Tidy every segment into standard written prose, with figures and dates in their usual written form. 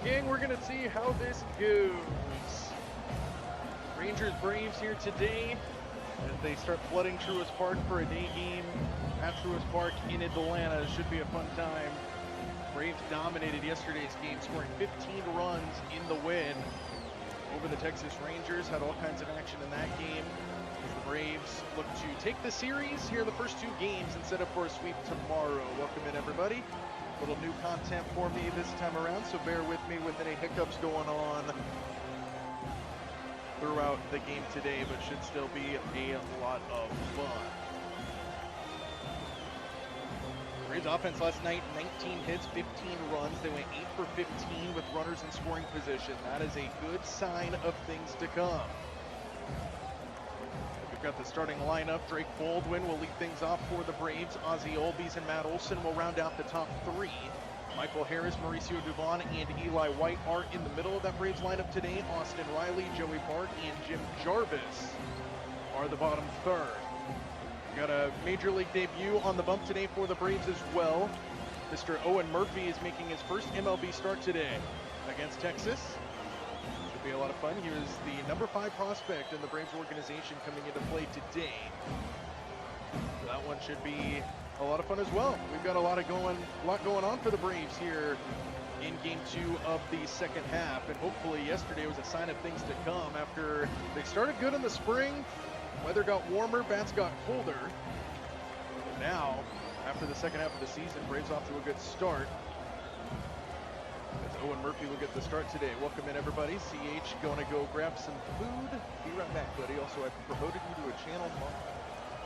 gang, we're going to see how this goes. Rangers Braves here today as they start flooding Truist Park for a day game at Truist Park in Atlanta. It should be a fun time. Braves dominated yesterday's game, scoring 15 runs in the win over the Texas Rangers. Had all kinds of action in that game. The Braves look to take the series here in the first two games and set up for a sweep tomorrow. Welcome in, everybody. Little new content for me this time around, so bear with me with any hiccups going on throughout the game today, but should still be a lot of fun. Braves offense last night, 19 hits, 15 runs. They went 8 for 15 with runners in scoring position. That is a good sign of things to come. We've got the starting lineup. Drake Baldwin will lead things off for the Braves. Ozzie Albies and Matt Olson will round out the top three. Michael Harris, Mauricio Dubon, and Eli White are in the middle of that Braves lineup today. Austin Riley, Joey Bart, and Jim Jarvis are the bottom third. We got a major league debut on the bump today for the Braves as well. Mr. Owen Murphy is making his first MLB start today against Texas. Should be a lot of fun. He was the number 5 prospect in the Braves organization coming into play today. So that one should be a lot of fun as well. We've got a lot going on for the Braves here in game 2 of the second half, and hopefully yesterday was a sign of things to come. After they started good in the spring, weather got warmer, bats got colder. And now, after the second half of the season, Braves off to a good start. As Owen Murphy will get the start today. Welcome in, everybody. CH going to go grab some food. Be right back, buddy. Also, I promoted you to a channel.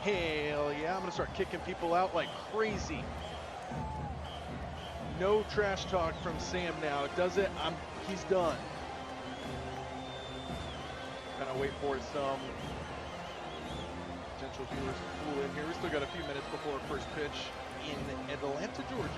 Hell yeah, I'm going to start kicking people out like crazy. No trash talk from Sam now. Does it? He's done. Kind of wait for some potential viewers to pull in here. We still got a few minutes before first pitch in Atlanta, Georgia.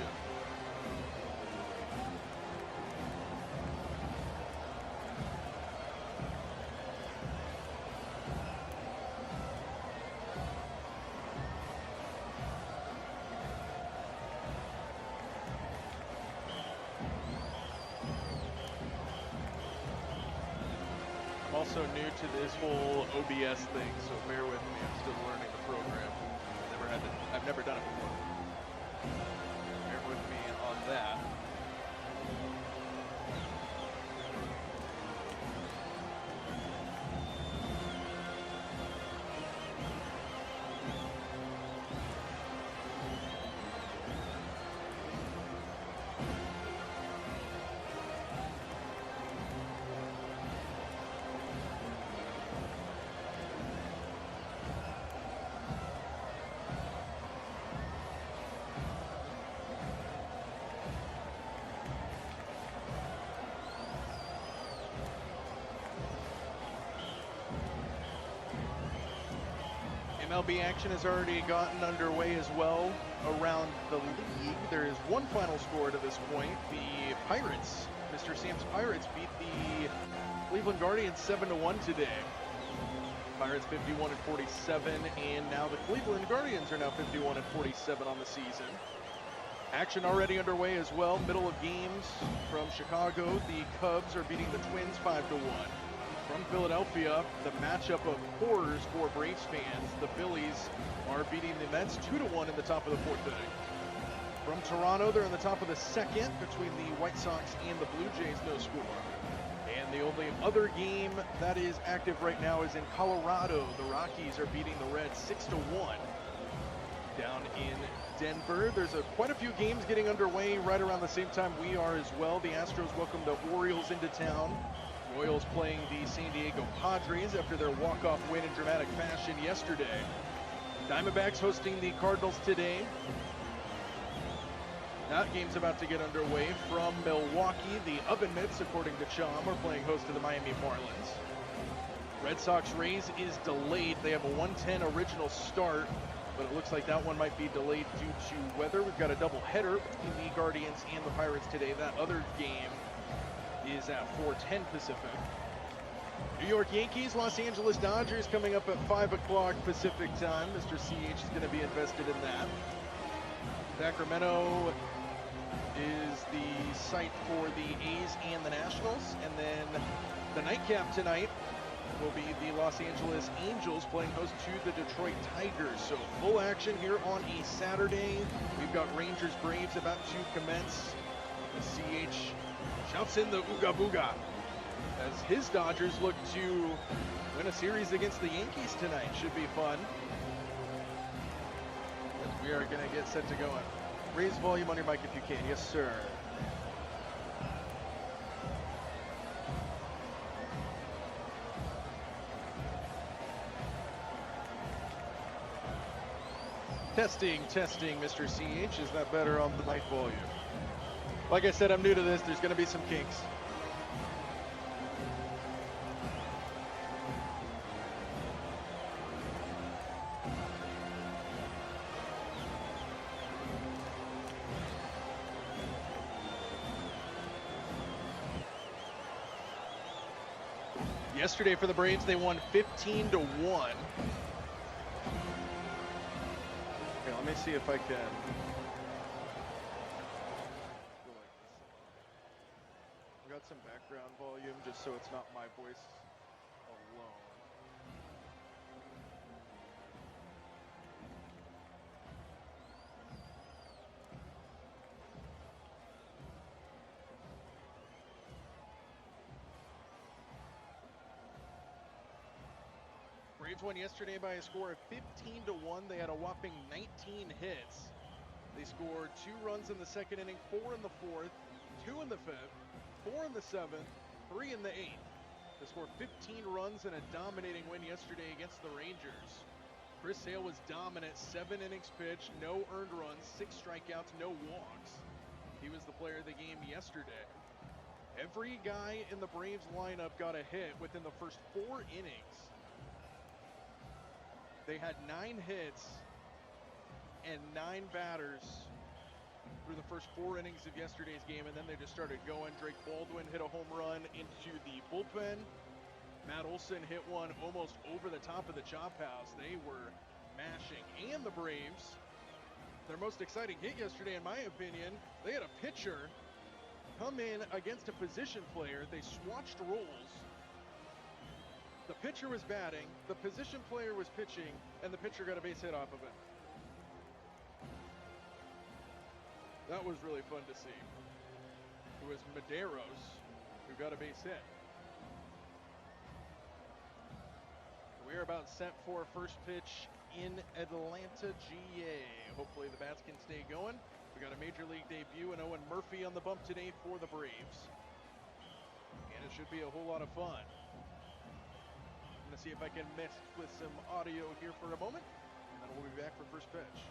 Also new to this whole OBS thing, so bear with me. I'm still learning the program. I've never done it before. Bear with me on that. MLB action has already gotten underway as well around the league. There is one final score to this point. The Pirates, Mr. Sam's Pirates, beat the Cleveland Guardians 7-1 today. Pirates 51-47, and now the Cleveland Guardians are now 51-47 on the season. Action already underway as well. Middle of games from Chicago. The Cubs are beating the Twins 5-1. From Philadelphia, the matchup of horrors for Braves fans. The Phillies are beating the Mets 2-1 in the top of the 4th inning. From Toronto, they're in the top of the 2nd between the White Sox and the Blue Jays, no score. And the only other game that is active right now is in Colorado. The Rockies are beating the Reds 6-1. Down in Denver, there's quite a few games getting underway right around the same time we are as well. The Astros welcome the Orioles into town. Royals playing the San Diego Padres after their walk-off win in dramatic fashion yesterday. Diamondbacks hosting the Cardinals today. That game's about to get underway. From Milwaukee, the Oven Mitts, according to Chom, are playing host to the Miami Marlins. Red Sox Rays is delayed. They have a 1:10 original start, but it looks like that one might be delayed due to weather. We've got a doubleheader between the Guardians and the Pirates today. That other game is at 4:10 Pacific. New York Yankees, Los Angeles Dodgers coming up at 5 o'clock Pacific time. Mr. CH is going to be invested in that. Sacramento is the site for the A's and the Nationals. And then the nightcap tonight will be the Los Angeles Angels playing host to the Detroit Tigers. So full action here on a Saturday. We've got Rangers Braves about to commence. The CH shouts in the Ooga Booga as his Dodgers look to win a series against the Yankees tonight. Should be fun. As we are going to get set to go. Raise volume on your mic if you can. Yes, sir. Testing, Mr. CH. Is that better on the mic volume? Like I said, I'm new to this. There's going to be some kinks. Yesterday for the Braves, they won 15-1. Let me see if I can go like this. I've got some background volume just so it's not my voice alone. Braves won yesterday by a score of 15-1. They had a whopping 19 hits. They scored 2 runs in the second inning, 4 in the fourth, 2 in the fifth, 4 in the seventh, 3 in the eighth. They scored 15 runs in a dominating win yesterday against the Rangers. Chris Sale was dominant, 7 innings pitched, no earned runs, 6 strikeouts, no walks. He was the player of the game yesterday. Every guy in the Braves lineup got a hit within the first 4 innings. They had 9 hits and 9 batters through the first 4 innings of yesterday's game, and then they just started going. Drake Baldwin hit a home run into the bullpen. Matt Olson hit one almost over the top of the chop house. They were mashing. And the Braves, their most exciting hit yesterday, in my opinion, they had a pitcher come in against a position player. They swatched roles. The pitcher was batting, the position player was pitching, and the pitcher got a base hit off of it. That was really fun to see. It was Medeiros who got a base hit. We are about set for first pitch in Atlanta, GA. Hopefully the bats can stay going. We got a major league debut and Owen Murphy on the bump today for the Braves. And it should be a whole lot of fun. I'm going to see if I can mess with some audio here for a moment, and then we'll be back for first pitch.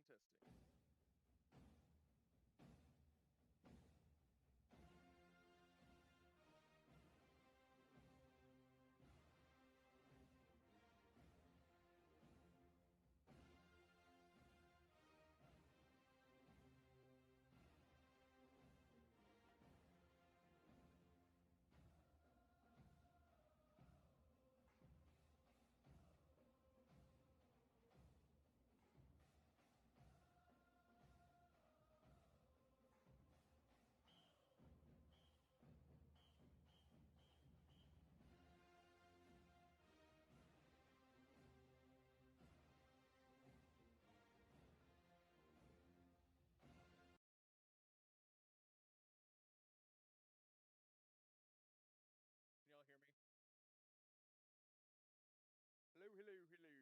Testing. Can y'all hear me?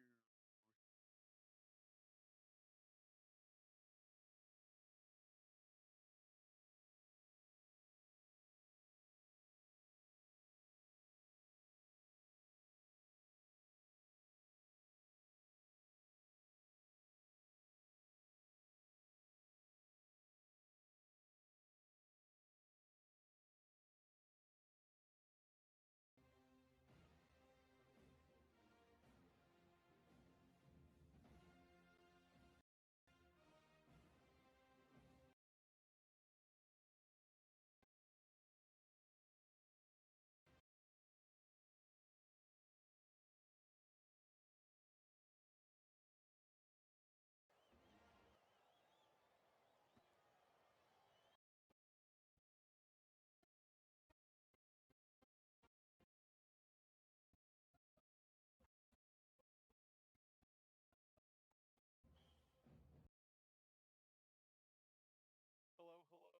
Hello, hello, hello. Hello, hello. Oh God. Here we go.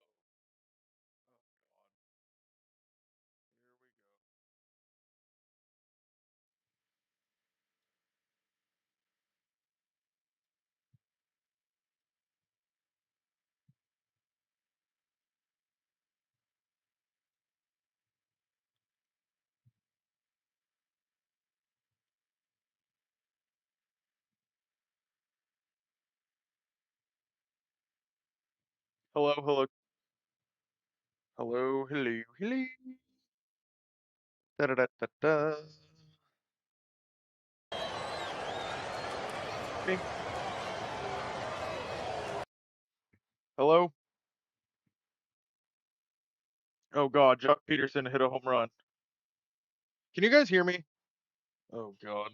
Hello, hello. Hello, hello, hello. Da da da da da. Me. Hello. Oh God, Jock Peterson hit a home run. Can you guys hear me? Oh God.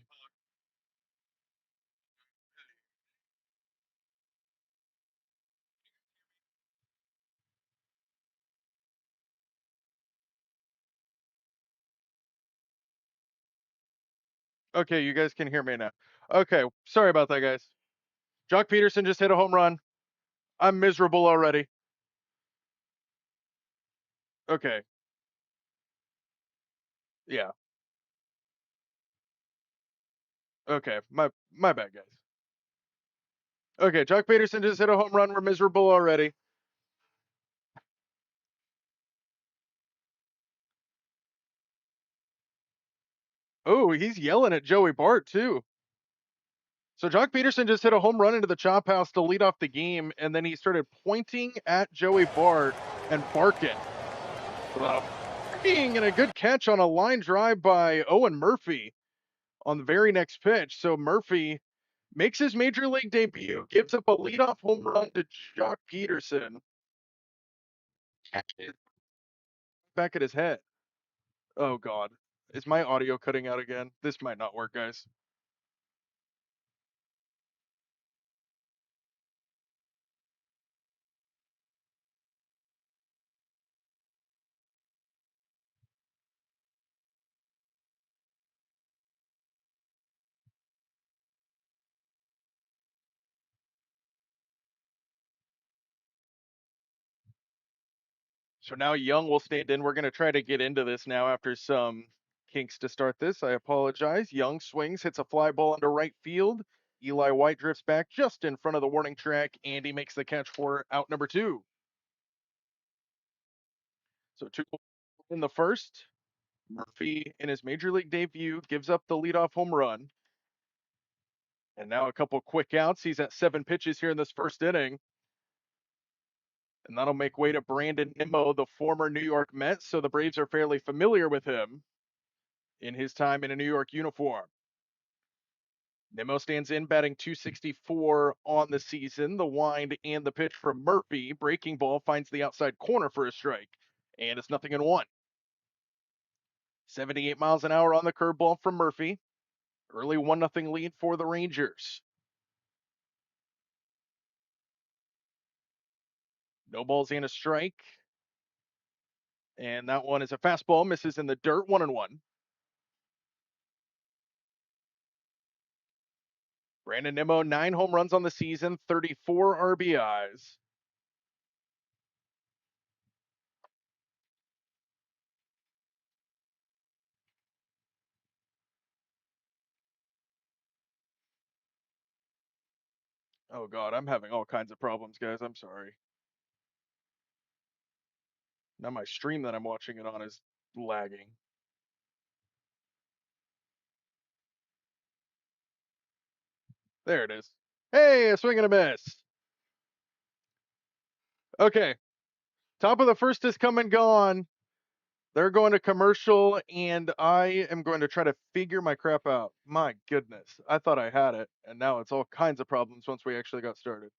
Okay, you guys can hear me now. Okay, sorry about that, guys. Jock Peterson just hit a home run. I'm miserable already. Okay, yeah. Okay, my bad, guys. Okay, Jock Peterson just hit a home run. We're miserable already. Oh, he's yelling at Joey Bart too. So Jock Peterson just hit a home run into the chop house to lead off the game, and then he started pointing at Joey Bart and barking. Being and a good catch on a line drive by Owen Murphy on the very next pitch. So Murphy makes his major league debut, gives up a leadoff home run to Jock Peterson. Back at his head. Oh God. Is my audio cutting out again? This might not work, guys. So now Young will stand in. We're going to try to get into this now after some kinks to start this. I apologize. Young swings, hits a fly ball into right field. Eli White drifts back just in front of the warning track. Andy makes the catch for out number 2. So 2 in the first. Murphy, in his major league debut, gives up the leadoff home run. And now a couple quick outs. He's at 7 pitches here in this first inning. And that'll make way to Brandon Nimmo, the former New York Met. So the Braves are fairly familiar with him in his time in a New York uniform. Nimmo stands in batting 264 on the season. The wind and the pitch from Murphy. Breaking ball finds the outside corner for a strike. And it's 0-1. 78 miles an hour on the curveball from Murphy. Early 1-0 lead for the Rangers. No balls and a strike. And that one is a fastball, misses in the dirt, 1-1. Brandon Nimmo, 9 home runs on the season, 34 RBIs. Oh God, I'm having all kinds of problems, guys. I'm sorry. Now my stream that I'm watching it on is lagging. There it is. Hey, a swing and a miss. Okay, top of the first is come and gone. They're going to commercial, and I am going to try to figure my crap out. My goodness, I thought I had it, and now it's all kinds of problems once we actually got started.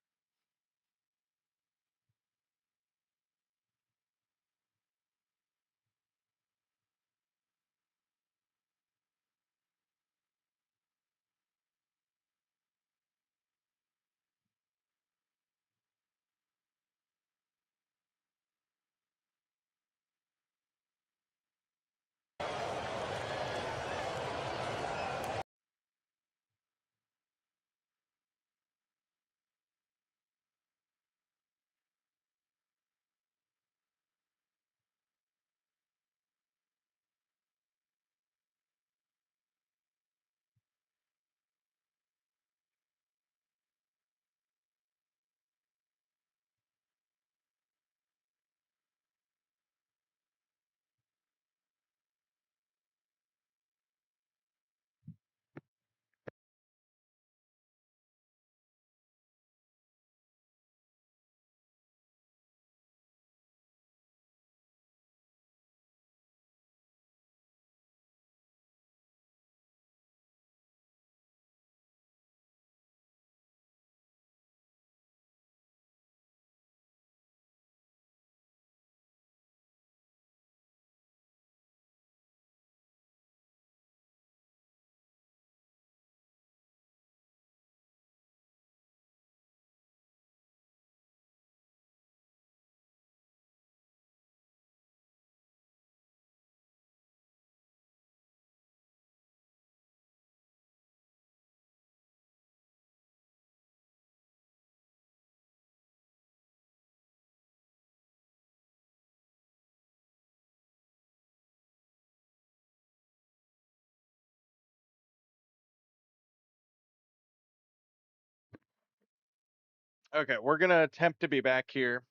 Okay, we're gonna attempt to be back here.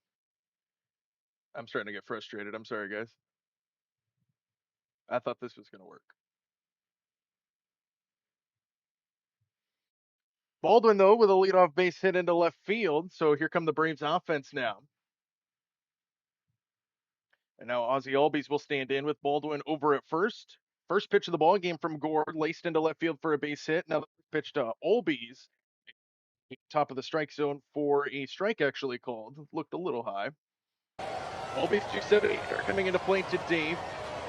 I'm starting to get frustrated. I'm sorry, guys. I thought this was gonna work. Baldwin, though, with a leadoff base hit into left field. So here come the Braves offense now. And now Ozzie Albies will stand in with Baldwin over at first. First pitch of the ball game from Gore, laced into left field for a base hit. Now the pitch to Albies, top of the strike zone for a strike actually called. Looked a little high. Albies 270 are coming into play today.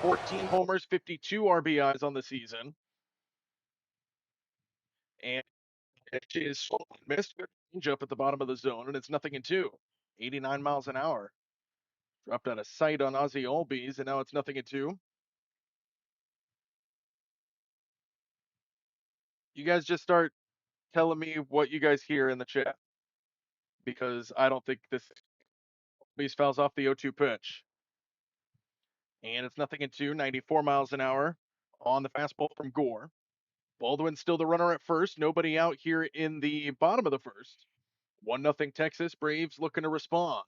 14 homers, 52 RBIs on the season. And pitch is missed. Good change up at the bottom of the zone, and it's 0-2. 89 miles an hour. Dropped out of sight on Ozzie Albies, and now it's 0-2. You guys just start telling me what you guys hear in the chat, because I don't think this Albies fouls off the 0-2 pitch. And it's 0-2, 94 miles an hour on the fastball from Gore. Baldwin still the runner at first. Nobody out here in the bottom of the first. 1-0 Texas. Braves looking to respond.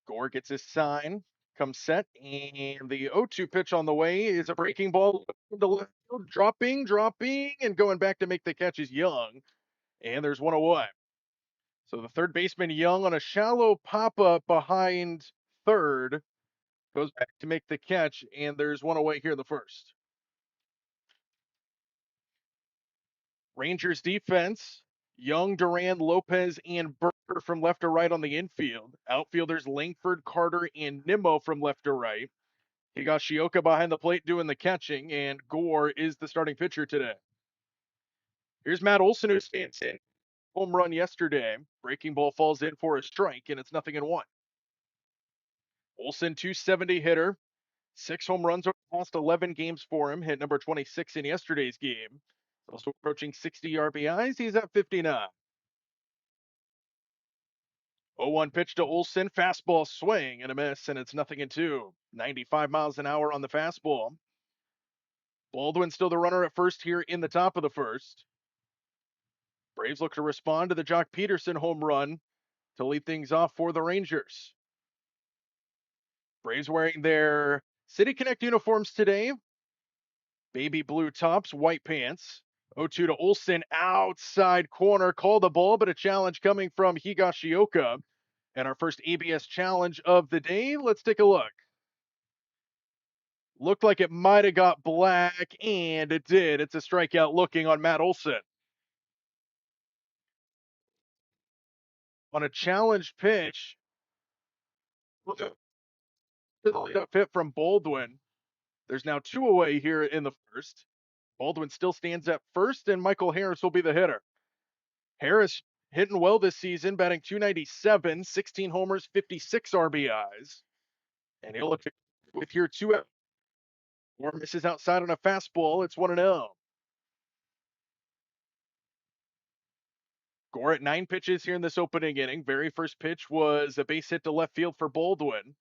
Gore gets his sign. Comes set, and the 0-2 pitch on the way is a breaking ball to left field, dropping, and going back to make the catch is Young, and there's one away. So the third baseman Young on a shallow pop up behind third goes back to make the catch, and there's one away here in the first. Rangers defense, Young, Duran, Lopez, and Burger from left to right on the infield. Outfielders Langford, Carter, and Nimmo from left to right. Higashioka behind the plate doing the catching, and Gore is the starting pitcher today. Here's Matt Olson, who stands in. Home run yesterday. Breaking ball falls in for a strike, and it's 0-1. Olson, 270 hitter, 6 home runs over the past 11 games for him. Hit number 26 in yesterday's game. Also approaching 60 RBIs. He's at 59. 0-1 pitch to Olson. Fastball swing and a miss, and it's 0-2. 95 miles an hour on the fastball. Baldwin still the runner at first here in the top of the first. Braves look to respond to the Jock Peterson home run to lead things off for the Rangers. Braves wearing their City Connect uniforms today. Baby blue tops, white pants. 0-2 to Olson, outside corner. Call the ball, but a challenge coming from Higashioka. And our first ABS challenge of the day. Let's take a look. Looked like it might have got black, and it did. It's a strikeout looking on Matt Olson. On a challenge pitch, fit from Baldwin. There's now 2 away here in the first. Baldwin still stands at first, and Michael Harris will be the hitter. Harris hitting well this season, batting .297, 16 homers, 56 RBIs. And he'll look with here 2 out. Or misses outside on a fastball. It's 1-0. Gore at 9 pitches here in this opening inning. Very first pitch was a base hit to left field for Baldwin.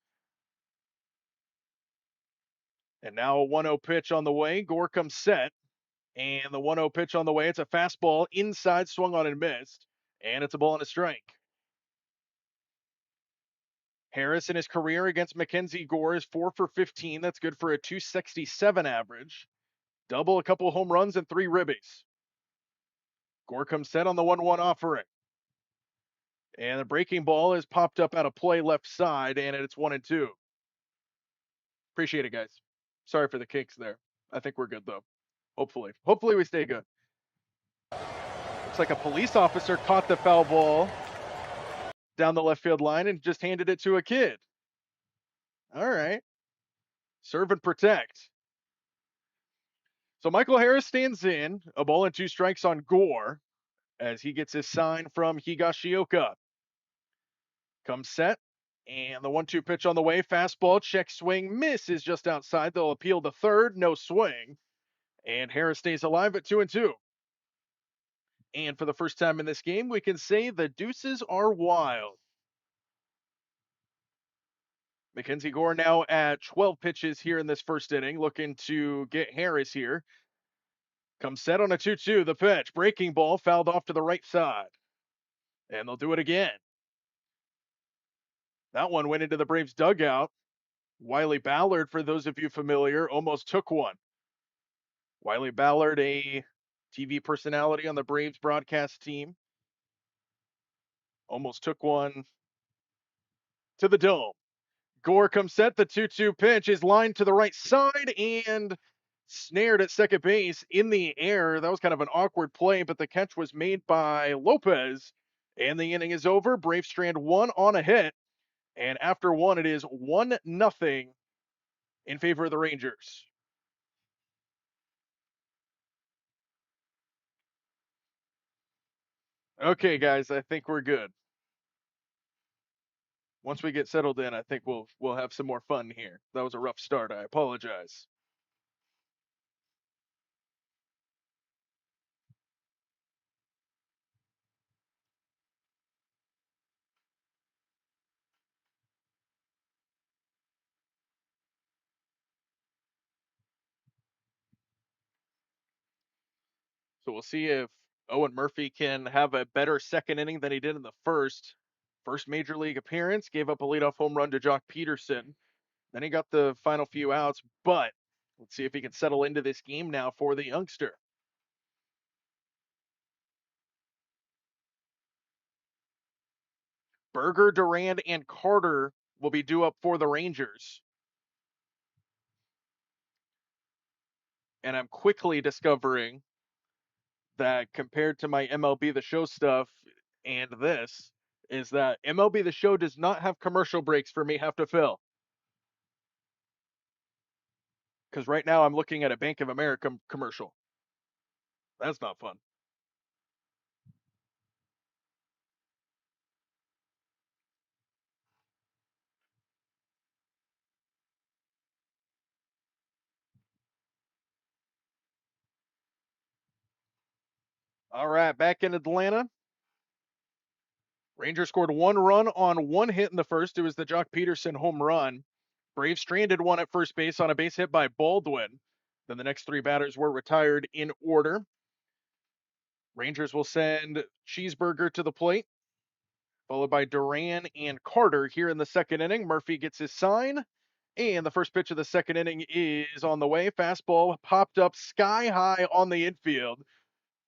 And now a 1-0 pitch on the way. Gore comes set. And the 1-0 pitch on the way. It's a fastball inside, swung on and missed. And it's a ball and a strike. Harris in his career against Mackenzie Gore is 4 for 15. That's good for a .267 average. Double, a couple home runs, and 3 ribbies. Gore comes set on the 1-1 offering. And the breaking ball is popped up out of play left side, and it's 1-2. Appreciate it, guys. Sorry for the kicks there. I think we're good, though. Hopefully. Hopefully we stay good. Looks like a police officer caught the foul ball down the left field line and just handed it to a kid. All right. Serve and protect. So Michael Harris stands in, a ball and 2 strikes on Gore as he gets his sign from Higashioka. Comes set, and the 1-2 pitch on the way. Fastball, check swing, miss is just outside. They'll appeal to third, no swing. And Harris stays alive at 2-2. And for the first time in this game, we can say the deuces are wild. Mackenzie Gore now at 12 pitches here in this first inning, looking to get Harris here. Comes set on a 2-2. The pitch, breaking ball, fouled off to the right side. And they'll do it again. That one went into the Braves dugout. Wiley Ballard, for those of you familiar, almost took one. Wiley Ballard, a TV personality on the Braves broadcast team, almost took one to the dome. Gore comes set. The 2-2 pitch is lined to the right side and snared at second base in the air. That was kind of an awkward play, but the catch was made by Lopez. And the inning is over. Braves strand 1 on a hit. And after 1, it is 1-0 in favor of the Rangers. Okay, guys, I think we're good. Once we get settled in, I think we'll have some more fun here. That was a rough start. I apologize. So we'll see if Owen Murphy can have a better second inning than he did in the first. First major league appearance, gave up a leadoff home run to Jock Peterson. Then he got the final few outs, but let's see if he can settle into this game now for the youngster. Berger, Durand, and Carter will be due up for the Rangers. And I'm quickly discovering that compared to my MLB The Show stuff and this, is that MLB The Show does not have commercial breaks for me have to fill. Because right now I'm looking at a Bank of America commercial. That's not fun. All right, back in Atlanta. Rangers scored 1 run on 1 hit in the first. It was the Jock Peterson home run. Braves stranded one at first base on a base hit by Baldwin. Then the next 3 batters were retired in order. Rangers will send Cheeseburger to the plate, followed by Duran and Carter here in the second inning. Murphy gets his sign, and the first pitch of the second inning is on the way. Fastball popped up sky high on the infield.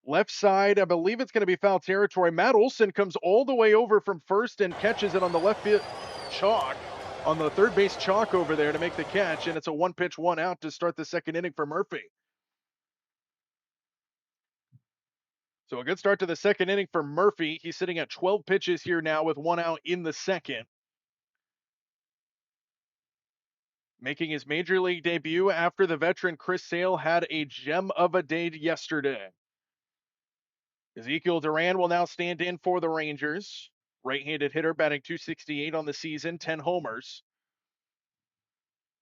Left side, I believe it's going to be foul territory. Matt Olson comes all the way over from first and catches it on the left field chalk, on the third base chalk over there to make the catch, and it's a 1 pitch, 1 out to start the second inning for Murphy. So a good start to the second inning for Murphy. He's sitting at 12 pitches here now with 1 out in the second. Making his major league debut after the veteran Chris Sale had a gem of a day yesterday. Ezekiel Duran will now stand in for the Rangers. Right-handed hitter batting .268 on the season, 10 homers.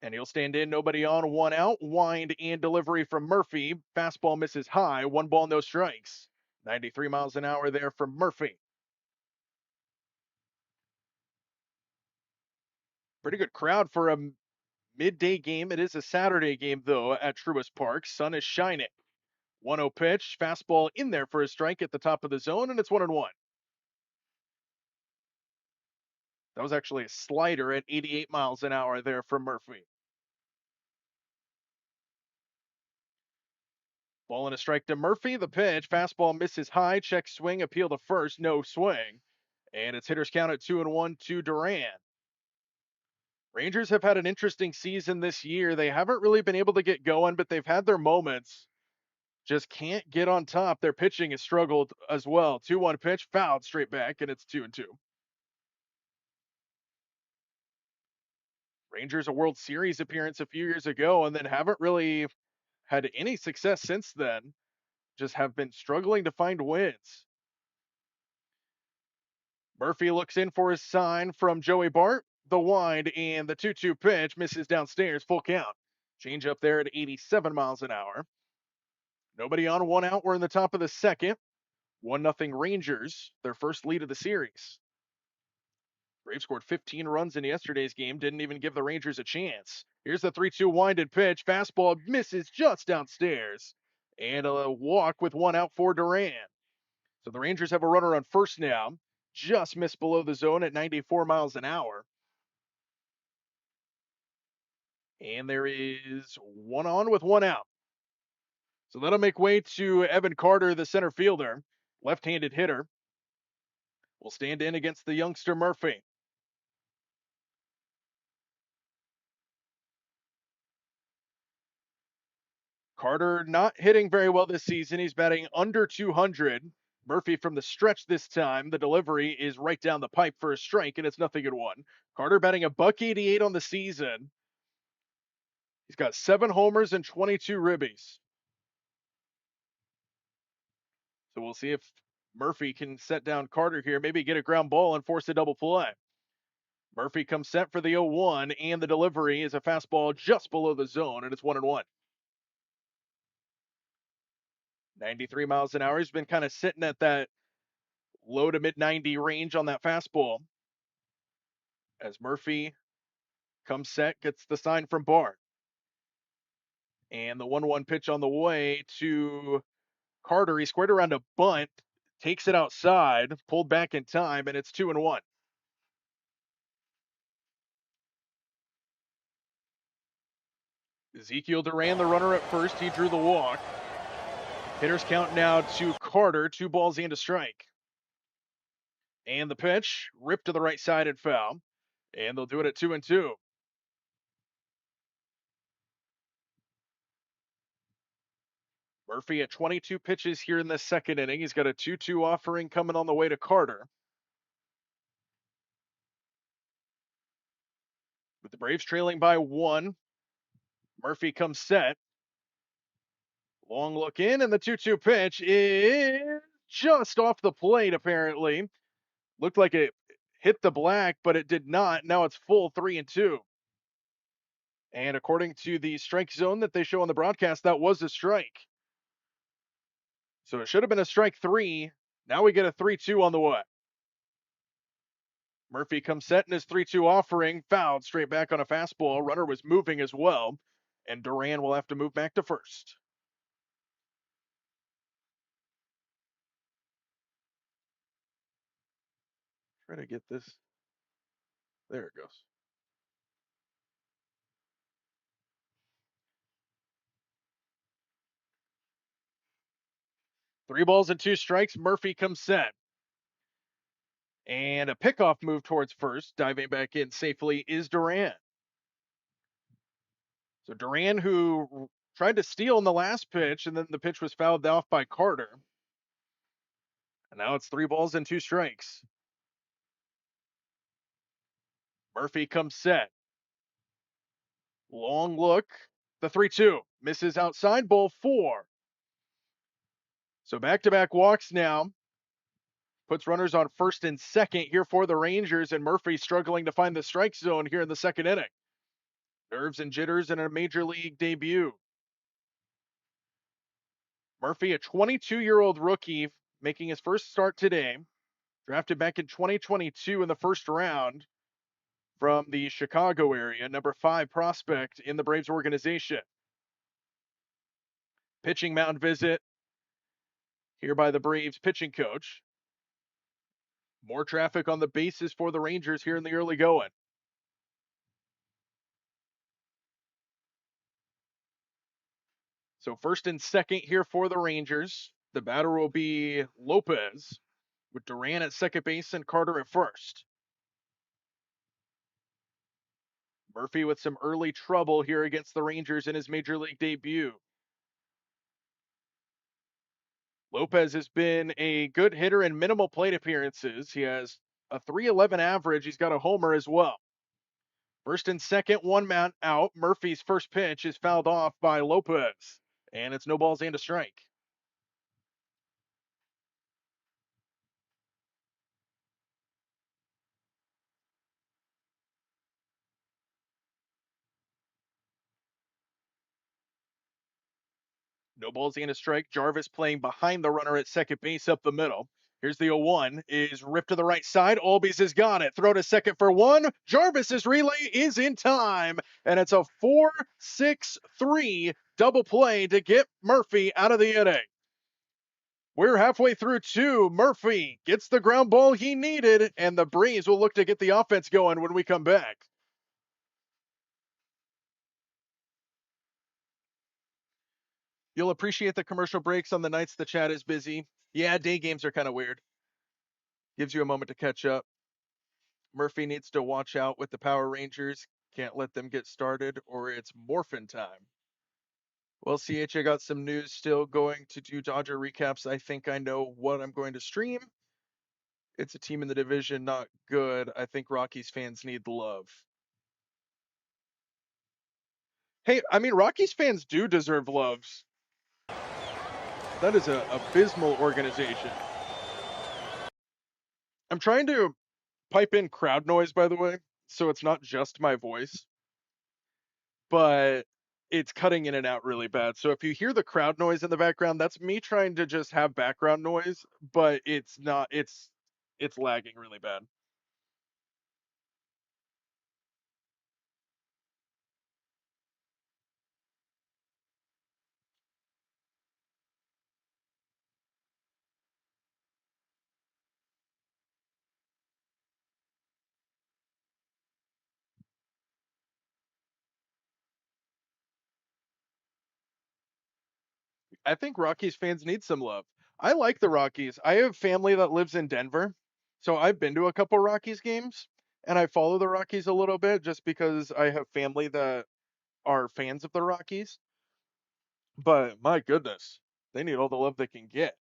And he'll stand in, nobody on, 1 out. Wind and delivery from Murphy. Fastball misses high, 1 ball, no strikes. 93 miles an hour there from Murphy. Pretty good crowd for a midday game. It is a Saturday game, though, at Truist Park. Sun is shining. 1-0 pitch, fastball in there for a strike at the top of the zone, and it's 1-1. That was actually a slider at 88 miles an hour there from Murphy. Ball and a strike to Murphy. The pitch, fastball misses high, check swing, appeal to first, no swing. And it's hitters count at 2-1 to Duran. Rangers have had an interesting season this year. They haven't really been able to get going, but they've had their moments. Just can't get on top. Their pitching has struggled as well. 2-1 pitch, fouled straight back, and it's 2-2. Rangers a World Series appearance a few years ago and then haven't really had any success since then. Just have been struggling to find wins. Murphy looks in for his sign from Joey Bart. The wind and the 2-2 pitch misses downstairs, full count. Change up there at 87 miles an hour. Nobody on, 1 out. We're in the top of the second. 1-0 Rangers, their first lead of the series. Braves scored 15 runs in yesterday's game, didn't even give the Rangers a chance. Here's the 3-2 winded pitch. Fastball misses just downstairs. And a walk with 1 out for Duran. So the Rangers have a runner on first now. Just missed below the zone at 94 miles an hour. And there is 1 on with 1 out. So that'll make way to Evan Carter, the center fielder, left-handed hitter. Will stand in against the youngster Murphy. Carter not hitting very well this season. He's batting under 200. Murphy from the stretch this time. The delivery is right down the pipe for a strike, and it's 0-1. Carter batting a .188 on the season. He's got 7 homers and 22 ribbies. So we'll see if Murphy can set down Carter here, maybe get a ground ball and force a double play. Murphy comes set for the 0-1, and the delivery is a fastball just below the zone, and it's 1-1. 93 miles an hour. He's been kind of sitting at that low to mid 90 range on that fastball. As Murphy comes set, gets the sign from Bart. And the 1-1 pitch on the way to Carter. He squared around a bunt, takes it outside, pulled back in time, and it's 2-1. Ezekiel Duran, the runner at first. He drew the walk. Hitters count now to Carter, 2 balls and a strike. And the pitch, ripped to the right side and foul. And they'll do it at 2-2. Murphy at 22 pitches here in the second inning. He's got a 2-2 offering coming on the way to Carter. With the Braves trailing by 1, Murphy comes set. Long look in, and the 2-2 pitch is just off the plate, apparently. Looked like it hit the black, but it did not. Now it's full 3-2. And according to the strike zone that they show on the broadcast, that was a strike. So it should have been a strike 3. Now we get a 3-2 on the way. Murphy comes set in his 3-2 offering, fouled straight back on a fastball. Runner was moving as well, and Duran will have to move back to first. Try to get this. There it goes. Three balls and 2 strikes. Murphy comes set. And a pickoff move towards first, diving back in safely, is Duran. So Duran, who tried to steal in the last pitch, and then the pitch was fouled off by Carter. And now it's 3 balls and 2 strikes. Murphy comes set. Long look. The 3-2 misses outside, ball 4. So back-to-back walks now. Puts runners on first and second here for the Rangers, and Murphy struggling to find the strike zone here in the second inning. Nerves and jitters in a major league debut. Murphy, a 22-year-old rookie, making his first start today. Drafted back in 2022 in the first round from the Chicago area, number 5 prospect in the Braves organization. Pitching mound visit here by the Braves pitching coach. More traffic on the bases for the Rangers here in the early going. So first and second here for the Rangers. The batter will be Lopez, with Duran at second base and Carter at first. Murphy with some early trouble here against the Rangers in his major league debut. Lopez has been a good hitter in minimal plate appearances. He has a 3.11 average. He's got a homer as well. First and second, 1 man out. Murphy's first pitch is fouled off by Lopez, and it's no balls and a strike. No balls and a strike. Jarvis playing behind the runner at second base up the middle. Here's the 0-1, is ripped to the right side. Albies has got it. Throw to second for 1. Jarvis's relay is in time, and it's a 4-6-3 double play to get Murphy out of the inning. We're halfway through 2. Murphy gets the ground ball he needed, and the Braves will look to get the offense going when we come back. You'll appreciate the commercial breaks on the nights the chat is busy. Yeah, day games are kind of weird. Gives you a moment to catch up. Murphy needs to watch out with the Power Rangers. Can't let them get started, or it's morphin time. Well, CH, I got some news still going to do Dodger recaps. I think I know what I'm going to stream. It's a team in the division, not good. I think Rockies fans need love. Hey, I mean, Rockies fans do deserve loves. That is a abysmal organization. I'm trying to pipe in crowd noise, by the way, so it's not just my voice, but it's cutting in and out really bad. So if you hear the crowd noise in the background, that's me trying to just have background noise, but it's not, it's lagging really bad. I think Rockies fans need some love. I like the Rockies. I have family that lives in Denver, so I've been to a couple Rockies games, and I follow the Rockies a little bit just because I have family that are fans of the Rockies. But my goodness, they need all the love they can get.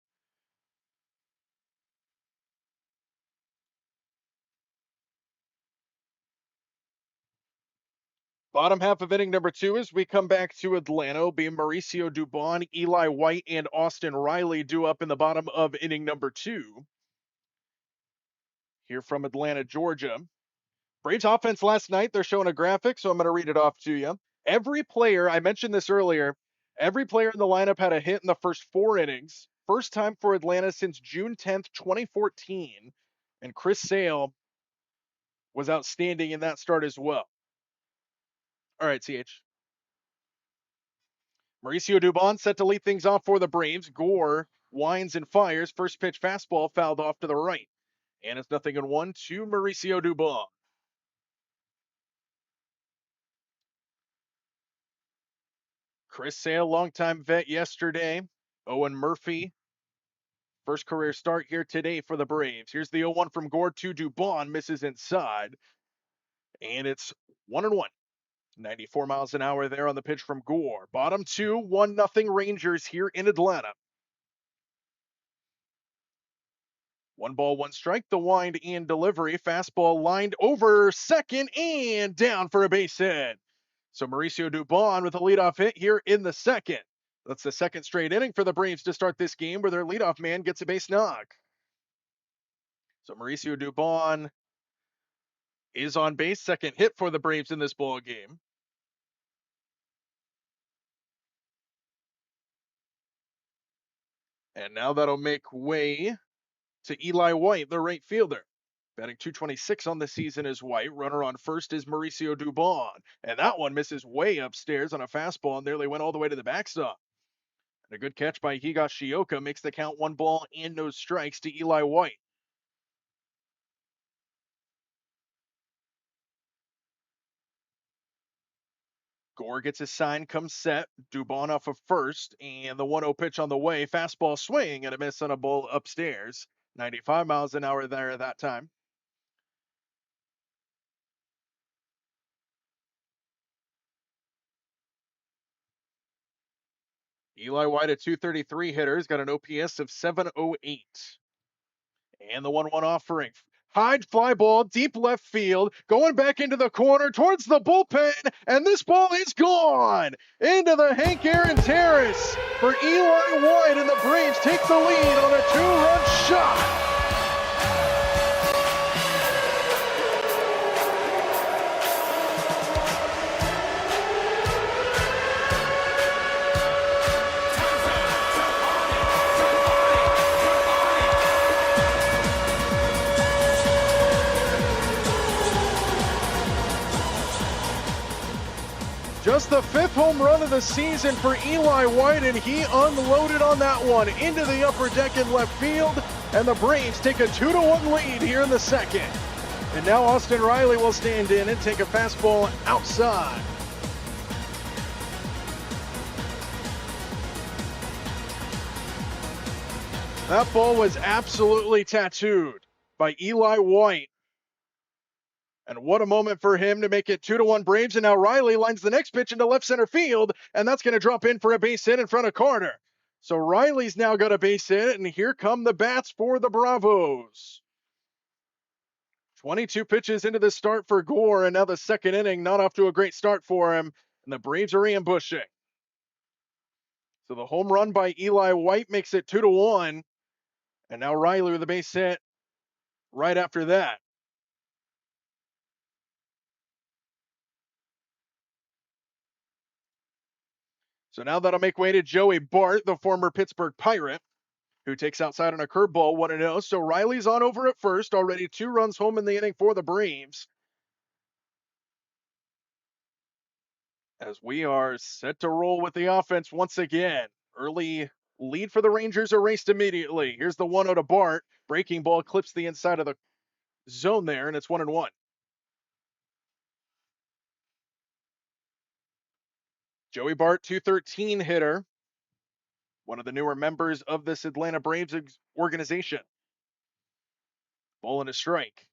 Bottom half of inning number 2 as we come back to Atlanta will be Mauricio Dubon, Eli White, and Austin Riley due up in the bottom of inning number 2. Here from Atlanta, Georgia. Braves offense last night, they're showing a graphic, so I'm going to read it off to you. Every player, I mentioned this earlier, every player in the lineup had a hit in the first 4 innings. First time for Atlanta since June 10th, 2014. And Chris Sale was outstanding in that start as well. All right, CH. Mauricio Dubon set to lead things off for the Braves. Gore winds and fires. First pitch fastball fouled off to the right. And it's 0-1 to Mauricio Dubon. Chris Sale, longtime vet yesterday. Owen Murphy, first career start here today for the Braves. Here's the 0-1 from Gore to Dubon. Misses inside. And it's 1-1. 94 miles an hour there on the pitch from Gore. Bottom 2, 1-0 Rangers here in Atlanta. 1 ball, 1 strike. The wind and delivery. Fastball lined over second and down for a base hit. So Mauricio Dubon with a leadoff hit here in the second. That's the second straight inning for the Braves to start this game where their leadoff man gets a base knock. So Mauricio Dubon is on base, second hit for the Braves in this ball game. And now that'll make way to Eli White, the right fielder. Batting 226 on the season is White. Runner on first is Mauricio Dubon. And that one misses way upstairs on a fastball and nearly went all the way to the backstop. And a good catch by Higashioka makes the count 1 ball and no strikes to Eli White. Gore gets his sign, comes set. Dubon off of first, and the 1-0 pitch on the way. Fastball swing and a miss on a ball upstairs. 95 miles an hour there at that time. Eli White, a 233 hitter, has got an OPS of 708. And the 1-1 offering. High fly ball, deep left field, going back into the corner towards the bullpen, and this ball is gone into the Hank Aaron Terrace for Eli White, and the Braves take the lead on a 2-run shot. Just the 5th home run of the season for Eli White, and he unloaded on that one into the upper deck in left field, and the Braves take a 2-1 lead here in the second. And now Austin Riley will stand in and take a fastball outside. That ball was absolutely tattooed by Eli White. And what a moment for him to make it 2-1 Braves. And now Riley lines the next pitch into left center field, and that's going to drop in for a base hit in front of Carter. So Riley's now got a base hit, and here come the bats for the Bravos. 22 pitches into the start for Gore, and now the second inning, not off to a great start for him, and the Braves are ambushing. So the home run by Eli White makes it 2-1, and now Riley with a base hit right after that. So now that'll make way to Joey Bart, the former Pittsburgh Pirate, who takes outside on a curveball, 1-0. So Riley's on over at first, already 2 runs home in the inning for the Braves. As we are set to roll with the offense once again. Early lead for the Rangers erased immediately. Here's the 1-0 to Bart. Breaking ball clips the inside of the zone there, and it's 1-1. Joey Bart, 213 hitter. one of the newer members of this Atlanta Braves organization. Ball and a strike.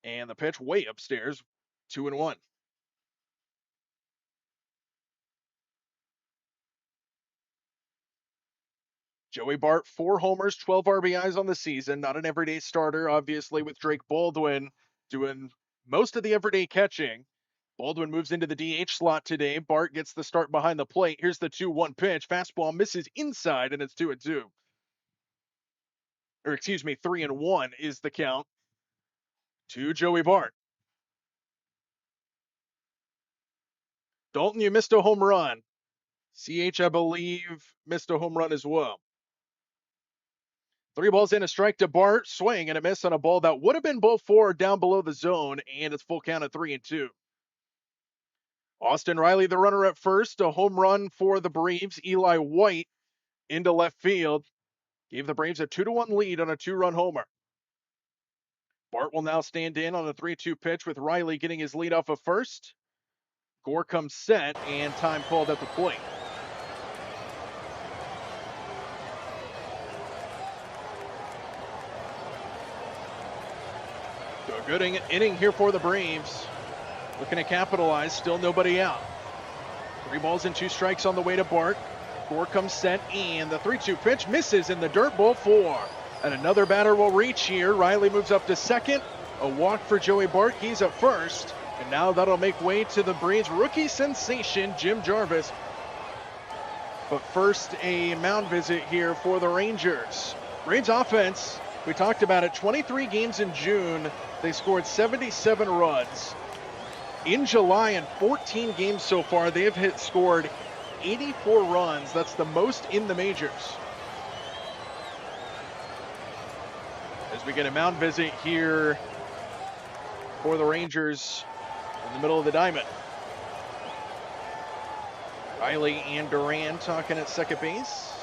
And the pitch way upstairs, 2-1. Joey Bart, 4 homers, 12 RBIs on the season. Not an everyday starter, obviously, with Drake Baldwin doing most of the everyday catching. Baldwin moves into the DH slot today. Bart gets the start behind the plate. Here's the 2-1 pitch. Fastball misses inside, and it's 2-2. Or excuse me, 3-1 is the count to Joey Bart. Dalton, you missed a home run. CH, I believe, missed a home run as well. 3 balls in, a strike to Bart. Swing and a miss on a ball that would have been ball 4 down below the zone, and it's full count at 3-2. Austin Riley, the runner at first, a home run for the Braves. Eli White into left field. Gave the Braves a 2-1 lead on a 2-run homer. Bart will now stand in on a 3-2 pitch with Riley getting his lead off of first. Gore comes set and time called at the plate. So a good inning here for the Braves. Looking to capitalize, still nobody out. 3 balls and 2 strikes on the way to Bart. Gore comes set, and the 3-2 pitch misses in the dirt, ball 4. And another batter will reach here. Riley moves up to second. A walk for Joey Bart. He's at first. And now that'll make way to the Braves rookie sensation, Jim Jarvis. But first, a mound visit here for the Rangers. Braves offense, we talked about it, 23 games in June. They scored 77 runs. In July, in 14 games so far, they have scored 84 runs. That's the most in the majors. As we get a mound visit here for the Rangers in the middle of the diamond. Riley and Duran talking at second base.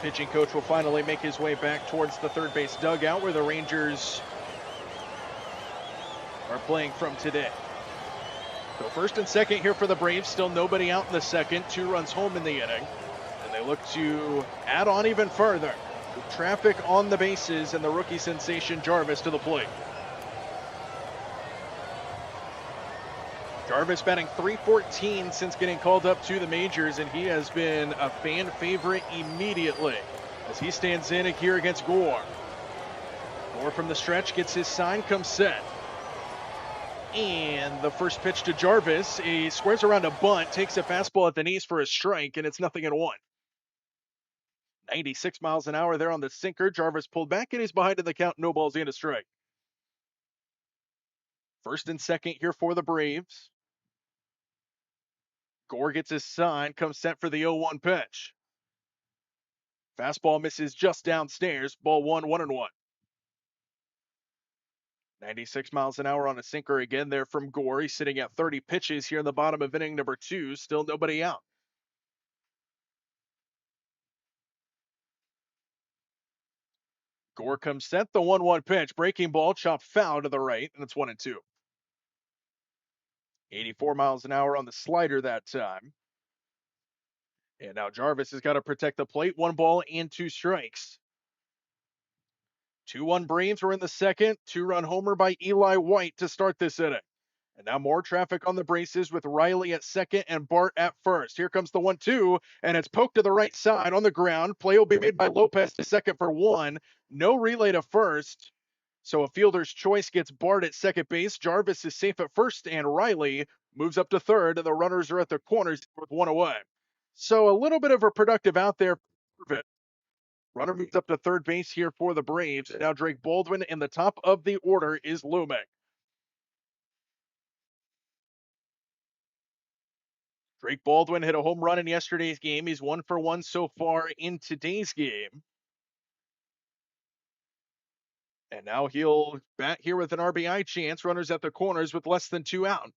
Pitching coach will finally make his way back towards the third base dugout where the Rangers are playing from today. So first and second here for the Braves. Still nobody out in the second. 2 runs home in the inning. And they look to add on even further. With traffic on the bases and the rookie sensation Jarvis to the plate. Jarvis batting .314 since getting called up to the majors, and he has been a fan favorite immediately as he stands in here against Gore. Gore from the stretch gets his sign, comes set. And the first pitch to Jarvis, he squares around a bunt, takes a fastball at the knees for a strike, and it's 0-1. 96 miles an hour there on the sinker. Jarvis pulled back, and he's behind in the count. No balls and a strike. First and second here for the Braves. Gore gets his sign, comes set for the 0-1 pitch. Fastball misses just downstairs. Ball 1, 1-1. 96 miles an hour on a sinker again there from Gore. He's sitting at 30 pitches here in the bottom of inning number 2. Still nobody out. Gore comes set, the 1-1 pitch. Breaking ball, chopped foul to the right, and it's 1-2. 84 miles an hour on the slider that time. And now Jarvis has got to protect the plate. 1 ball and 2 strikes. 2-1 Braves were in the second. 2-run homer by Eli White to start this inning. And now more traffic on the bases with Riley at second and Bart at first. Here comes the 1-2, and it's poked to the right side on the ground. Play will be made by Lopez to second for 1. No relay to first. So a fielder's choice gets Bart at second base. Jarvis is safe at first, and Riley moves up to third, and the runners are at the corners with 1 away. So a little bit of a productive out there. Runner moves up to third base here for the Braves. Now Drake Baldwin in the top of the order is looming. Drake Baldwin hit a home run in yesterday's game. He's 1 for 1 so far in today's game. And now he'll bat here with an RBI chance. Runners at the corners with less than 2 out.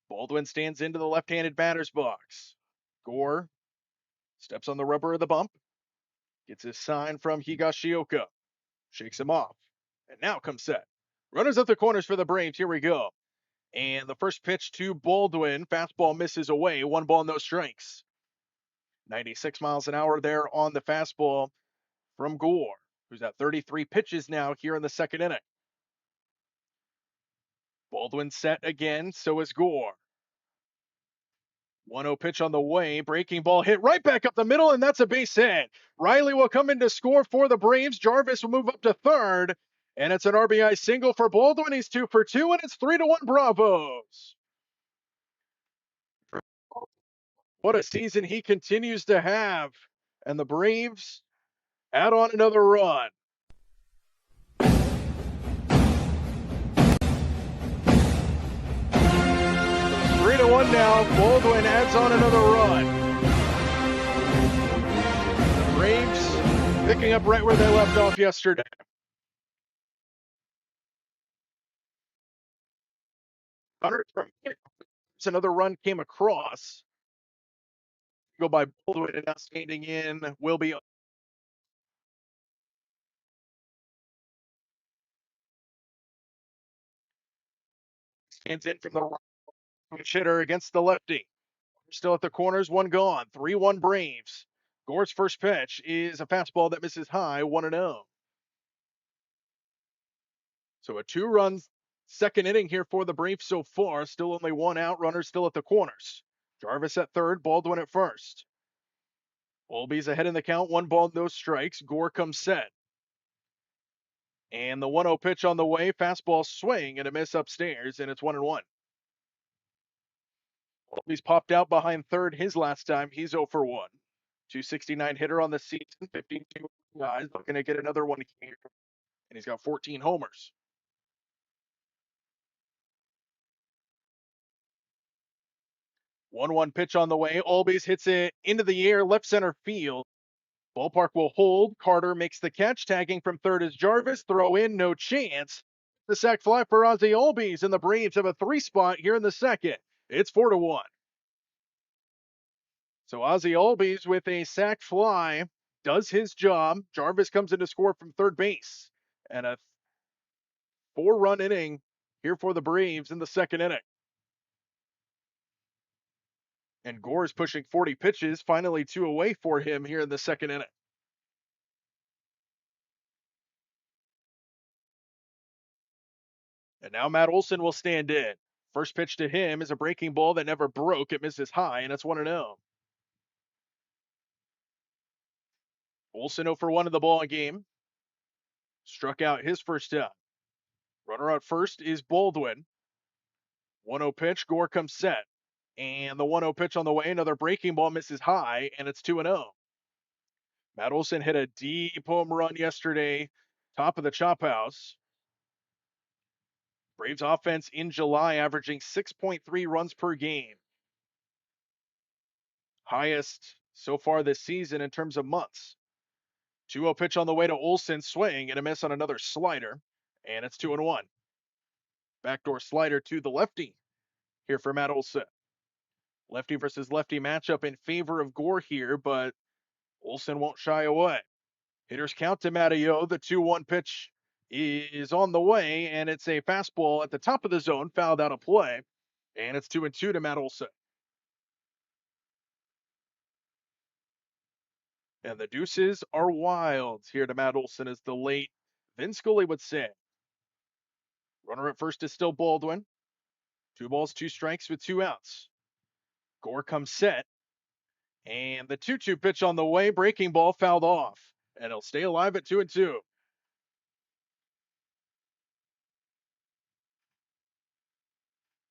Baldwin stands into the left-handed batter's box. Gore steps on the rubber of the bump. Gets his sign from Higashioka. Shakes him off. And now comes set. Runners at the corners for the Braves. Here we go. And the first pitch to Baldwin, fastball misses away, 1 ball, no strikes. 96 miles an hour there on the fastball from Gore, who's at 33 pitches now here in the second inning. Baldwin set again, so is Gore. 1-0 pitch on the way. Breaking ball hit right back up the middle, and that's a base hit. Riley will come in to score for the Braves. Jarvis will move up to third, and it's an RBI single for Baldwin. He's 2 for 2, and it's 3-1 Bravos. What a season he continues to have. And the Braves add on another run. 3-1 now. Baldwin adds on another run. The Braves picking up right where they left off yesterday. Another run came across. Go by Baldwin, and now standing in will be stands in from the right hitter against the lefty. Still at the corners, one gone. 3-1 Braves. Gore's first pitch is a fastball that misses high, 1-0. So a 2-run second inning here for the Braves so far. Still only 1 out. Runner still at the corners. Jarvis at third, Baldwin at first. Olby's ahead in the count, 1 ball, no strikes. Gore comes set. And the 1-0 pitch on the way. Fastball swing and a miss upstairs, and it's 1-1. Olby's popped out behind third his last time. He's 0 for 1. 269 hitter on the season, 52 guys. Looking to get another one here. And he's got 14 homers. 1-1 pitch on the way. Olby's hits it into the air, left center field. Ballpark will hold. Carter makes the catch. Tagging from third is Jarvis. Throw in, no chance. The sac fly for Ozzie Olbies, and the Braves have a 3 spot here in the second. It's 4-1. So Ozzie Olbies with a sac fly does his job. Jarvis comes in to score from third base. And a 4-run inning here for the Braves in the second inning. And Gore is pushing 40 pitches, finally 2 away for him here in the second inning. And now Matt Olson will stand in. First pitch to him is a breaking ball that never broke. It misses high, and it's 1-0. Olson 0 for 1 in the ball game. Struck out his first time. Runner out first is Baldwin. 1-0 pitch. Gore comes set. And the 1-0 pitch on the way. Another breaking ball misses high, and it's 2-0. Matt Olson hit a deep home run yesterday, top of the chop house. Braves offense in July averaging 6.3 runs per game. Highest so far this season in terms of months. 2-0 pitch on the way to Olson, swing and a miss on another slider, and it's 2-1. Backdoor slider to the lefty here for Matt Olson. Lefty versus lefty matchup in favor of Gore here, but Olson won't shy away. Hitters count to Matteo. The 2-1 pitch is on the way, and it's a fastball at the top of the zone, fouled out of play, and it's 2-2 to Matt Olson. And the deuces are wild here to Matt Olson, as the late Vin Scully would say. Runner at first is still Baldwin. 2 balls, 2 strikes with 2 outs. Gore comes set. And the 2-2 pitch on the way. Breaking ball fouled off. And he'll stay alive at 2-2.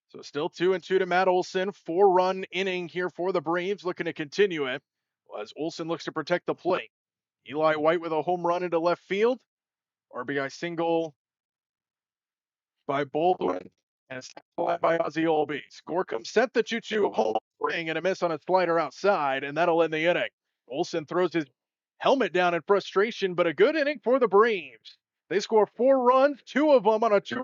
So still 2-2 to Matt Olson. 4-run inning here for the Braves, looking to continue it as Olson looks to protect the plate. Eli White with a home run into left field. RBI single by Baldwin. And it's flat by Ozzie Olbies. Gore comes set, the 2-2 home ring, and a miss on a slider outside, and that'll end the inning. Olson throws his helmet down in frustration, but a good inning for the Braves. They score 4 runs, 2 of them on a 2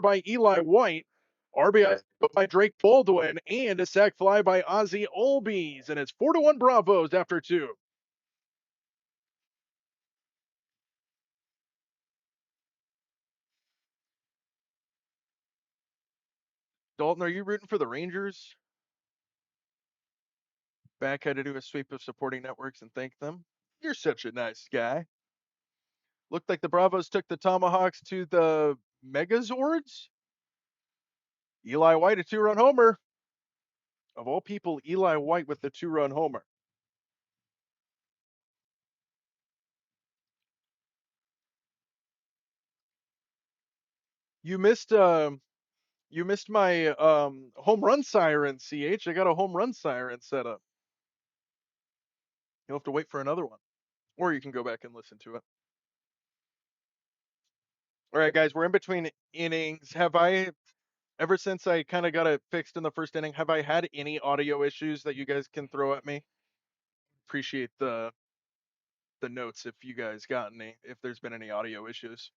by Eli White. RBI by Drake Baldwin, and a sac fly by Ozzie Olbies, and it's 4-1 Bravos after 2. Dalton, are you rooting for the Rangers? Back had to do a sweep of supporting networks and thank them. You're such a nice guy. Looked like the Bravos took the Tomahawks to the Megazords. Eli White, a 2-run homer. Of all people, Eli White with the 2-run homer. You missed my home run siren, CH. I got a home run siren set up. You'll have to wait for another one. Or you can go back and listen to it. All right, guys, we're in between innings. Have I, ever since I kind of got it fixed in the first inning, have I had any audio issues that you guys can throw at me? Appreciate the notes if you guys got any, if there's been any audio issues.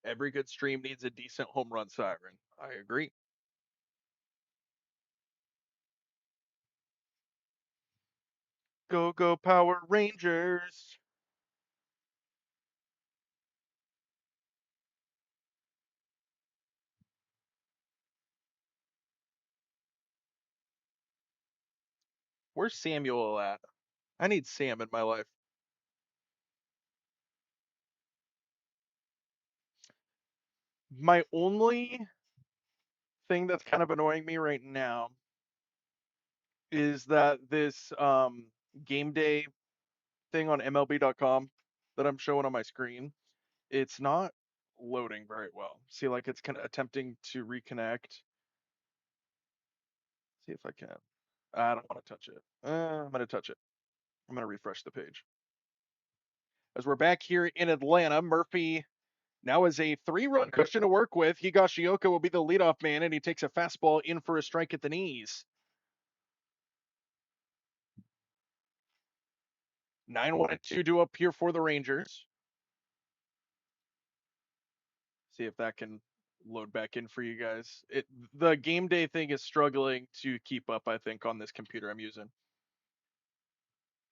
Every good stream needs a decent home run siren. I agree. Go, go, Power Rangers. Where's Samuel at? I need Sam in my life. My only thing that's kind of annoying me right now is that this game day thing on MLB.com that I'm showing on my screen, it's not loading very well. See, like it's kind of attempting to reconnect. See if I can. I don't want to touch it. I'm going to touch it. I'm going to refresh the page. As we're back here in Atlanta, Murphy now is a 3-run cushion to work with. Higashioka will be the leadoff man, and he takes a fastball in for a strike at the knees. 9-1-2 to up here for the Rangers. See if that can load back in for you guys. The game day thing is struggling to keep up, I think, on this computer I'm using.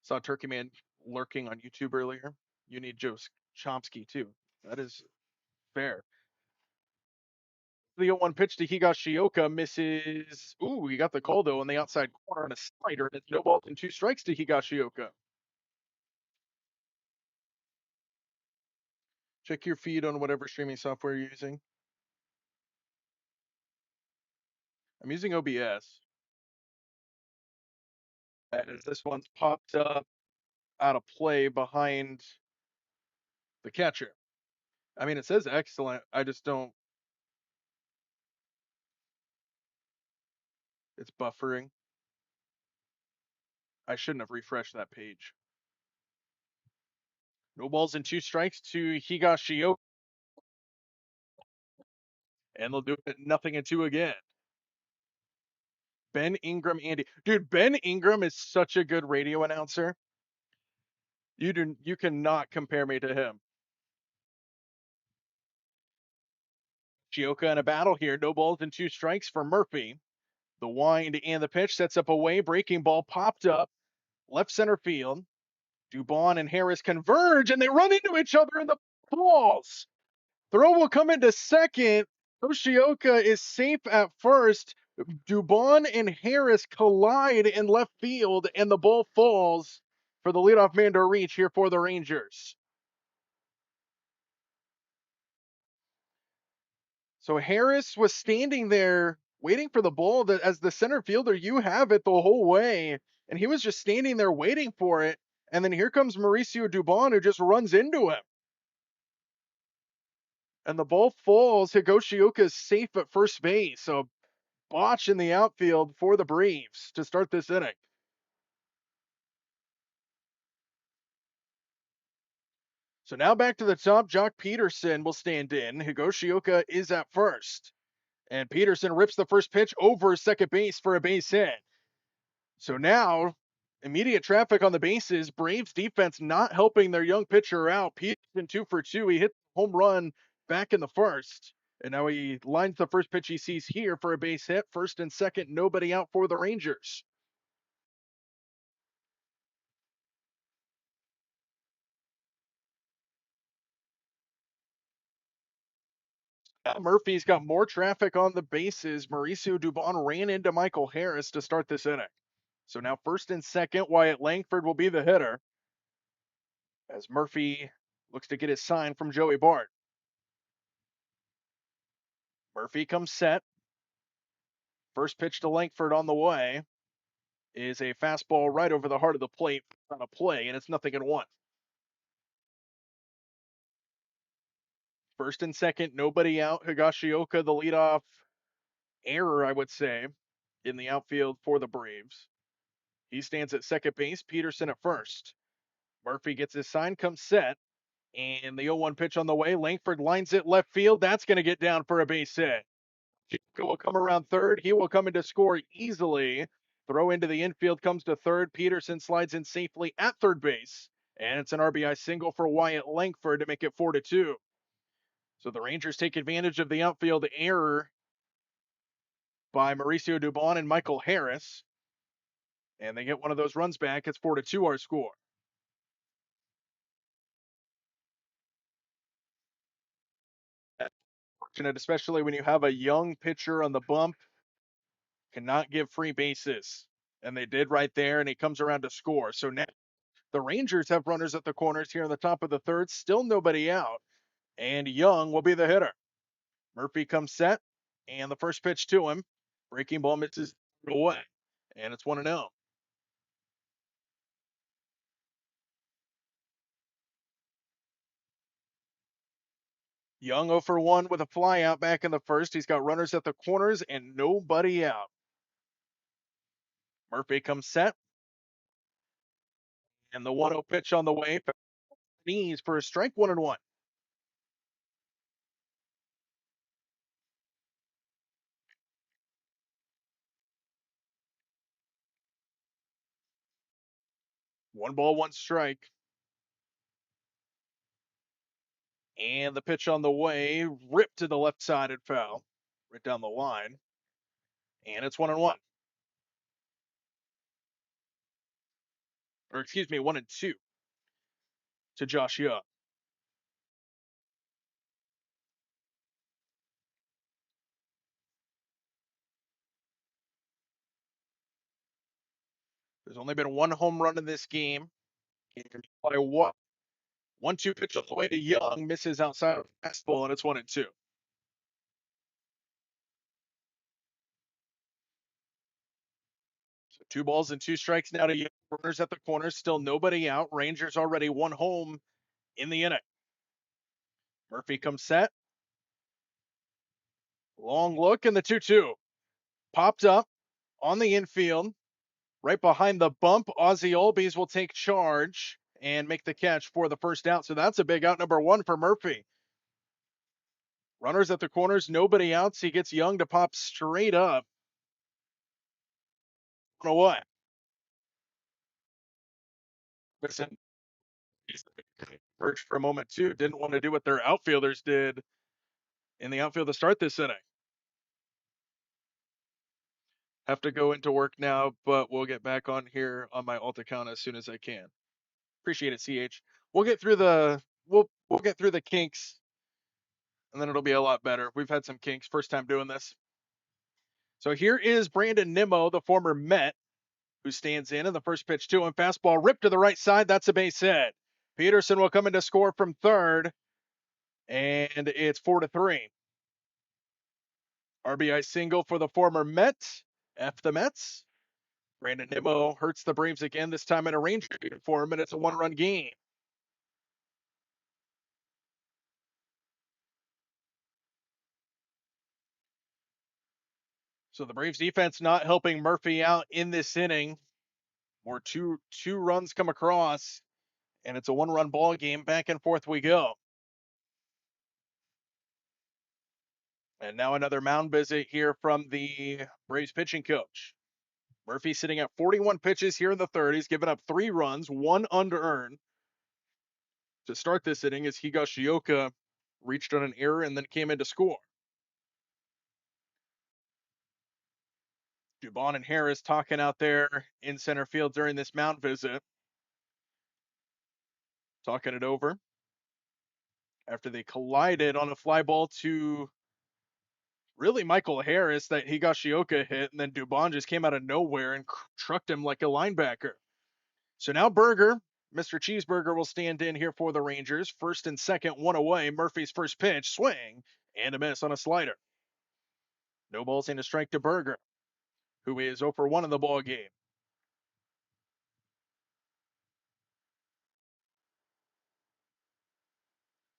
Saw Turkey Man lurking on YouTube earlier. You need Joe Chomsky too. That is fair. The 0-1 pitch to Higashioka misses. Ooh, he got the call though on the outside corner on a slider, and it's no balls and 2 strikes to Higashioka. Check your feed on whatever streaming software you're using. I'm using OBS. As this one's popped up out of play behind the catcher. I mean, it says excellent. I just don't. It's buffering. I shouldn't have refreshed that page. No balls and 2 strikes to Higashioka. And they'll do it 0-2 again. Ben Ingram, Andy. Dude, Ben Ingram is such a good radio announcer. You cannot compare me to him. Shioka in a battle here. No balls and 2 strikes for Murphy. The wind and the pitch sets up a way. Breaking ball popped up. Left center field. Dubon and Harris converge and they run into each other in the balls. Throw will come into second. Yoshioka is safe at first. Dubon and Harris collide in left field, and the ball falls for the leadoff man to reach here for the Rangers. So Harris was standing there waiting for the ball that as the center fielder, you have it the whole way. And he was just standing there waiting for it. And then here comes Mauricio Dubon, who just runs into him. And the ball falls. Higashioka is safe at first base. So botch in the outfield for the Braves to start this inning. So now back to the top. Jock Peterson will stand in. Higashioka is at first. And Peterson rips the first pitch over second base for a base hit. So now, immediate traffic on the bases. Braves defense not helping their young pitcher out. Peterson 2 for 2. He hit home run back in the first. And now he lines the first pitch he sees here for a base hit. First and second, nobody out for the Rangers. Murphy's got more traffic on the bases. Mauricio Dubon ran into Michael Harris to start this inning. So now first and second, Wyatt Langford will be the hitter as Murphy looks to get his sign from Joey Bart. Murphy comes set. First pitch to Langford on the way is a fastball right over the heart of the plate on a play, and it's 0-1. First and second, nobody out. Higashioka, the leadoff error, I would say, in the outfield for the Braves. He stands at second base, Peterson at first. Murphy gets his sign, comes set, and the 0-1 pitch on the way. Langford lines it left field. That's going to get down for a base hit. Chico will come around third. He will come in to score easily. Throw into the infield, comes to third. Peterson slides in safely at third base. And it's an RBI single for Wyatt Langford to make it 4-2. So the Rangers take advantage of the outfield error by Mauricio Dubon and Michael Harris. And they get one of those runs back. It's 4-2 our score. Fortunate, especially when you have a young pitcher on the bump, cannot give free bases. And they did right there, and he comes around to score. So now the Rangers have runners at the corners here in the top of the third. Still nobody out. And Young will be the hitter. Murphy comes set, and the first pitch to him. Breaking ball misses away. And it's 1-0. Young 0 for 1 with a fly out back in the first. He's got runners at the corners and nobody out. Murphy comes set. And the 1-0 pitch on the way. Knees for a strike, 1-1. One ball, one strike. And the pitch on the way, ripped to the left side and foul. Right down the line. And it's 1-1. Or excuse me, 1-2 to Josh Young. There's only been one home run in this game. By what? 1-2 pitch on the way to Young, misses outside of fastball, and it's 1-2. So 2 balls and 2 strikes now to Young. Runners at the corners, still nobody out. Rangers already one home in the inning. Murphy comes set. Long look, and the 2-2 popped up on the infield. Right behind the bump, Ozzie Olbies will take charge and make the catch for the first out. So that's a big out, number 1 for Murphy. Runners at the corners, nobody outs. He gets Young to pop straight up. I don't know what. Listen, he's perched for a moment too. Didn't want to do what their outfielders did in the outfield to start this inning. Have to go into work now, but we'll get back on here on my alt account as soon as I can. Appreciate it, CH. We'll get through the we'll get through the kinks, and then it'll be a lot better. We've had some kinks. First time doing this. So here is Brandon Nimmo, the former Met, who stands in the first pitch to him. Fastball ripped to the right side. That's a base hit. Peterson will come in to score from third, and it's 4-3. RBI single for the former Met. F the Mets. Brandon Nimmo hurts the Braves again, this time in a Ranger uniform, and it's a one-run game. So the Braves defense not helping Murphy out in this inning. More two runs come across, and it's a one-run ball game. Back and forth we go. And now another mound visit here from the Braves pitching coach. Murphy sitting at 41 pitches here in the third. He's given up 3 runs, 1 unearned. To start this inning as Higashioka reached on an error and then came in to score. Dubon and Harris talking out there in center field during this mound visit. Talking it over after they collided on a fly ball to really Michael Harris that Higashioka hit, and then Dubon just came out of nowhere and trucked him like a linebacker. So now Burger, Mr. Cheeseburger, will stand in here for the Rangers. First and second, one away. Murphy's first pitch, swing, and a miss on a slider. No balls and a strike to Burger, who is 0 for 1 in the ball game.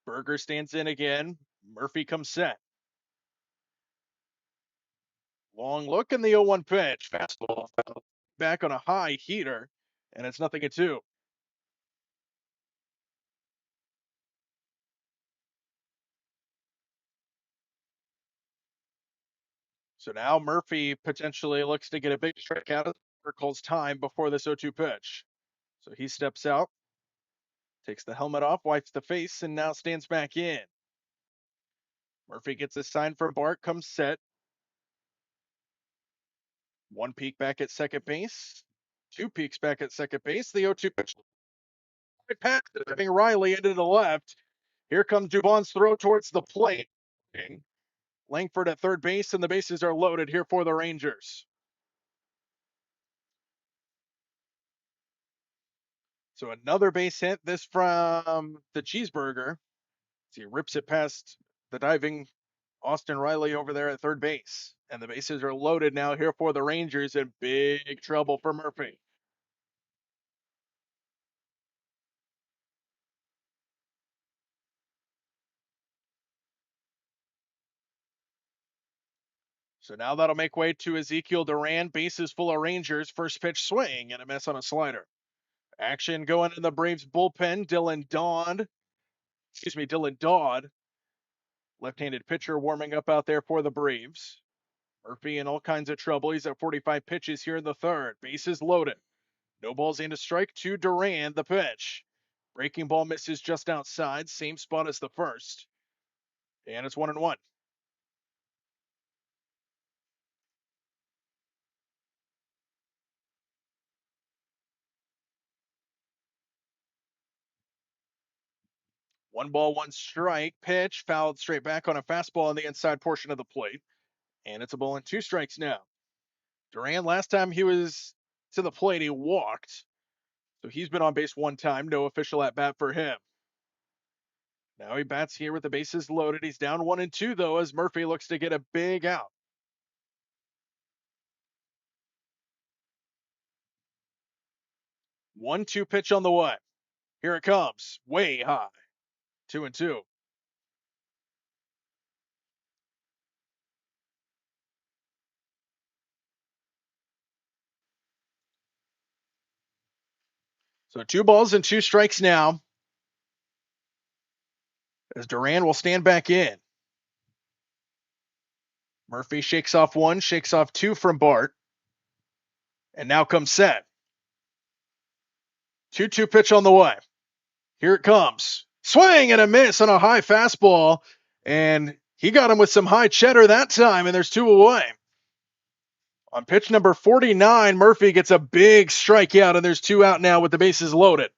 Burger stands in again. Murphy comes set. Long look in the 0-1 pitch. Fastball back on a high heater, and it's 0-2. So now Murphy potentially looks to get a big strikeout of calls time before this 0-2 pitch. So he steps out, takes the helmet off, wipes the face, and now stands back in. Murphy gets a sign from Bart, comes set. One peek back at second base. Two peeks back at second base. The 0-2 pitch. Right past it, having Riley into the left. Here comes Dubon's throw towards the plate. Langford at third base, and the bases are loaded here for the Rangers. So another base hit, this from the Cheeseburger. He rips it past the diving Austin Riley over there at third base. And the bases are loaded now here for the Rangers, in big trouble for Murphy. So now that'll make way to Ezekiel Duran. Bases full of Rangers. First pitch swing and a miss on a slider. Action going in the Braves bullpen. Dylan Dodd, left-handed pitcher, warming up out there for the Braves. Murphy in all kinds of trouble. He's at 45 pitches here in the third. Bases loaded. No balls and a strike to Duran. The pitch. Breaking ball misses just outside. Same spot as the first. And it's 1-1. One ball, one strike. Pitch fouled straight back on a fastball on the inside portion of the plate. And it's a ball and two strikes now. Duran, last time he was to the plate, he walked. So he's been on base one time. No official at bat for him. Now he bats here with the bases loaded. He's down 1-2, though, as Murphy looks to get a big out. 1-2 pitch on the way. Here it comes. Way high. 2-2. So 2 balls and 2 strikes now, as Duran will stand back in. Murphy shakes off 1, shakes off 2 from Bart. And now comes set. 2-2 pitch on the way. Here it comes. Swing and a miss on a high fastball. And he got him with some high cheddar that time, and there's 2 away. On pitch number 49, Murphy gets a big strikeout, and there's 2 out now with the bases loaded.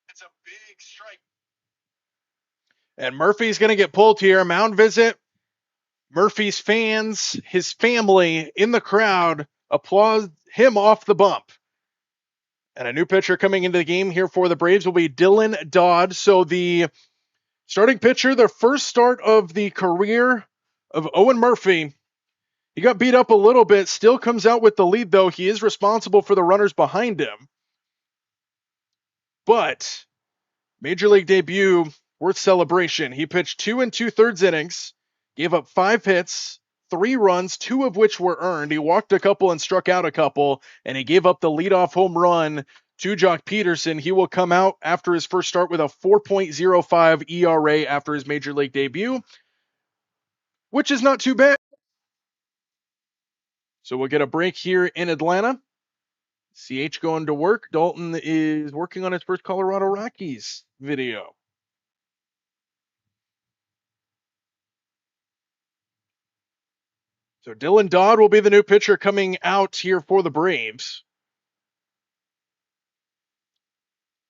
It's a big strike. And Murphy's going to get pulled here. Mound visit. Murphy's fans, his family in the crowd applaud him off the bump. And a new pitcher coming into the game here for the Braves will be Dylan Dodd. So the starting pitcher, the first start of the career of Owen Murphy. He got beat up a little bit, still comes out with the lead, though. He is responsible for the runners behind him. But major league debut, worth celebration. He pitched 2 2/3 innings, gave up 5 hits, 3 runs, 2 of which were earned. He walked a couple and struck out a couple, and he gave up the leadoff home run to Jock Peterson. He will come out after his first start with a 4.05 ERA after his major league debut, which is not too bad. So we'll get a break here in Atlanta. CH going to work. Dalton is working on his first Colorado Rockies video. So Dylan Dodd will be the new pitcher coming out here for the Braves.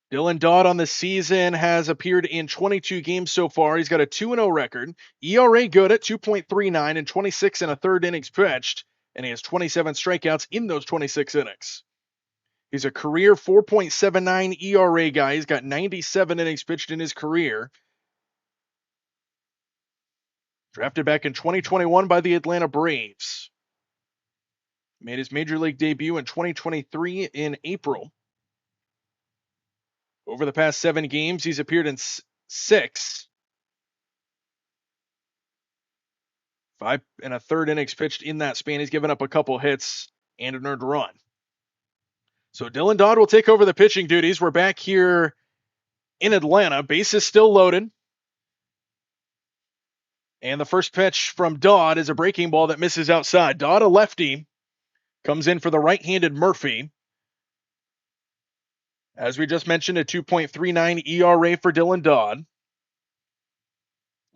Dylan Dodd on the season has appeared in 22 games so far. He's got a 2-0 record. ERA good at 2.39 and 26 and a third innings pitched. And he has 27 strikeouts in those 26 innings. He's a career 4.79 ERA guy. He's got 97 innings pitched in his career. Drafted back in 2021 by the Atlanta Braves. Made his major league debut in 2023 in April. Over the past 7 games, he's appeared in 6. 5 and a third innings pitched in that span. He's given up a couple hits and an earned run. So Dylan Dodd will take over the pitching duties. We're back here in Atlanta. Bases still loaded. And the first pitch from Dodd is a breaking ball that misses outside. Dodd, a lefty, comes in for the right-handed Murphy. As we just mentioned, a 2.39 ERA for Dylan Dodd.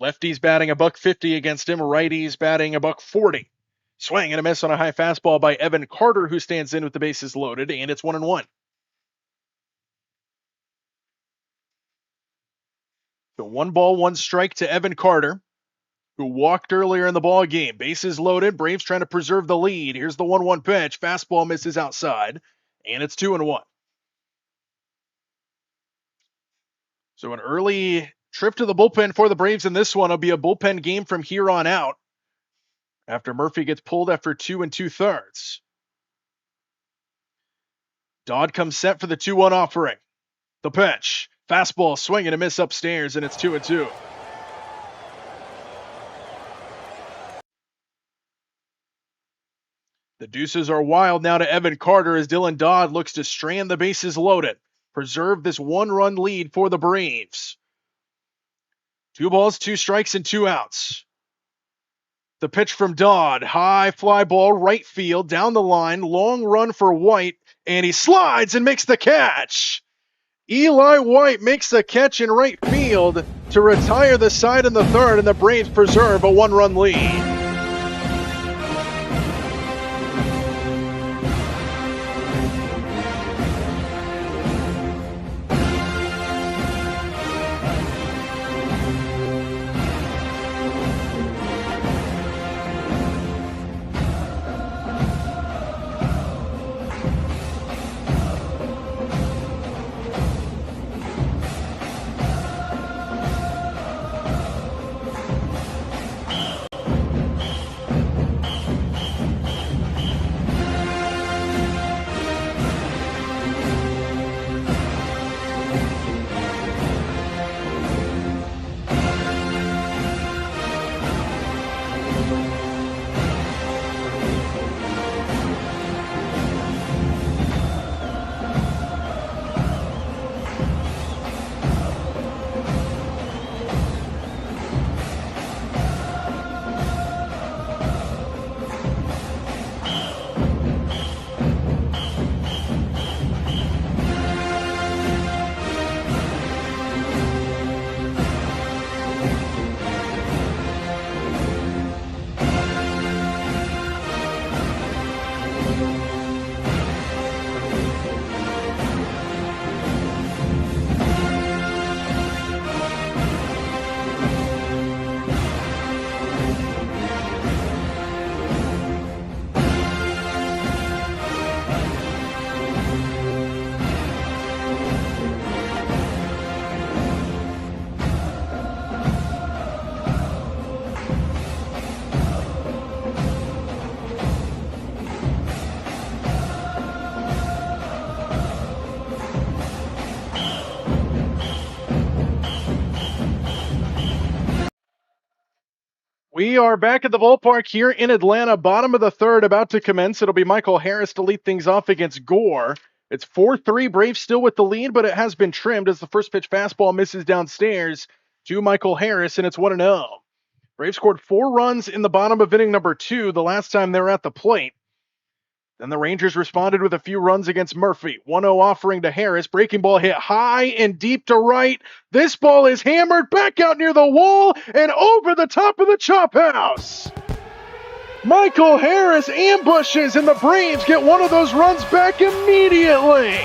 Lefties batting $150 against him. Righties batting $140. Swing and a miss on a high fastball by Evan Carter, who stands in with the bases loaded, and it's 1-1. So 1 ball, 1 strike to Evan Carter, who walked earlier in the ball game. Bases loaded. Braves trying to preserve the lead. Here's the 1-1 pitch. Fastball misses outside, and it's 2-1. So an early trip to the bullpen for the Braves in this one. Will be a bullpen game from here on out after Murphy gets pulled after 2 2/3. Dodd comes set for the 2-1 offering. The pitch. Fastball, swing and a miss upstairs, and it's 2-2. The deuces are wild now to Evan Carter as Dylan Dodd looks to strand the bases loaded. Preserve this 1-run lead for the Braves. 2 balls, 2 strikes, and 2 outs. The pitch from Dodd. High fly ball, right field, down the line. Long run for White, and he slides and makes the catch. Eli White makes the catch in right field to retire the side in the third, and the Braves preserve a 1-run lead. We are back at the ballpark here in Atlanta, bottom of the third, about to commence. It'll be Michael Harris to lead things off against Gore. It's 4-3, Braves still with the lead, but it has been trimmed as the first pitch fastball misses downstairs to Michael Harris, and it's 1-0. Braves scored 4 runs in the bottom of inning number 2 the last time they were at the plate. Then the Rangers responded with a few runs against Murphy. 1-0 offering to Harris. Breaking ball hit high and deep to right. This ball is hammered back out near the wall and over the top of the chop house. Michael Harris ambushes, and the Braves get one of those runs back immediately.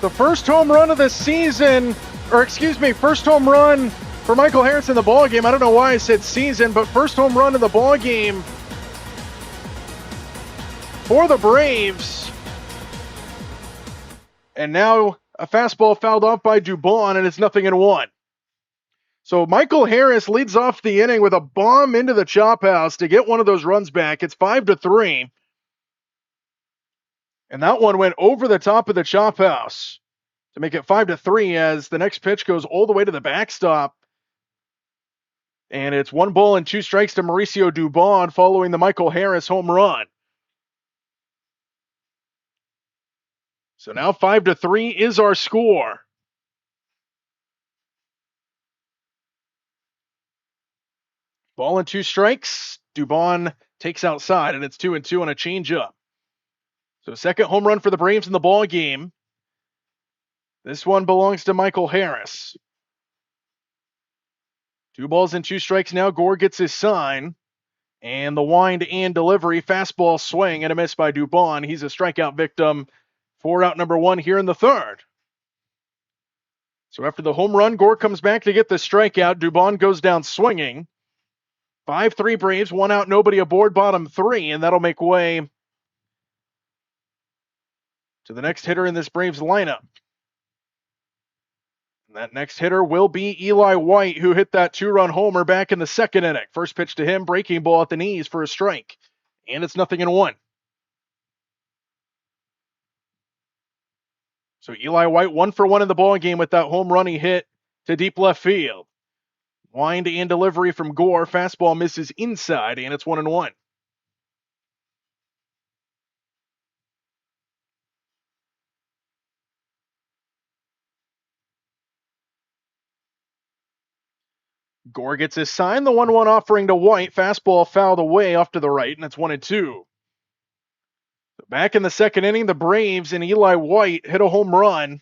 The first home run of the season, first home run for Michael Harris in the ball game. I don't know why I said season, but first home run in the ball game for the Braves. And now a fastball fouled off by Dubon, and it's 0-1. So Michael Harris leads off the inning with a bomb into the chop house to get one of those runs back. It's 5-3. And that one went over the top of the chop house to make it 5-3 as the next pitch goes all the way to the backstop. And it's 1 ball and 2 strikes to Mauricio Dubon following the Michael Harris home run. So now 5-3 is our score. Ball and 2 strikes. Dubon takes outside, and it's 2-2 on a changeup. So second home run for the Braves in the ball game. This one belongs to Michael Harris. 2 balls and 2 strikes now. Gore gets his sign. And the wind and delivery, fastball swing and a miss by Dubon. He's a strikeout victim for out number 1 here in the third. So after the home run, Gore comes back to get the strikeout. Dubon goes down swinging. 5-3 Braves, 1 out, nobody aboard, bottom 3, and that'll make way to the next hitter in this Braves lineup. And that next hitter will be Eli White, who hit that 2-run homer back in the second inning. First pitch to him, breaking ball at the knees for a strike. And it's 0-1. So Eli White 1 for 1 in the ball game with that home run he hit to deep left field. Wind and delivery from Gore. Fastball misses inside, and it's 1-1. Gore gets his sign. The 1-1 offering to White. Fastball fouled away off to the right, and it's 1-2. Back in the second inning, the Braves and Eli White hit a home run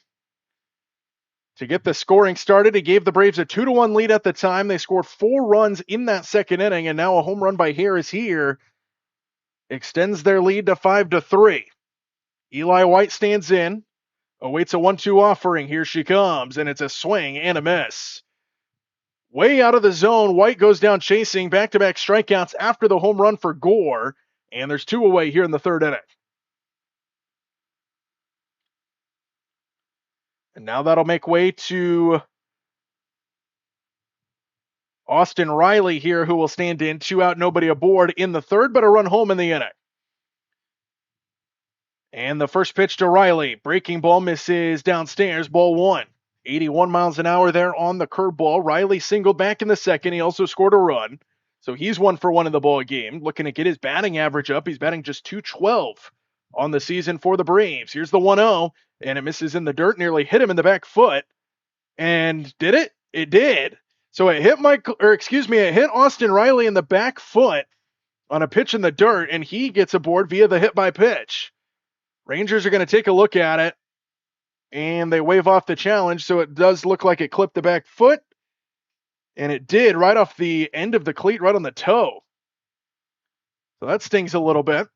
to get the scoring started. It gave the Braves a 2-1 lead at the time. They scored 4 runs in that second inning, and now a home run by Harris here extends their lead to 5-3. Eli White stands in, awaits a 1-2 offering. Here she comes, and it's a swing and a miss. Way out of the zone, White goes down chasing, back-to-back strikeouts after the home run for Gore, and there's 2 away here in the third inning. And now that'll make way to Austin Riley here, who will stand in. 2 out, nobody aboard in the third, but a run home in the inning. And the first pitch to Riley. Breaking ball misses downstairs, ball 1. 81 miles an hour there on the curveball. Riley singled back in the second. He also scored a run. So he's 1 for 1 in the ball game. Looking to get his batting average up. He's batting just .212 on the season for the Braves. Here's the 1-0, and it misses in the dirt. Nearly hit him in the back foot. And did it? It did. So it hit it hit Austin Riley in the back foot on a pitch in the dirt, and he gets aboard via the hit by pitch. Rangers are going to take a look at it, and they wave off the challenge, so it does look like it clipped the back foot, and it did right off the end of the cleat, right on the toe. So that stings a little bit.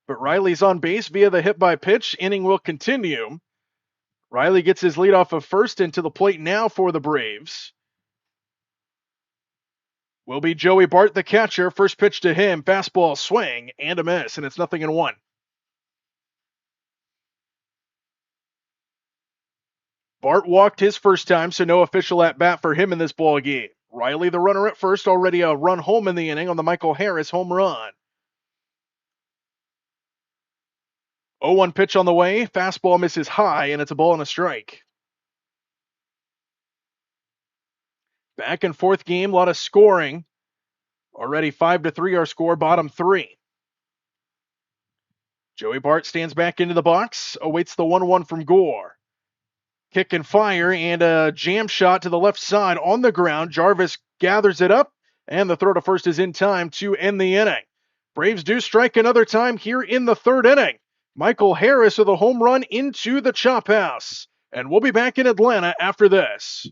But Riley's on base via the hit by pitch. Inning will continue. Riley gets his lead off of first into the plate now for the Braves. Will be Joey Bart, the catcher. First pitch to him, fastball swing and a miss, and it's 0-1. Bart walked his first time, so no official at-bat for him in this ball game. Riley, the runner at first, already a run home in the inning on the Michael Harris home run. 0-1 pitch on the way. Fastball misses high, and it's a ball and a strike. Back and forth game, a lot of scoring. Already 5-3 our score, bottom 3. Joey Bart stands back into the box, awaits the 1-1 from Gore. Kick and fire, and a jam shot to the left side on the ground. Jarvis gathers it up, and the throw to first is in time to end the inning. Braves do strike another time here in the third inning. Michael Harris with a home run into the chop house. And we'll be back in Atlanta after this.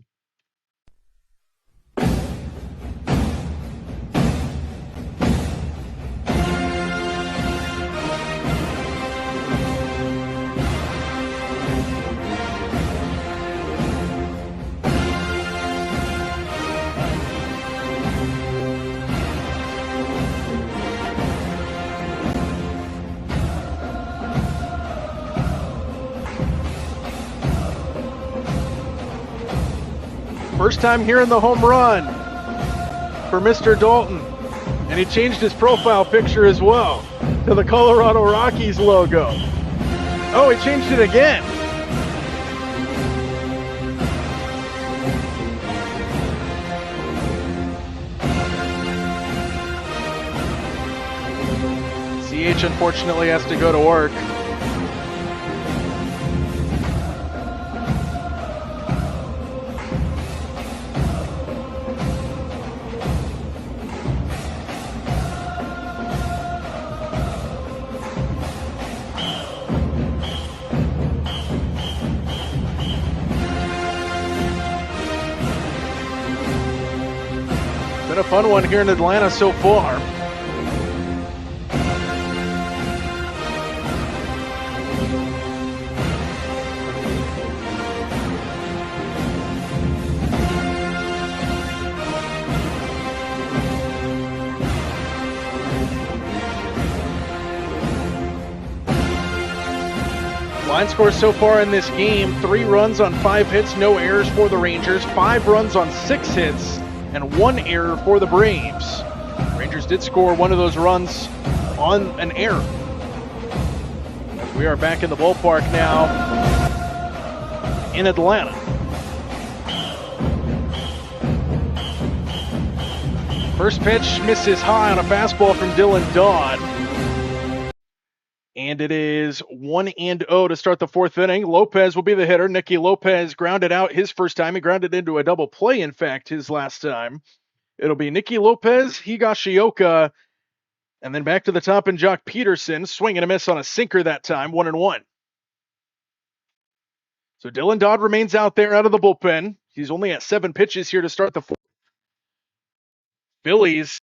First time hearing the home run for Mr. Dalton. And he changed his profile picture as well to the Colorado Rockies logo. Oh, he changed it again. CH unfortunately has to go to work. Been a fun one here in Atlanta so far. Line score so far in this game, 3 runs on 5 hits, no errors for the Rangers, 5 runs on 6 hits, and 1 error for the Braves. Rangers did score one of those runs on an error. We are back in the ballpark now in Atlanta. First pitch misses high on a fastball from Dylan Dodd. And it is 1-0 to start the 4th inning. Lopez will be the hitter. Nicky Lopez grounded out his first time. He grounded into a double play, in fact, his last time. It'll be Nicky Lopez, Higashioka, and then back to the top and Jock Peterson. Swing and a miss on a sinker that time, 1-1. So Dylan Dodd remains out there out of the bullpen. He's only at 7 pitches here to start the 4th. Phillies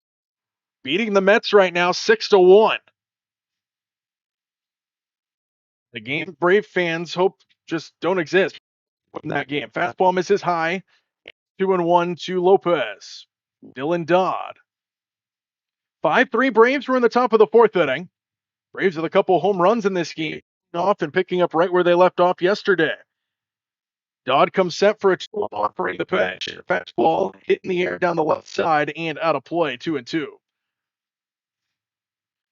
beating the Mets right now, 6-1. The game Brave fans hope just don't exist in that game. Fastball misses high. 2-1 to Lopez. Dylan Dodd. 5-3 Braves were in the top of the 4th inning. Braves with a couple home runs in this game, off and picking up right where they left off yesterday. Dodd comes set for a 2-1 offering the pitch. Fastball hit in the air down the left side and out of play, 2-2.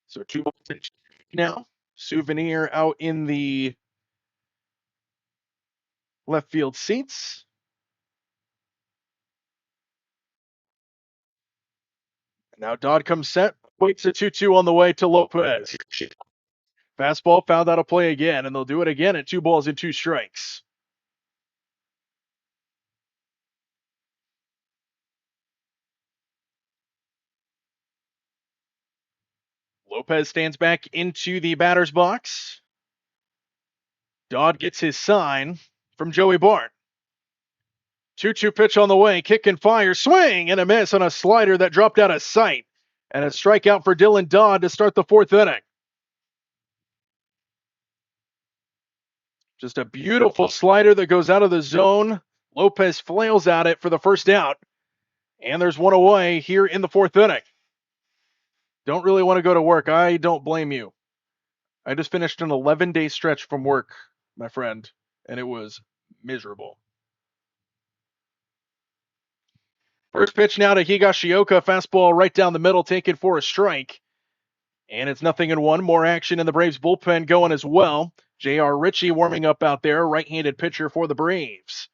So 2 balls now. Souvenir out in the left field seats. Now Dodd comes set, waits a 2-2 on the way to Lopez. Fastball found out a play again, and they'll do it again at 2 balls and 2 strikes. Lopez stands back into the batter's box. Dodd gets his sign from Joey Bart. 2-2 pitch on the way, kick and fire, swing and a miss on a slider that dropped out of sight. And a strikeout for Dylan Dodd to start the 4th inning. Just a beautiful slider that goes out of the zone. Lopez flails at it for the first out. And there's one away here in the 4th inning. Don't really want to go to work. I don't blame you. I just finished an 11-day stretch from work, my friend, and it was miserable. First pitch now to Higashioka. Fastball right down the middle, taken for a strike. And it's 0-1. More action in the Braves bullpen going as well. J.R. Ritchie warming up out there, right-handed pitcher for the Braves.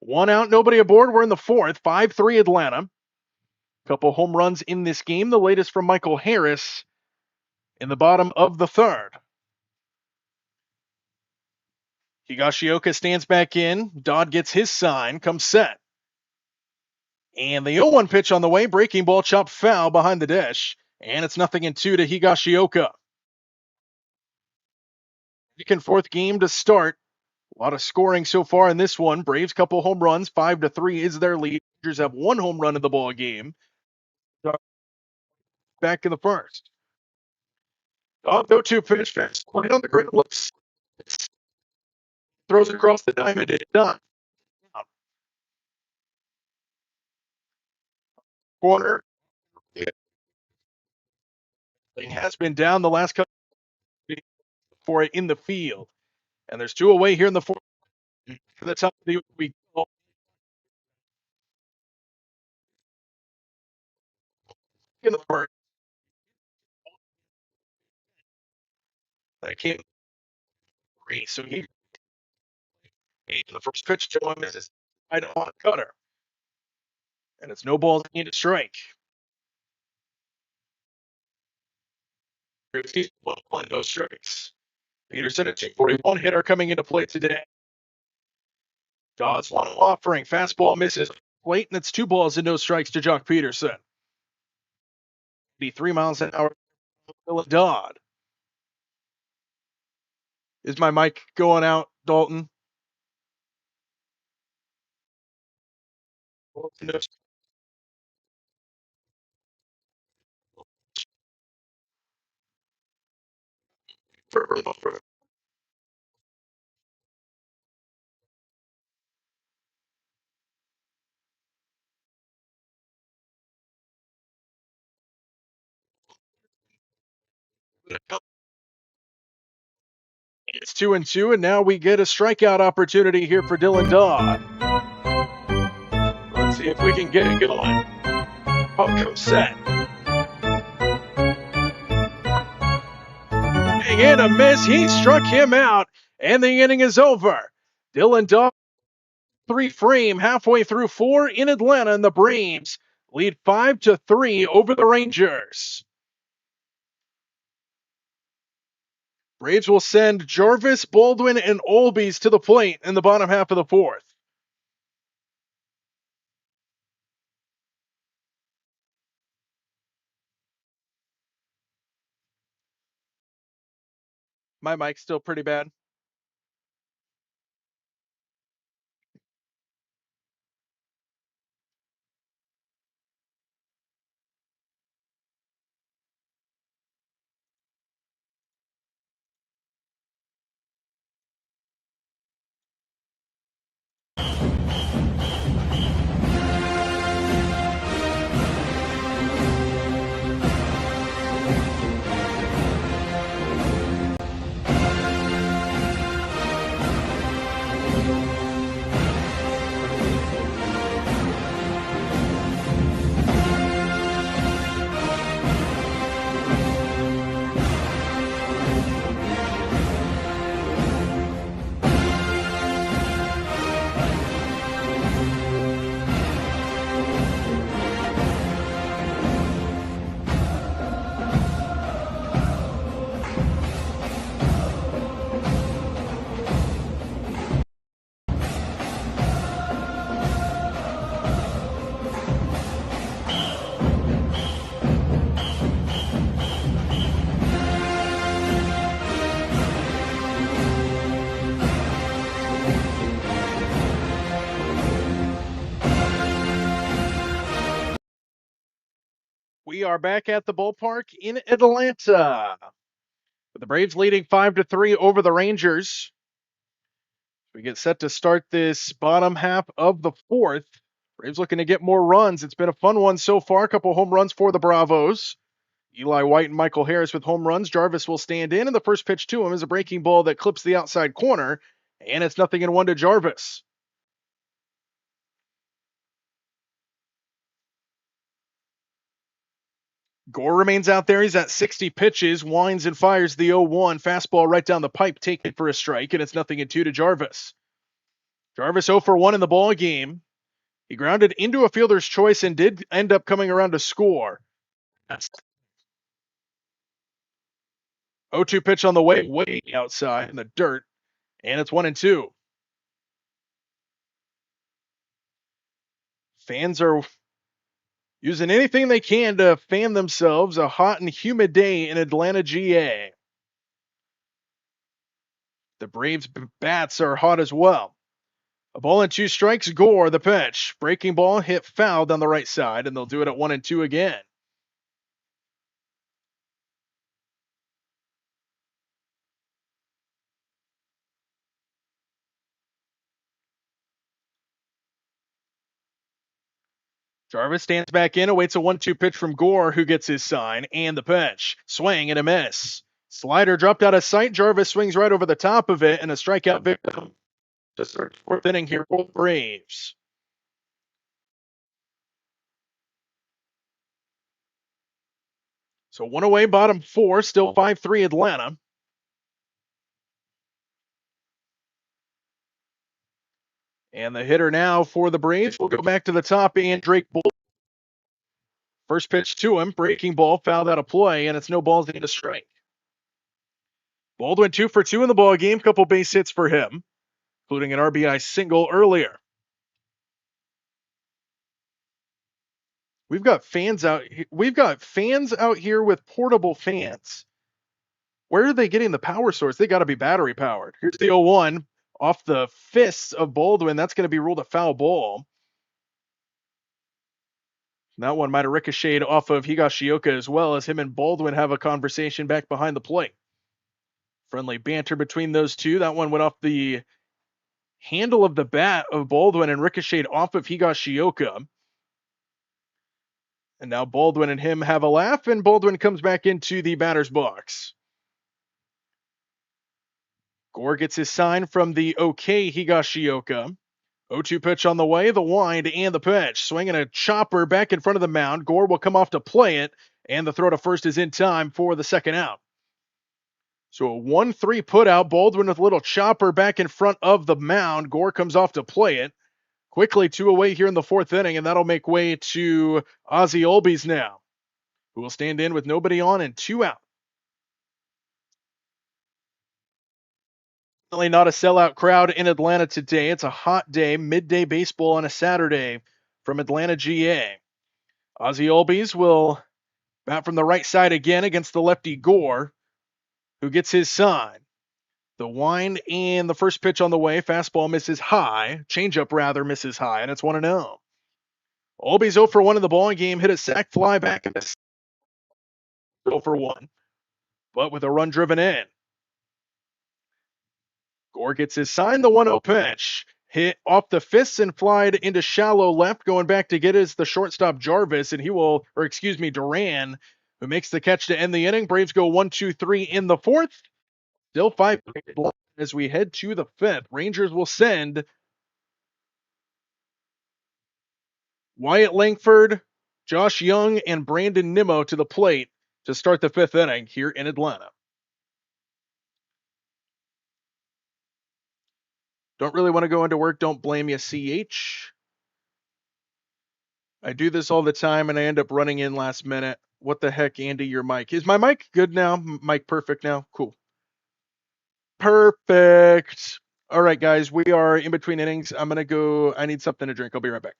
1 out, nobody aboard. We're in the 4th. 5-3 Atlanta. Couple home runs in this game. The latest from Michael Harris in the bottom of the 3rd. Higashioka stands back in. Dodd gets his sign, comes set. And the 0-1 pitch on the way, breaking ball chopped foul behind the dish. And it's 0-2 to Higashioka. Second, fourth game to start. A lot of scoring so far in this one. Braves couple home runs, 5-3 is their lead. Rangers have one home run in the ball game. Back in the first. Oh, 0-2 pitch, fast right on the ground, looks, throws across the diamond, it's done. Corner. It has been down the last couple for it in the field. And there's two away here in the fourth. For the top of the week. In the first. I can't agree. So he the first pitch to him is I don't want to cutter. And it's no balls into strike. No strikes. Peterson at 241 hitter coming into play today. Dodd's one offering. Fastball misses late, and it's 2 balls and no strikes to Jock Peterson. 83 miles an hour. Dodd. Is my mic going out, Dalton? It's 2-2, and now we get a strikeout opportunity here for Dylan Dodd. Let's see if we can get it going. Puck set. And a miss. He struck him out, and the inning is over. Dylan Dodd, 3 frame halfway through 4 in Atlanta, and the Braves lead 5-3 over the Rangers. Braves will send Jarvis, Baldwin, and Olbies to the plate in the bottom half of the fourth. My mic's still pretty bad. We are back at the ballpark in Atlanta. With the Braves leading 5-3 over the Rangers. We get set to start this bottom half of the fourth. Braves looking to get more runs. It's been a fun one so far. A couple home runs for the Bravos. Eli White and Michael Harris with home runs. Jarvis will stand in, and the first pitch to him is a breaking ball that clips the outside corner, and it's 0-1 to Jarvis. Gore remains out there. He's at 60 pitches, winds and fires the 0-1. Fastball right down the pipe, taken for a strike, and it's 0-2 to Jarvis. Jarvis 0 for 1 in the ball game. He grounded into a fielder's choice and did end up coming around to score. 0-2 pitch on the way outside in the dirt. And it's 1-2. Fans are using anything they can to fan themselves a hot and humid day in Atlanta, GA. The Braves bats are hot as well. A ball and 2 strikes, Gore, the pitch. Breaking ball hit foul down the right side, and they'll do it at 1-2 again. Jarvis stands back in, awaits a 1-2 pitch from Gore, who gets his sign, and the pitch. Swing and a miss. Slider dropped out of sight. Jarvis swings right over the top of it, and a strikeout victim to start fourth inning here for the Braves. So 1 away, bottom 4, still 5-3 Atlanta. And the hitter now for the Braves will go back to the top, and Drake Bull. First pitch to him, breaking ball, fouled out of play, and it's no balls and a strike. Baldwin 2 for 2 in the ball game, couple base hits for him, including an RBI single earlier. We've got fans out here with portable fans. Where are they getting the power source? They got to be battery powered. Here's the 0-1 off the fists of Baldwin. That's going to be ruled a foul ball. That one might have ricocheted off of Higashioka as well, as him and Baldwin have a conversation back behind the plate. Friendly banter between those two. That one went off the handle of the bat of Baldwin and ricocheted off of Higashioka. And now Baldwin and him have a laugh, and Baldwin comes back into the batter's box. Gore gets his sign from the OK Higashioka. 0-2 pitch on the way, the wind and the pitch. Swinging a chopper back in front of the mound. Gore will come off to play it, and the throw to first is in time for the second out. So a 1-3 put out. Baldwin with a little chopper back in front of the mound. Gore comes off to play it. Quickly 2 away here in the fourth inning, and that'll make way to Ozzie Albies now, who will stand in with nobody on and 2 out. Definitely not a sellout crowd in Atlanta today. It's a hot day, midday baseball on a Saturday from Atlanta, GA. Ozzie Albies will bat from the right side again against the lefty Gore, who gets his sign. The wind and the first pitch on the way. Fastball misses high. Changeup rather misses high, and it's 1-0. Albies 0 for 1 in the ball game. Hit a sac fly back in the 0 for 1, but with a run driven in. Gore gets his sign. The 1-0 pitch hit off the fists and flied into shallow left. Going back to get is the shortstop Jarvis, and Duran, who makes the catch to end the inning. Braves go 1-2-3 in the fourth. Still 5 as we head to the fifth. Rangers will send Wyatt Langford, Josh Young, and Brandon Nimmo to the plate to start the fifth inning here in Atlanta. Don't really want to go into work. Don't blame you, CH. I do this all the time, and I end up running in last minute. What the heck, Andy, your mic? Is my mic good now? Mic perfect now? Cool. Perfect. All right, guys, we are in between innings. I'm going to go. I need something to drink. I'll be right back.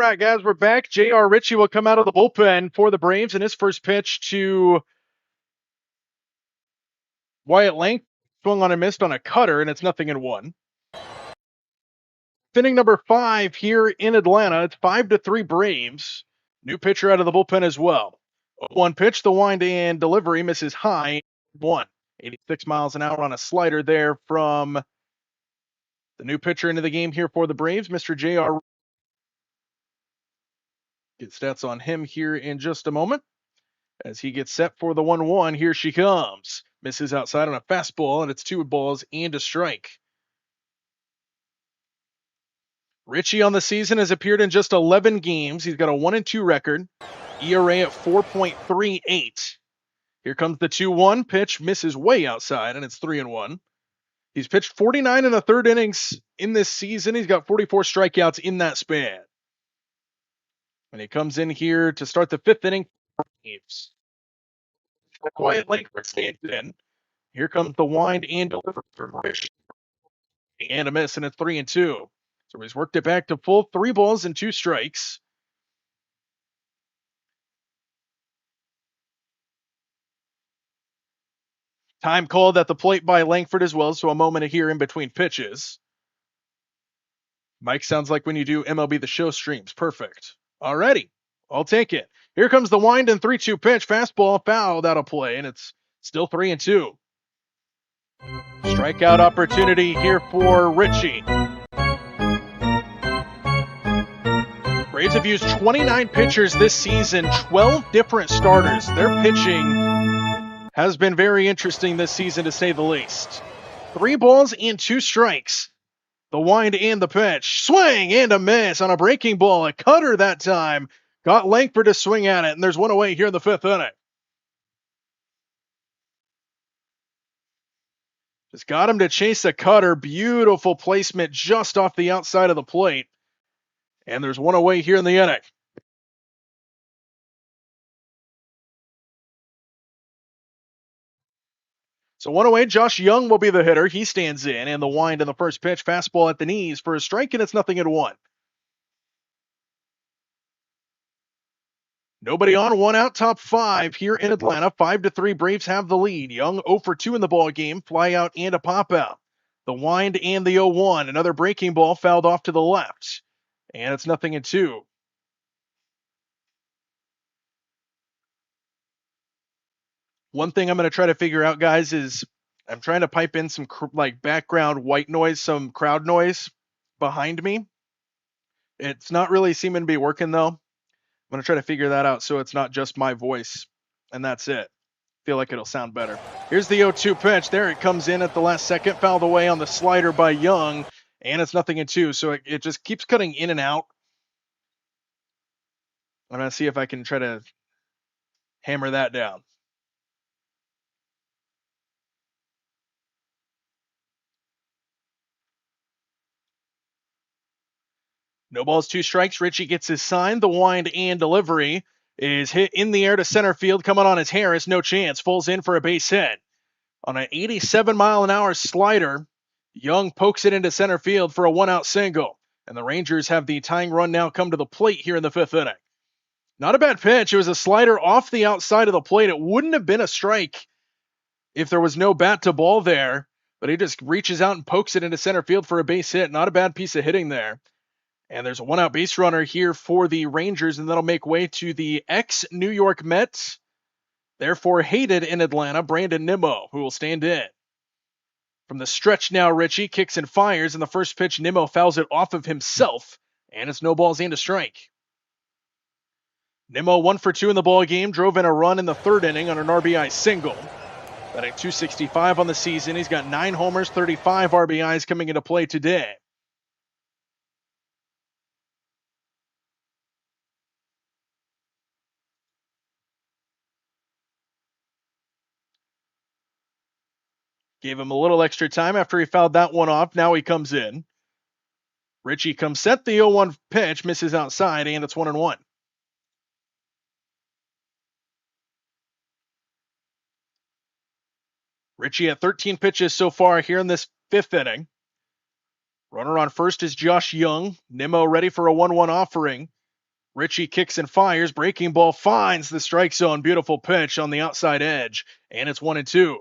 right, guys, we're back. J.R. Ritchie will come out of the bullpen for the Braves, and his first pitch to Wyatt Lang swung on and missed on a cutter, and it's 0-1. Inning number 5 here in Atlanta. It's 5-3 Braves. New pitcher out of the bullpen as well. 1 pitch, the wind and delivery misses high. 86 miles an hour on a slider there from the new pitcher into the game here for the Braves, Mr. J.R. Get stats on him here in just a moment. As he gets set for the 1-1, here she comes. Misses outside on a fastball, and it's 2 balls and a strike. Ritchie on the season has appeared in just 11 games. He's got a 1-2 record, ERA at 4.38. Here comes the 2-1 pitch, misses way outside, and it's 3-1. He's pitched 49 in the third innings in this season. He's got 44 strikeouts in that span. And he comes in here to start the 5th inning. Quiet Langford stands in. Here comes the wind and delivery from Ritchie. And a miss, and it's 3-2. So he's worked it back to full 3 balls and 2 strikes. Time called at the plate by Langford as well, so a moment here in between pitches. Mike sounds like when you do MLB The Show streams. Perfect. Alrighty, I'll take it. Here comes the wind and 3-2 pitch. Fastball fouled out of play, and it's still 3-2. Strikeout opportunity here for Ritchie. Braves have used 29 pitchers this season, 12 different starters. Their pitching has been very interesting this season, to say the least. 3 balls and 2 strikes. The wind and the pitch. Swing and a miss on a breaking ball. A cutter that time. Got Langford to swing at it, and there's 1 away here in the 5th inning. Just got him to chase a cutter. Beautiful placement just off the outside of the plate. And there's 1 away here in the inning. So 1 away, Josh Young will be the hitter. He stands in, and the wind in the first pitch. Fastball at the knees for a strike, and it's 0-1. Nobody on, 1 out, top 5 here in Atlanta. 5-3, Braves have the lead. Young 0 for 2 in the ball game. Fly out and a pop out. The wind and the 0-1. Another breaking ball fouled off to the left. And it's 0-2. One thing I'm going to try to figure out, guys, is I'm trying to pipe in some like background white noise, some crowd noise behind me. It's not really seeming to be working, though. I'm going to try to figure that out so it's not just my voice, and that's it. Feel like it'll sound better. Here's the 0-2 pitch. There it comes in at the last second. Fouled away on the slider by Young, and it's 0-2. So it just keeps cutting in and out. I'm going to see if I can try to hammer that down. No balls, 2 strikes. Ritchie gets his sign. The wind and delivery is hit in the air to center field. Coming on is Harris. No chance. Falls in for a base hit. On an 87-mile-an-hour slider, Young pokes it into center field for a 1-out single. And the Rangers have the tying run now come to the plate here in the 5th inning. Not a bad pitch. It was a slider off the outside of the plate. It wouldn't have been a strike if there was no bat to ball there. But he just reaches out and pokes it into center field for a base hit. Not a bad piece of hitting there. And there's a 1-out base runner here for the Rangers, and that'll make way to the ex-New York Mets, therefore hated in Atlanta, Brandon Nimmo, who will stand in. From the stretch now, Ritchie kicks and fires, and the first pitch, Nimmo fouls it off of himself, and it's no balls and a strike. Nimmo 1 for 2 in the ball game, drove in a run in the 3rd inning on an RBI single. Batting .265 on the season. He's got 9 homers, 35 RBIs coming into play today. Gave him a little extra time after he fouled that one off. Now he comes in. Ritchie comes set. The 0-1 pitch misses outside, and it's 1-1. Ritchie at 13 pitches so far here in this 5th inning. Runner on first is Josh Young. Nimmo ready for a 1-1 offering. Richie kicks and fires. Breaking ball finds the strike zone. Beautiful pitch on the outside edge. And it's 1-2.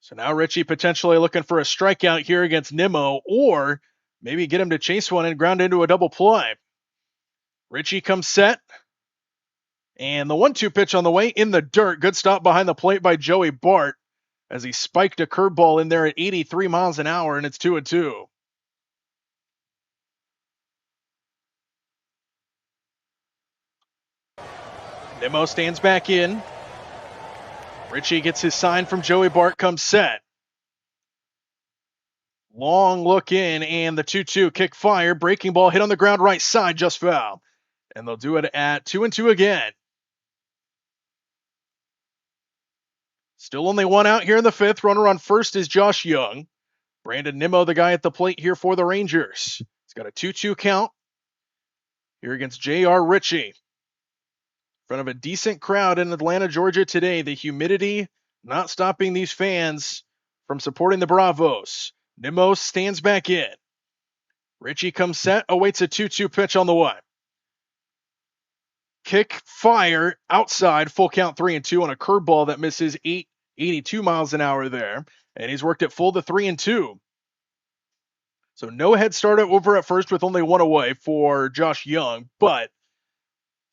So now Richie potentially looking for a strikeout here against Nimmo, or maybe get him to chase one and ground into a double play. Richie comes set. And the 1-2 pitch on the way in the dirt. Good stop behind the plate by Joey Bart as he spiked a curveball in there at 83 miles an hour, and it's 2-2. Nimmo stands back in. Richie gets his sign from Joey Bart, comes set. Long look in, and the 2-2 kick fire. Breaking ball hit on the ground right side, just foul. And they'll do it at 2-2 again. Still only one out here in the fifth. Runner on first is Josh Young. Brandon Nimmo, the guy at the plate here for the Rangers. He's got a 2-2 count here against J.R. Ritchie. In front of a decent crowd in Atlanta, Georgia today. The humidity not stopping these fans from supporting the Bravos. Nimmo stands back in. Ritchie comes set, awaits a 2-2 pitch on the way. Kick, fire, outside, full count 3-2 on a curveball that misses 82 miles an hour there. And he's worked it full to 3-2. So no head start over at first with only one away for Josh Young, but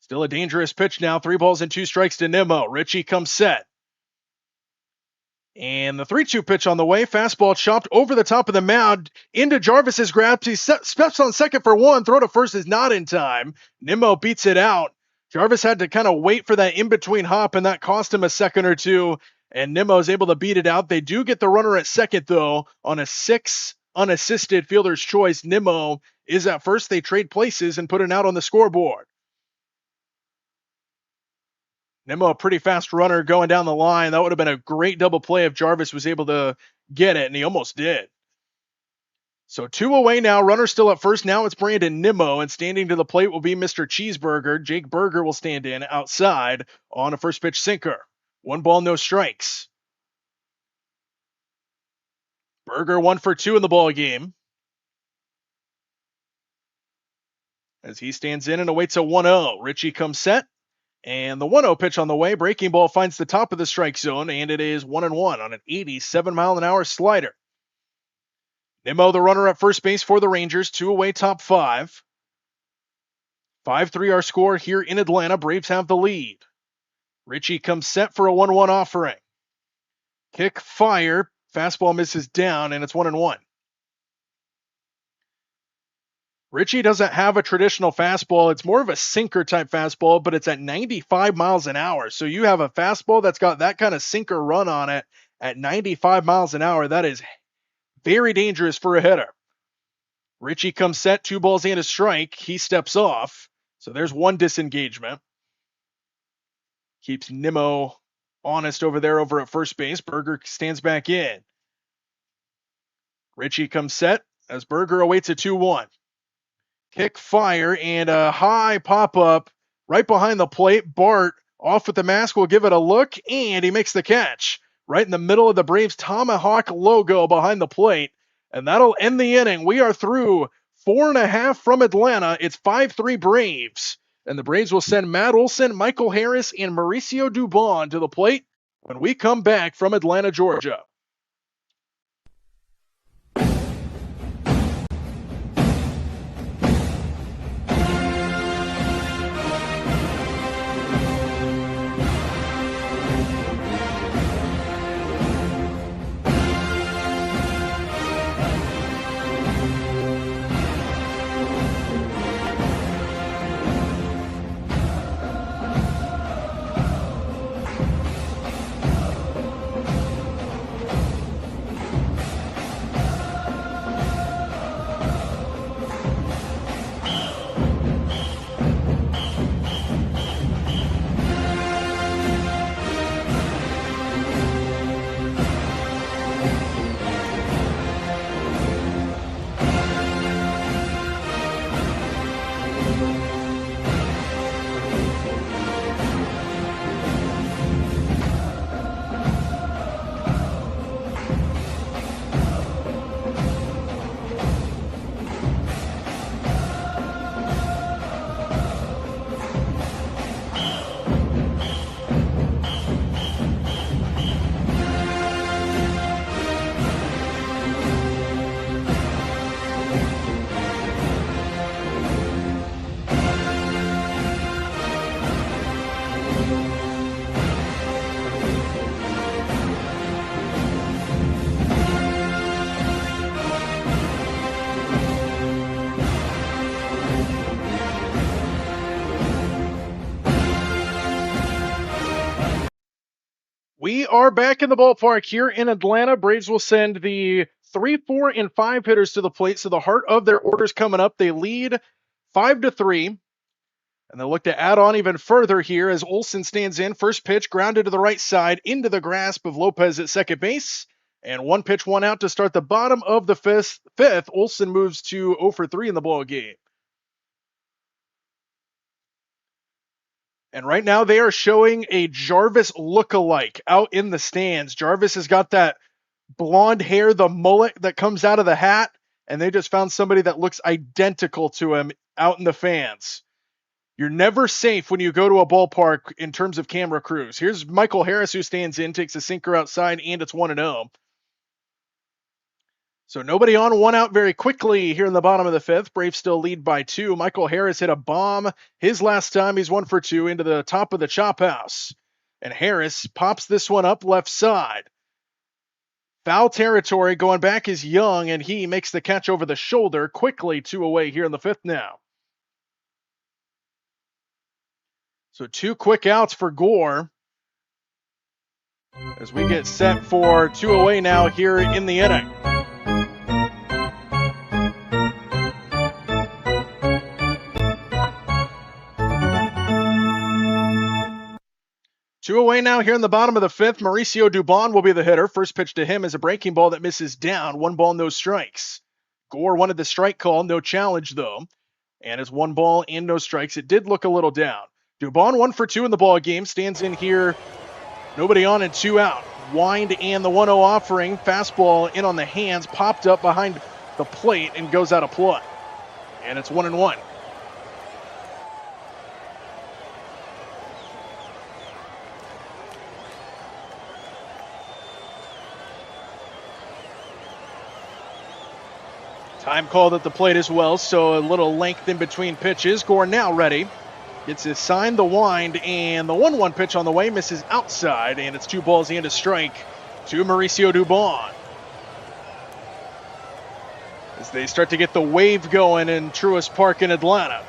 still a dangerous pitch now. 3 balls and 2 strikes to Nimmo. Ritchie comes set. And the 3-2 pitch on the way. Fastball chopped over the top of the mound into Jarvis's grasp. He steps on second for one. Throw to first is not in time. Nimmo beats it out. Jarvis had to kind of wait for that in-between hop, and that cost him a second or two. And Nimmo is able to beat it out. They do get the runner at second, though, on a 6 unassisted fielder's choice. Nimmo is at first. They trade places and put an out on the scoreboard. Nimmo, a pretty fast runner going down the line. That would have been a great double play if Jarvis was able to get it, and he almost did. So 2 away now. Runner still at first. Now it's Brandon Nimmo, and standing to the plate will be Mr. Cheeseburger. Jake Berger will stand in outside on a first pitch sinker. 1 ball, no strikes. Berger 1 for 2 in the ball game. As he stands in and awaits a 1-0. Ritchie comes set. And the 1-0 pitch on the way. Breaking ball finds the top of the strike zone, and it is 1-1 on an 87-mile-an-hour slider. Nimmo, the runner at first base for the Rangers. 2 away, top 5. 5-3 our score here in Atlanta. Braves have the lead. Ritchie comes set for a 1-1 offering. Kick, fire. Fastball misses down, and it's 1-1. Ritchie doesn't have a traditional fastball. It's more of a sinker type fastball, but it's at 95 miles an hour. So you have a fastball that's got that kind of sinker run on it at 95 miles an hour. That is very dangerous for a hitter. Ritchie comes set, 2 balls and a strike. He steps off. So there's 1 disengagement. Keeps Nimmo honest over there over at first base. Berger stands back in. Ritchie comes set as Berger awaits a 2-1. Kick, fire, and a high pop-up right behind the plate. Bart off with the mask will give it a look, and he makes the catch right in the middle of the Braves Tomahawk logo behind the plate, and that'll end the inning. We are through 4.5 from Atlanta. It's 5-3 Braves, and the Braves will send Matt Olson, Michael Harris, and Mauricio Dubon to the plate when we come back from Atlanta, Georgia. We are back in the ballpark here in Atlanta. Braves will send the 3, 4, and 5 hitters to the plate. So the heart of their order's coming up. They lead 5-3. And they'll look to add on even further here as Olson stands in. First pitch grounded to the right side into the grasp of Lopez at second base. And 1 pitch, 1 out to start the bottom of the fifth. Olson moves to 0 for 3 in the ball game. And right now they are showing a Jarvis look-alike out in the stands. Jarvis has got that blonde hair, the mullet that comes out of the hat, and they just found somebody that looks identical to him out in the fans. You're never safe when you go to a ballpark in terms of camera crews. Here's Michael Harris who stands in, takes a sinker outside, and it's 1-0. So nobody on, 1 out very quickly here in the bottom of the fifth. Braves still lead by 2. Michael Harris hit a bomb his last time. He's 1 for 2 into the top of the chop house. And Harris pops this one up left side. Foul territory, going back is Young, and he makes the catch over the shoulder. Quickly 2 away here in the fifth now. So 2 quick outs for Gore. As we get set for 2 away now here in the inning. Two away now here in the bottom of the fifth. Mauricio Dubon will be the hitter. First pitch to him is a breaking ball that misses down. 1 ball, no strikes. Gore wanted the strike call. No challenge, though. And it's 1 ball and no strikes. It did look a little down. Dubon 1 for 2 in the ball game. Stands in here. Nobody on and 2 out. Wind and the 1-0 offering. Fastball in on the hands. Popped up behind the plate and goes out of play. And it's 1-1. Time called at the plate as well, so a little length in between pitches. Gore now ready. Gets his sign, the wind, and the 1-1 pitch on the way. Misses outside, and it's 2 balls and a strike to Mauricio Dubon. As they start to get the wave going in Truist Park in Atlanta.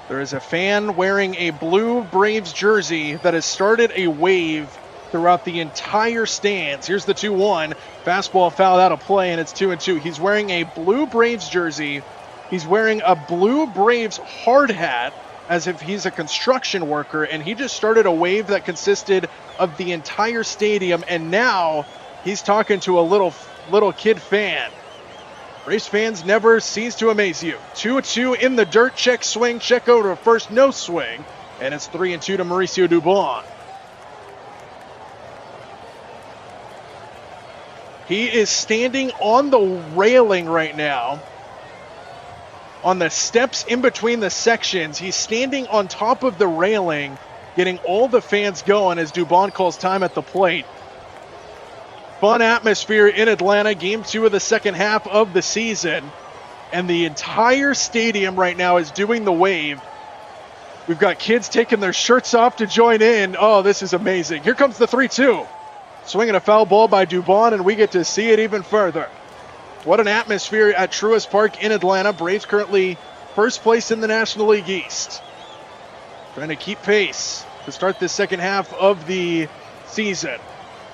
There is a fan wearing a blue Braves jersey that has started a wave throughout the entire stands. Here's the 2-1. Fastball fouled out of play, and it's 2-2. He's wearing a blue Braves jersey. He's wearing a blue Braves hard hat as if he's a construction worker, and he just started a wave that consisted of the entire stadium, and now he's talking to a little kid fan. Braves fans never cease to amaze you. 2-2 in the dirt. Check swing, check over to first, no swing, and it's 3-2 to Mauricio Dubon. He is standing on the railing right now, on the steps in between the sections. He's standing on top of the railing, getting all the fans going as Dubon calls time at the plate. Fun atmosphere in Atlanta, game 2 of the second half of the season, and the entire stadium right now is doing the wave. We've got kids taking their shirts off to join in. Oh, this is amazing. Here comes the 3-2. Swinging a foul ball by Dubon, and we get to see it even further. What an atmosphere at Truist Park in Atlanta. Braves currently first place in the National League East. Trying to keep pace to start this second half of the season.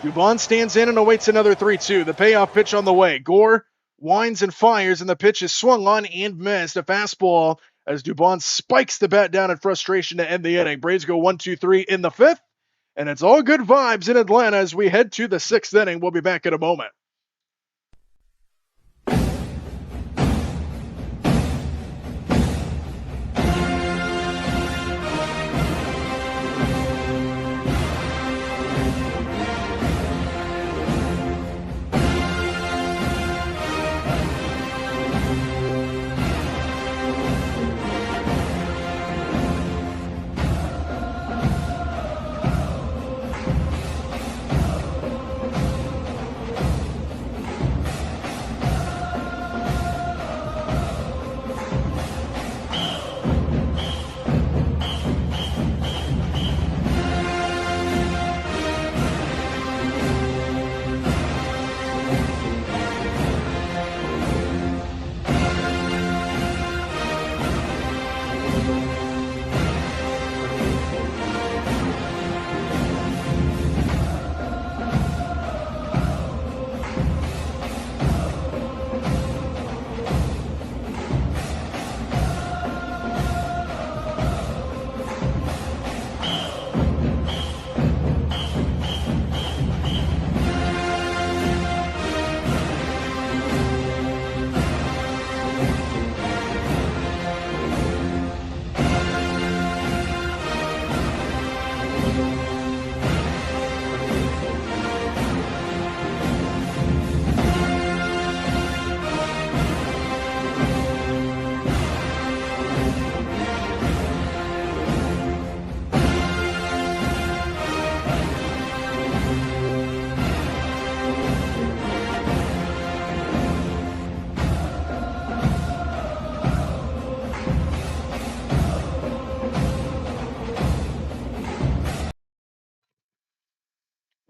Dubon stands in and awaits another 3-2. The payoff pitch on the way. Gore winds and fires, and the pitch is swung on and missed. A fastball as Dubon spikes the bat down in frustration to end the inning. Braves go 1-2-3 in the fifth. And it's all good vibes in Atlanta as we head to the 6th inning. We'll be back in a moment.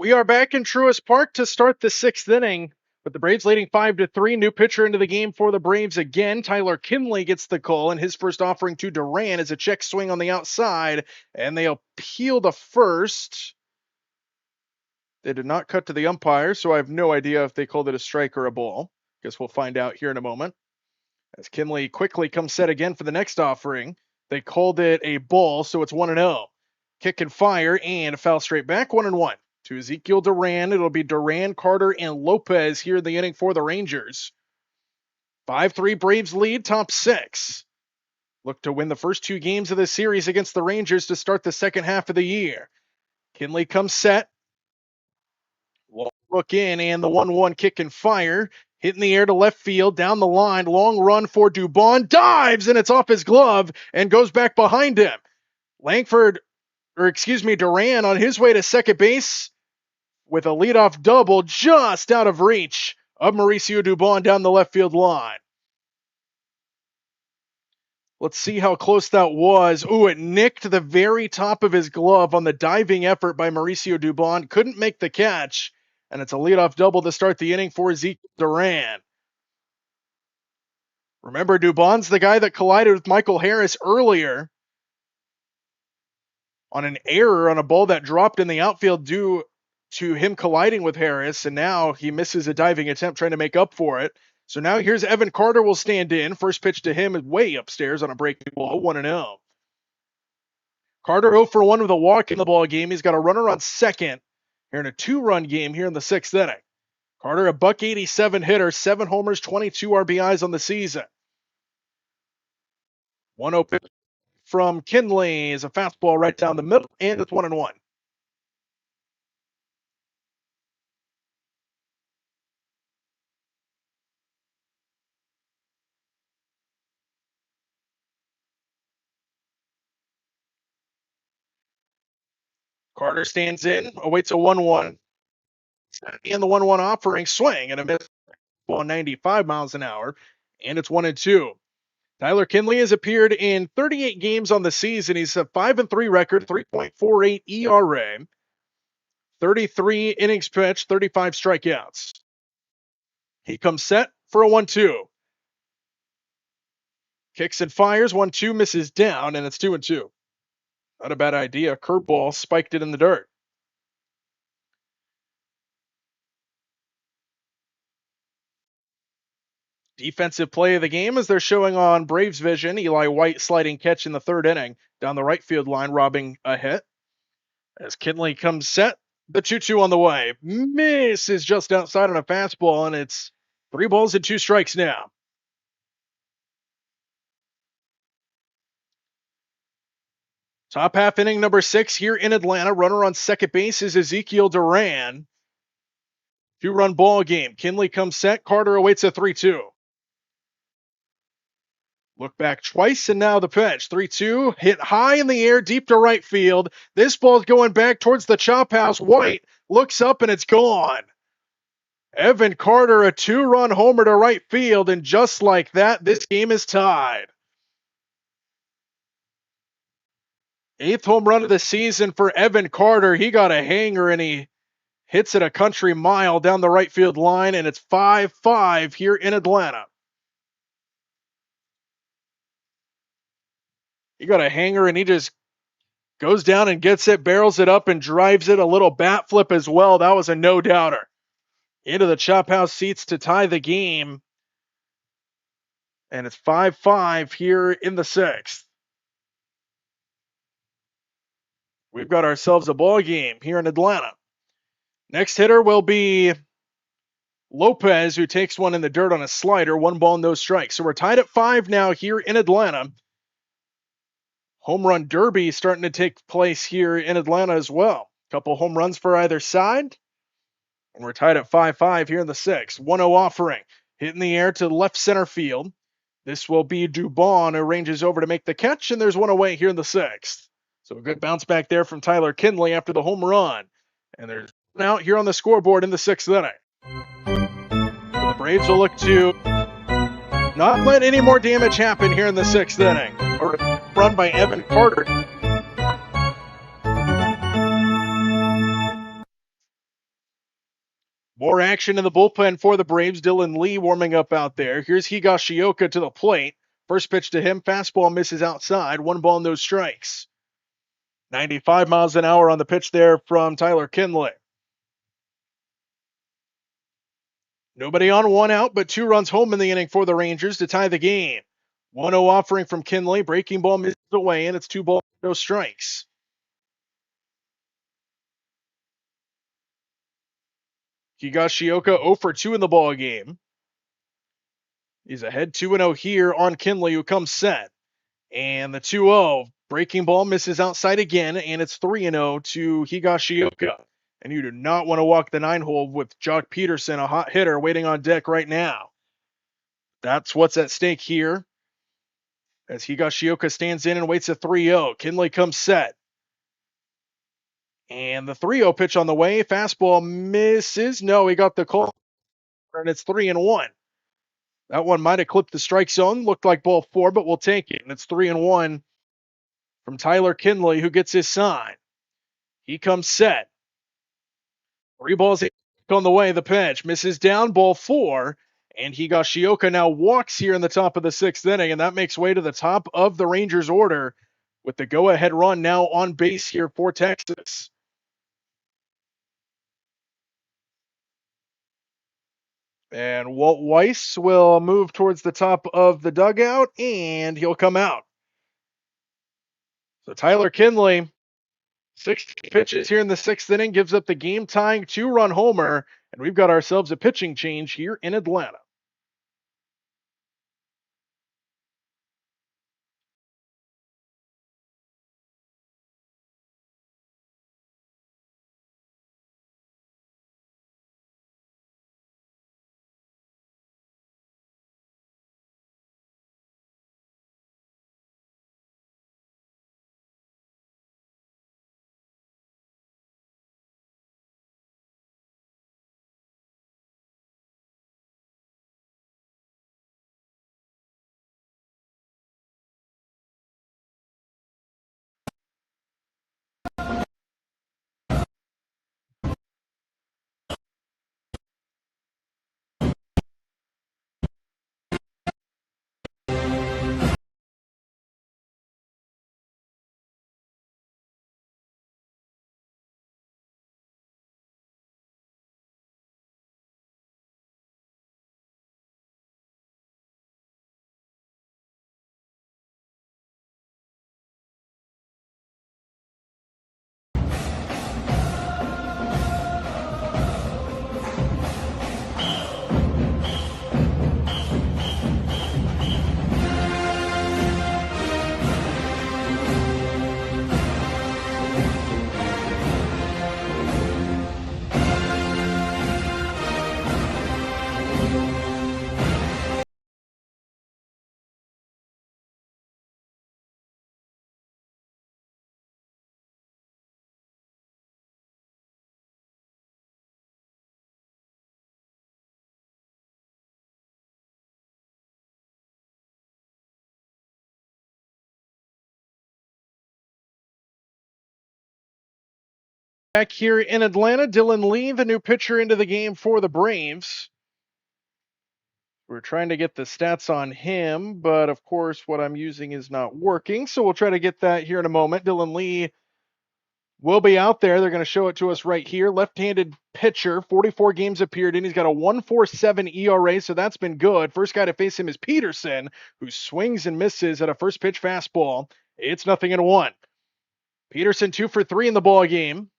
We are back in Truist Park to start the 6th inning, with the Braves leading 5-3. New pitcher into the game for the Braves again. Tyler Kinley gets the call, and his first offering to Duran is a check swing on the outside, and they appeal to first. They did not cut to the umpire, so I have no idea if they called it a strike or a ball. Guess we'll find out here in a moment. As Kinley quickly comes set again for the next offering. They called it a ball, so it's 1-0. Kick and fire, and a foul straight back, 1-1. To Ezekiel Duran. It'll be Duran, Carter, and Lopez here in the inning for the Rangers. 5-3 Braves lead, top 6. Look to win the first 2 games of this series against the Rangers to start the second half of the year. Kinley comes set. Look in, and the 1-1 kick and fire. Hit in the air to left field, down the line. Long run for Dubon. Dives, and it's off his glove and goes back behind him. Duran on his way to second base with a leadoff double just out of reach of Mauricio Dubon down the left field line. Let's see how close that was. Ooh, it nicked the very top of his glove on the diving effort by Mauricio Dubon. Couldn't make the catch, and it's a leadoff double to start the inning for Ezekiel Duran. Remember, Dubon's the guy that collided with Michael Harris earlier on an error on a ball that dropped in the outfield due to him colliding with Harris, and now he misses a diving attempt trying to make up for it. So now here's Evan Carter will stand in. First pitch to him is way upstairs on a breaking ball, 1-0. Carter 0 for 1 with a walk in the ball game. He's got a runner on second here in a 2-run game here in the 6th inning. Carter, a .187 hitter, 7 homers, 22 RBIs on the season. 1-0 pitch from Kinley is a fastball right down the middle, and it's 1-1. Carter stands in, awaits a 1-1. And the 1-1 offering, swing and a miss, 195 miles an hour, and it's 1-2. Tyler Kinley has appeared in 38 games on the season. He's a 5-3 record, 3.48 ERA, 33 innings pitched, 35 strikeouts. He comes set for a 1-2. Kicks and fires, 1-2, misses down, and it's 2-2. Not a bad idea. Curveball spiked it in the dirt. Defensive play of the game as they're showing on Braves Vision. Eli White sliding catch in the 3rd inning down the right field line, robbing a hit. As Kinley comes set, the 2-2 on the way. Misses just outside on a fastball, and it's 3 balls and 2 strikes now. Top half inning number 6 here in Atlanta. Runner on second base is Ezekiel Duran. 2-run ball game. Kinley comes set. Carter awaits a 3-2. Look back twice, and now the pitch. 3-2, hit high in the air, deep to right field. This ball's going back towards the chop house. White looks up, and it's gone. Evan Carter, a 2-run homer to right field, and just like that, this game is tied. 8th home run of the season for Evan Carter. He got a hanger, and he hits it a country mile down the right field line, and it's 5-5 here in Atlanta. He got a hanger, and he just goes down and gets it, barrels it up, and drives it. A little bat flip as well. That was a no-doubter. Into the chop house seats to tie the game. And it's 5-5 here in the 6th. We've got ourselves a ball game here in Atlanta. Next hitter will be Lopez, who takes one in the dirt on a slider. 1 ball, no strikes. So we're tied at 5 now here in Atlanta. Home run derby starting to take place here in Atlanta as well. Couple home runs for either side. And we're tied at 5-5 here in the 6th. 1-0 offering. Hit in the air to left center field. This will be Dubon, who ranges over to make the catch, and there's 1 away here in the 6th. So a good bounce back there from Tyler Kinley after the home run. And there's one out here on the scoreboard in the 6th inning. So the Braves will look to not let any more damage happen here in the 6th inning. Or run by Evan Carter. More action in the bullpen for the Braves. Dylan Lee warming up out there. Here's Higashioka to the plate. First pitch to him. Fastball misses outside. 1 ball, no strikes. 95 miles an hour on the pitch there from Tyler Kinley. Nobody on, 1 out, but 2 runs home in the inning for the Rangers to tie the game. 1-0 offering from Kinley. Breaking ball misses away, and it's 2 balls, no strikes. Higashioka 0 for 2 in the ball game. He's ahead 2-0 here on Kinley, who comes set. And the 2-0 breaking ball misses outside again, and it's 3-0 to Higashioka. And you do not want to walk the 9-hole with Jock Peterson, a hot hitter, waiting on deck right now. That's what's at stake here. As Higashioka stands in and waits a 3-0. Kinley comes set. And the 3-0 pitch on the way. Fastball misses. No, he got the call. And it's 3-1. That one might have clipped the strike zone. Looked like ball 4, but we'll take it. And it's 3-1 from Tyler Kinley, who gets his sign. He comes set. 3 balls on the way. The pitch misses down, ball 4. And Higashioka now walks here in the top of the 6th inning, and that makes way to the top of the Rangers order with the go-ahead run now on base here for Texas. And Walt Weiss will move towards the top of the dugout, and he'll come out. So Tyler Kinley, 6 pitches here in the 6th inning, gives up the game-tying 2-run homer, and we've got ourselves a pitching change here in Atlanta. Back here in Atlanta, Dylan Lee, the new pitcher into the game for the Braves. We're trying to get the stats on him, but of course what I'm using is not working, so we'll try to get that here in a moment. Dylan Lee will be out there. They're going to show it to us right here. Left-handed pitcher, 44 games appeared in. He's got a 1.47 ERA, so that's been good. First guy to face him is Peterson, who swings and misses at a first pitch fastball. It's 0-1. Peterson 2 for 3 in the ball game.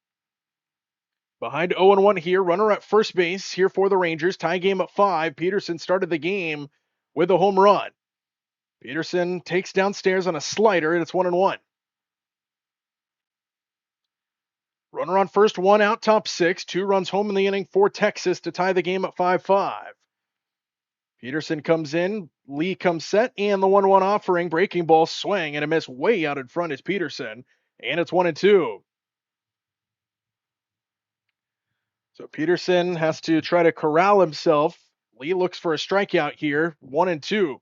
Behind 0-1 here, runner at first base here for the Rangers. Tie game at 5. Peterson started the game with a home run. Peterson takes downstairs on a slider, and it's 1-1. Runner on first, 1 out, top 6. 2 runs home in the inning for Texas to tie the game at 5-5. Peterson comes in, Lee comes set, and the 1-1 offering. Breaking ball, swing, and a miss way out in front is Peterson, and it's 1-2. So Peterson has to try to corral himself. Lee looks for a strikeout here, 1-2.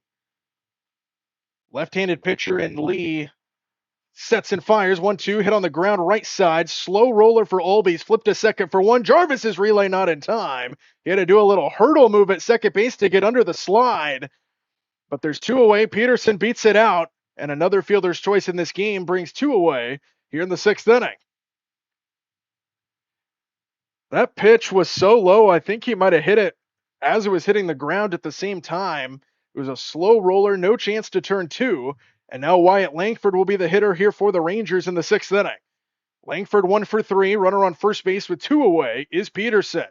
Left-handed pitcher in Lee Sets and fires. 1-2. Hit on the ground right side. Slow roller for Olbies. Flipped to second for one. Jarvis's relay not in time. He had to do a little hurdle move at second base to get under the slide. But there's two away. Peterson beats it out. And another fielder's choice in this game brings two away here in the sixth inning. That pitch was so low, I think he might have hit it as it was hitting the ground at the same time. It was a slow roller, no chance to turn two. And now Wyatt Langford will be the hitter here for the Rangers in the sixth inning. Langford 1 for 3, runner on first base with two away is Peterson.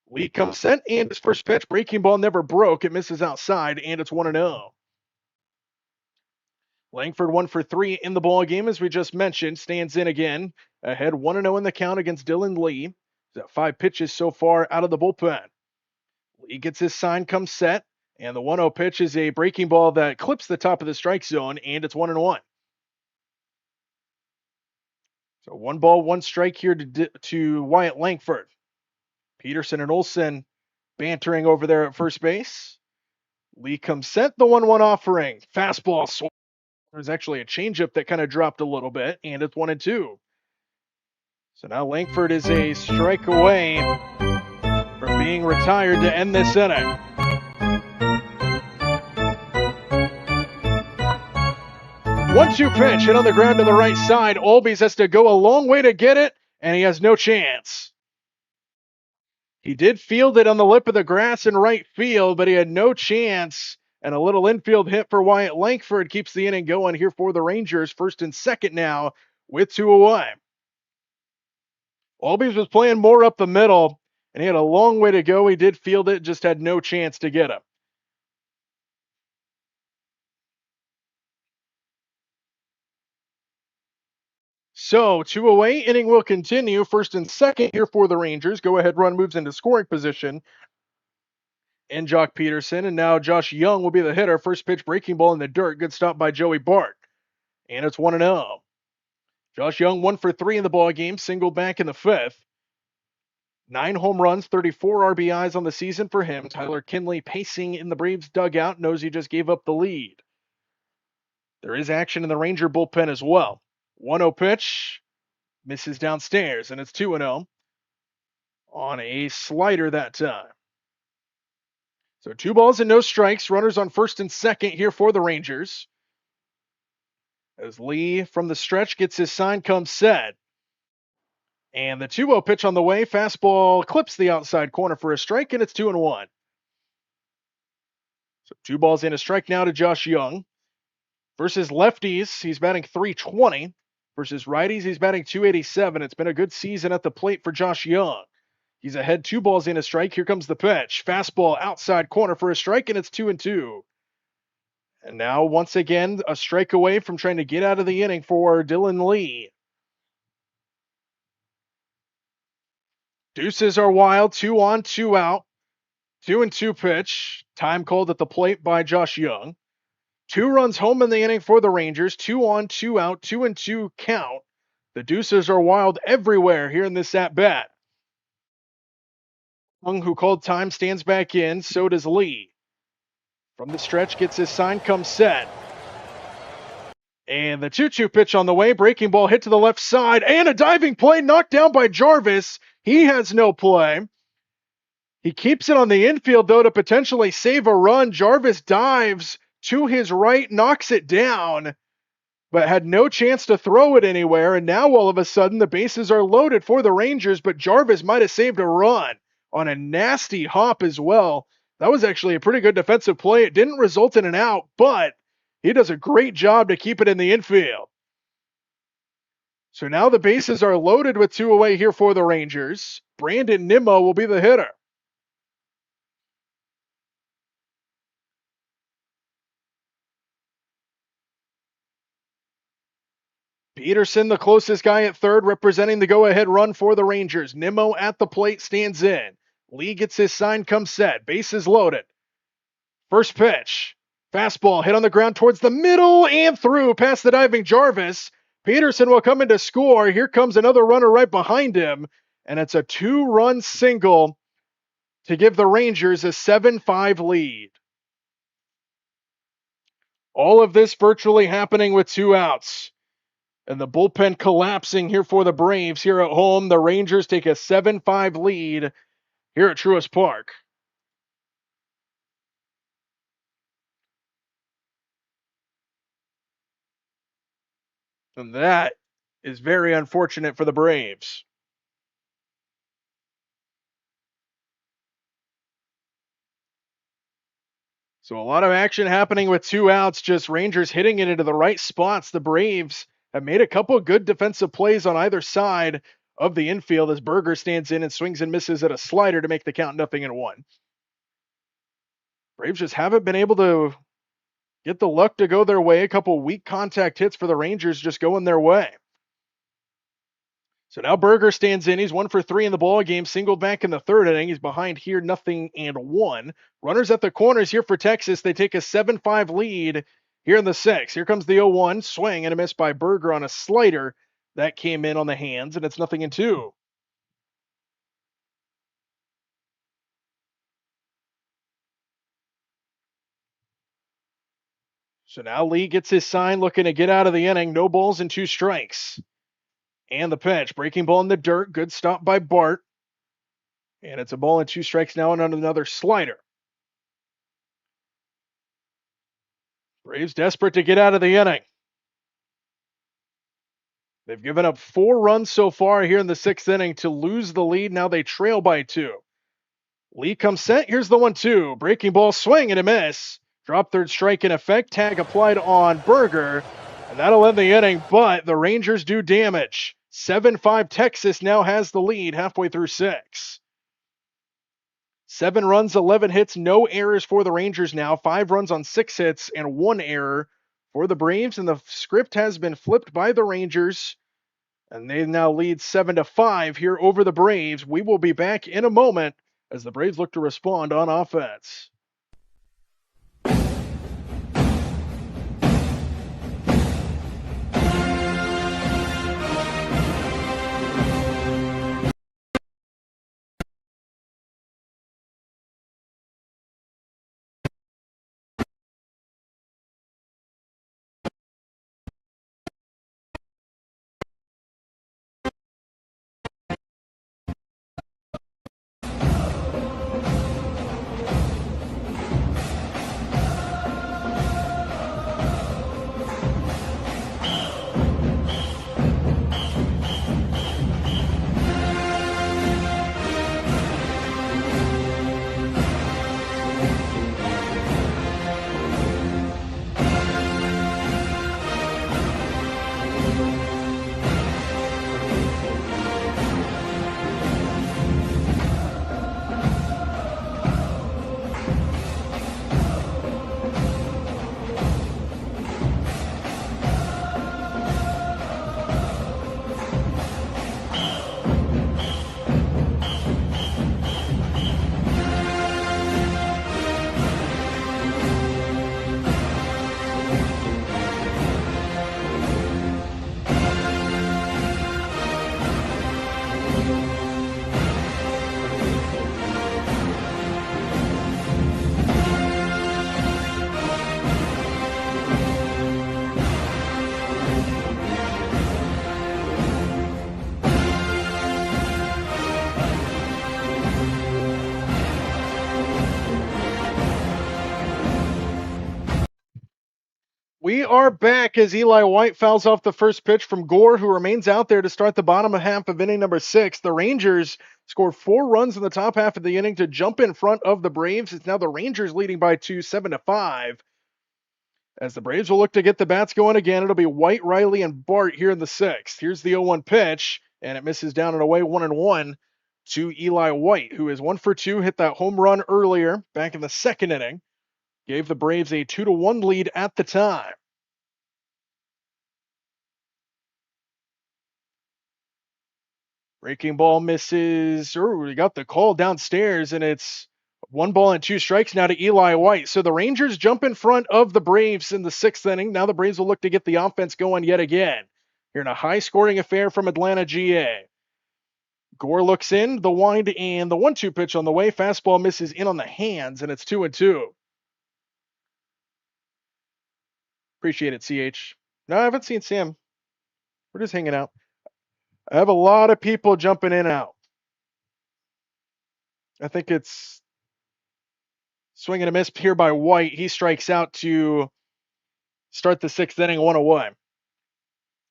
Lee comes set, and his first pitch, breaking ball never broke. It misses outside, and it's 1-0. Langford 1 for 3 in the ball game, as we just mentioned, stands in again, ahead 1-0 in the count against Dylan Lee. He's at 5 pitches so far out of the bullpen. Lee gets his sign, comes set, and the 1-0 pitch is a breaking ball that clips the top of the strike zone, and it's 1-1. So 1 ball, 1 strike here to Wyatt Langford. Peterson and Olsen bantering over there at first base. Lee comes set, the 1-1 offering. Fastball. There's actually a changeup that kind of dropped a little bit, and it's 1-2. So now Langford is a strike away from being retired to end this inning. 1-2 pitch, hit on the ground to the right side. Olbies has to go a long way to get it, and he has no chance. He did field it on the lip of the grass in right field, but he had no chance. And a little infield hit for Wyatt Langford keeps the inning going here for the Rangers. First and second now with 2 away. Olbies was playing more up the middle, and he had a long way to go. He did field it, just had no chance to get him. So 2 away, inning will continue. First and second here for the Rangers. Go ahead run moves into scoring position. And Jock Peterson, and now Josh Young will be the hitter. First pitch breaking ball in the dirt. Good stop by Joey Bart. And it's 1-0. Josh Young 1 for 3 in the ball game, single back in the fifth. 9 home runs, 34 RBIs on the season for him. Tyler Kinley pacing in the Braves dugout, knows he just gave up the lead. There is action in the Ranger bullpen as well. 1-0 pitch, misses downstairs, and it's 2-0 on a slider that time. So 2 balls and no strikes. Runners on first and second here for the Rangers. As Lee from the stretch gets his sign, comes set. And the 2-0 pitch on the way. Fastball clips the outside corner for a strike, and it's 2-1. So 2 balls and a strike now to Josh Young. Versus lefties, he's batting .320. Versus righties, he's batting .287. It's been a good season at the plate for Josh Young. He's ahead 2 balls and a strike. Here comes the pitch. Fastball outside corner for a strike, and it's 2-2. And now, once again, a strike away from trying to get out of the inning for Dylan Lee. Deuces are wild. 2 on, 2 out. 2-2 pitch. Time called at the plate by Josh Young. 2 runs home in the inning for the Rangers. 2 on, 2 out. 2-2 count. The deuces are wild everywhere here in this at-bat. Young, who called time, stands back in. So does Lee. From the stretch, gets his sign, comes set. And the 2-2 pitch on the way. Breaking ball hit to the left side. And a diving play knocked down by Jarvis. He has no play. He keeps it on the infield, though, to potentially save a run. Jarvis dives to his right, knocks it down, but had no chance to throw it anywhere. And now, all of a sudden, the bases are loaded for the Rangers, but Jarvis might have saved a run on a nasty hop as well. That was actually a pretty good defensive play. It didn't result in an out, but he does a great job to keep it in the infield. So now the bases are loaded with 2 away here for the Rangers. Brandon Nimmo will be the hitter. Peterson, the closest guy at third, representing the go-ahead run for the Rangers. Nimmo at the plate, stands in. Lee gets his sign, comes set. Bases loaded. First pitch. Fastball hit on the ground towards the middle and through past the diving Jarvis. Peterson will come in to score. Here comes another runner right behind him. And it's a 2-run single to give the Rangers a 7-5 lead. All of this virtually happening with 2 outs. And the bullpen collapsing here for the Braves here at home. The Rangers take a 7-5 lead here at Truist Park. And that is very unfortunate for the Braves. So a lot of action happening with 2 outs, just Rangers hitting it into the right spots. The Braves have made a couple of good defensive plays on either side of the infield as Berger stands in and swings and misses at a slider to make the count 0-1. Braves just haven't been able to get the luck to go their way. A couple weak contact hits for the Rangers just going their way. So now Berger stands in. He's 1 for 3 in the ball game. Singled back in the 3rd inning. He's behind here 0-1. Runners at the corners here for Texas. They take a 7-5 lead here in the 6th. Here comes the 0-1 swing and a miss by Berger on a slider that came in on the hands, and it's 0-2. So now Lee gets his sign, looking to get out of the inning. No balls and 2 strikes. And the pitch, breaking ball in the dirt. Good stop by Bart. And it's a ball and 2 strikes now and on another slider. Braves desperate to get out of the inning. They've given up 4 runs so far here in the 6th inning to lose the lead. Now they trail by 2. Lee comes set. Here's the 1-2. Breaking ball, swing and a miss. Drop third strike in effect. Tag applied on Berger. And that'll end the inning, but the Rangers do damage. 7-5 Texas now has the lead halfway through 6. 7 runs, 11 hits, no errors for the Rangers now. 5 runs on 6 hits and 1 error for the Braves. And the script has been flipped by the Rangers. And they now lead 7-5 here over the Braves. We will be back in a moment as the Braves look to respond on offense. We are back as Eli White fouls off the first pitch from Gore, who remains out there to start the bottom half of inning number 6. The Rangers scored 4 runs in the top half of the inning to jump in front of the Braves. It's now the Rangers leading by 2, 7-5. As the Braves will look to get the bats going again, it'll be White, Riley, and Bart here in the 6th. Here's the 0-1 pitch, and it misses down and away 1-1 to Eli White, who is 1 for 2, hit that home run earlier back in the 2nd inning. Gave the Braves a 2-1 lead at the time. Breaking ball misses. We got the call downstairs, and it's 1 ball and 2 strikes now to Eli White. So the Rangers jump in front of the Braves in the 6th inning. Now the Braves will look to get the offense going yet again. Here in a high-scoring affair from Atlanta, GA. Gore looks in, the wind, and the 1-2 pitch on the way. Fastball misses in on the hands, and it's 2-2. Appreciate it, CH. No, I haven't seen Sam. We're just hanging out. I have a lot of people jumping in and out. I think it's swing and a miss here by White. He strikes out to start the 6th inning 1-away.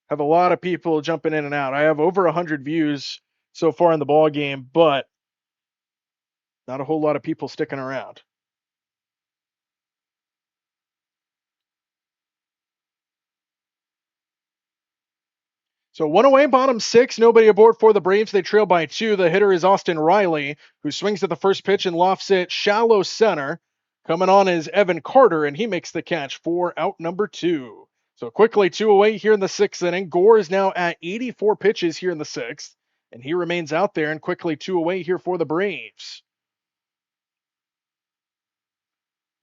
Have a lot of people jumping in and out. I have over 100 views so far in the ball game, but not a whole lot of people sticking around. So 1-away, bottom 6, nobody aboard for the Braves. They trail by 2. The hitter is Austin Riley, who swings at the first pitch and lofts it shallow center. Coming on is Evan Carter, and he makes the catch for out number 2. So quickly 2-away here in the 6th inning. Gore is now at 84 pitches here in the 6th, and he remains out there, and quickly 2-away here for the Braves.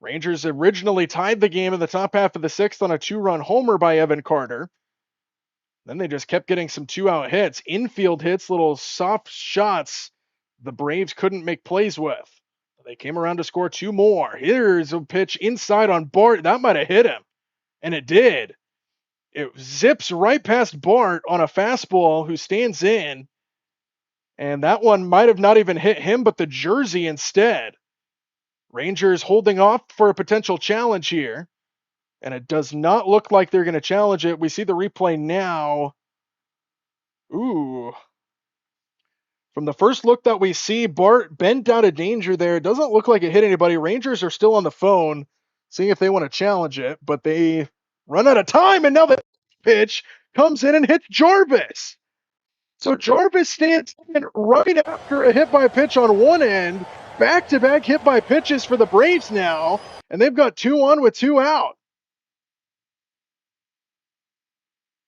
Rangers originally tied the game in the top half of the 6th on a 2-run homer by Evan Carter. Then they just kept getting some 2-out hits, infield hits, little soft shots the Braves couldn't make plays with. They came around to score 2 more. Here's a pitch inside on Bart. That might have hit him, and it did. It zips right past Bart on a fastball who stands in, and that one might have not even hit him, but the jersey instead. Rangers holding off for a potential challenge here, and it does not look like they're going to challenge it. We see the replay now. Ooh. From the first look that we see, Bart bent out of danger there. It doesn't look like it hit anybody. Rangers are still on the phone seeing if they want to challenge it, but they run out of time, and now the pitch comes in and hits Jarvis. So Jarvis stands in right after a hit by pitch on one end, back-to-back hit by pitches for the Braves now, and they've got 2 on with 2 out.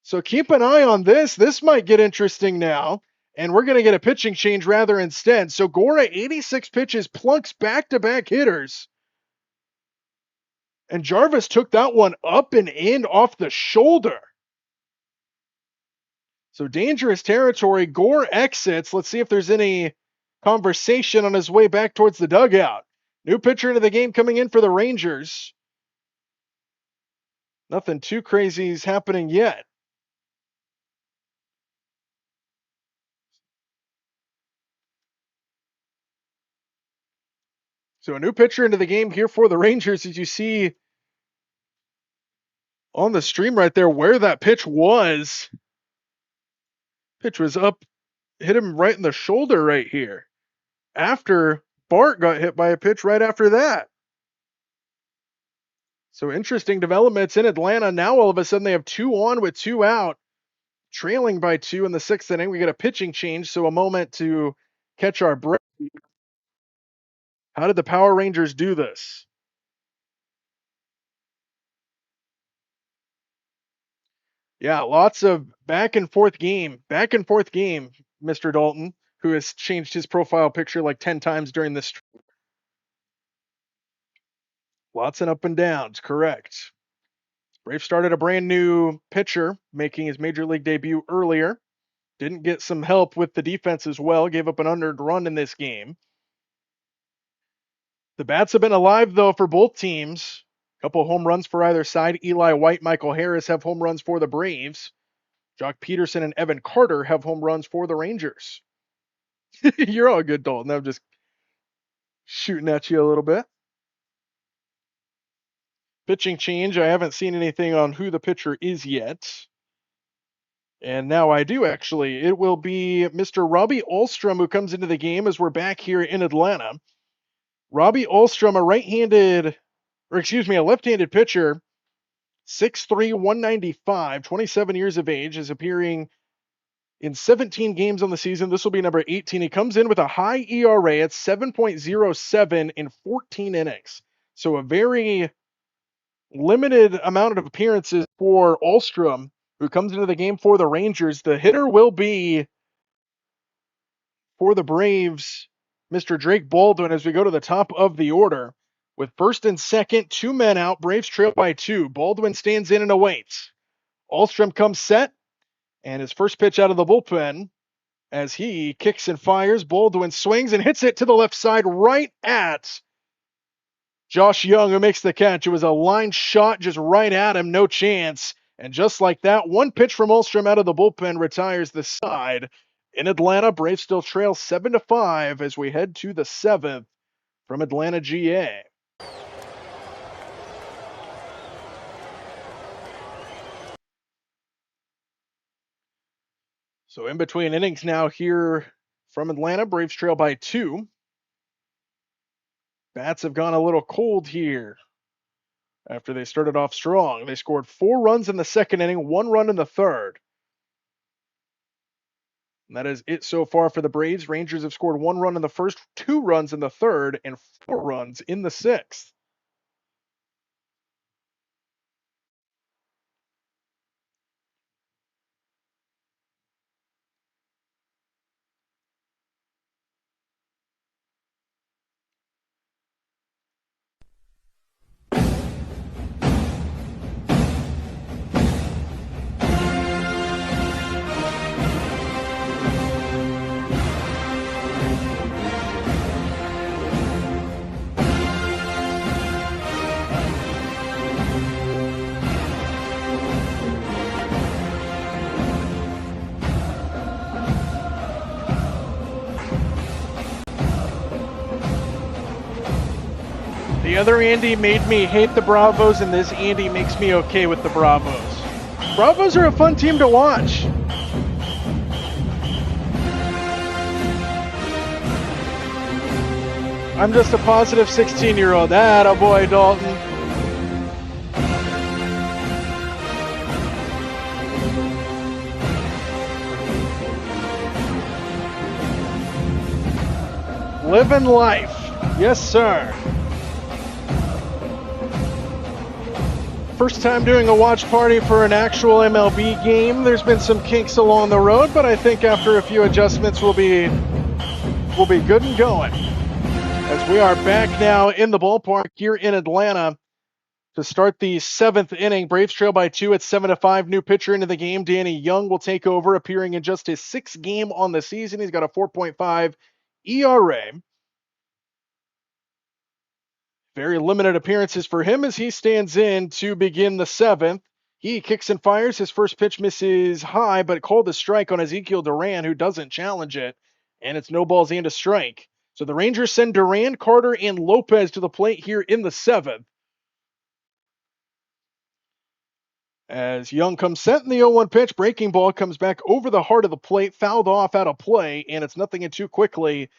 So keep an eye on this. This might get interesting now. And we're going to get a pitching change rather instead. So Gore at 86 pitches plunks back-to-back hitters. And Jarvis took that one up and in off the shoulder. So dangerous territory. Gore exits. Let's see if there's any conversation on his way back towards the dugout. New pitcher into the game coming in for the Rangers. Nothing too crazy is happening yet. So a new pitcher into the game here for the Rangers. As you see on the stream right there where that pitch was. Pitch was up, hit him right in the shoulder right here. After Bart got hit by a pitch right after that. So interesting developments in Atlanta. Now all of a sudden they have 2 on with 2 out. Trailing by 2 in the 6th inning. We get a pitching change, so a moment to catch our breath. How did the Power Rangers do this? Yeah, lots of back and forth game, Mr. Dalton, who has changed his profile picture like 10 times during this. Lots of up and downs, correct. Braves started a brand new pitcher, making his major league debut earlier. Didn't get some help with the defense as well, gave up an unearned run in this game. The bats have been alive, though, for both teams. A couple of home runs for either side. Eli White, Michael Harris have home runs for the Braves. Jock Peterson and Evan Carter have home runs for the Rangers. You're all good, Dalton. I'm just shooting at you a little bit. Pitching change. I haven't seen anything on who the pitcher is yet. And now I do, actually. It will be Mr. Robbie Ahlstrom who comes into the game as we're back here in Atlanta. Robbie Ahlstrom, a left-handed pitcher, 6'3", 195, 27 years of age, is appearing in 17 games on the season. This will be number 18. He comes in with a high ERA at 7.07 in 14 innings. So a very limited amount of appearances for Ahlstrom, who comes into the game for the Rangers. The hitter will be, for the Braves, Mr. Drake Baldwin, as we go to the top of the order. With first and second, 2 men out, Braves trail by 2. Baldwin stands in and awaits. Ahlstrom comes set, and his first pitch out of the bullpen, as he kicks and fires, Baldwin swings and hits it to the left side right at Josh Young, who makes the catch. It was a line shot just right at him, no chance. And just like that, one pitch from Ulstrom out of the bullpen retires the side. In Atlanta, Braves still trail 7-5 as we head to the 7th from Atlanta, GA. So in between innings now here from Atlanta, Braves trail by 2. Bats have gone a little cold here after they started off strong. They scored 4 runs in the second inning, 1 run in the third. And that is it so far for the Braves. Rangers have scored 1 run in the first, 2 runs in the third, and 4 runs in the sixth. The other Andy made me hate the Bravos, and this Andy makes me okay with the Bravos. Bravos are a fun team to watch. I'm just a positive 16-year-old. Attaboy, Dalton. Living life. Yes, sir. First time doing a watch party for an actual MLB game. There's been some kinks along the road, but I think after a few adjustments we'll be good and going. As we are back now in the ballpark here in Atlanta to start the 7th inning. Braves trail by 2 at 7-5. New pitcher into the game. Danny Young will take over, appearing in just his 6th game on the season. He's got a 4.5 ERA. Very limited appearances for him as he stands in to begin the 7th. He kicks and fires. His first pitch misses high, but called a strike on Ezekiel Duran, who doesn't challenge it. And it's no balls and a strike. So the Rangers send Duran, Carter, and Lopez to the plate here in the 7th. As Young comes set in the 0-1 pitch, breaking ball comes back over the heart of the plate, fouled off out of play, and it's 0-2 quickly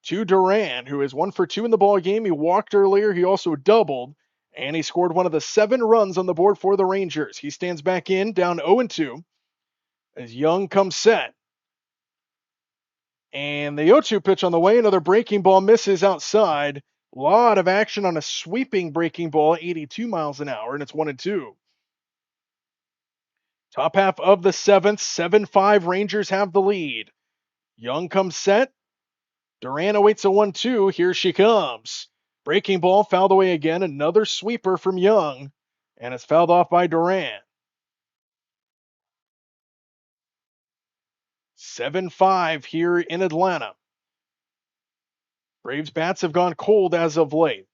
to Duran, who is 1 for 2 in the ball game. He walked earlier. He also doubled, and he scored one of the 7 runs on the board for the Rangers. He stands back in, down 0-2, as Young comes set. And the 0-2 pitch on the way, another breaking ball misses outside. A lot of action on a sweeping breaking ball, 82 miles an hour, and it's 1-2. Top half of the 7th, 7-5 Rangers have the lead. Young comes set. Duran awaits a 1-2. Here she comes. Breaking ball fouled away again. Another sweeper from Young. And it's fouled off by Duran. 7-5 here in Atlanta. Braves bats have gone cold as of late.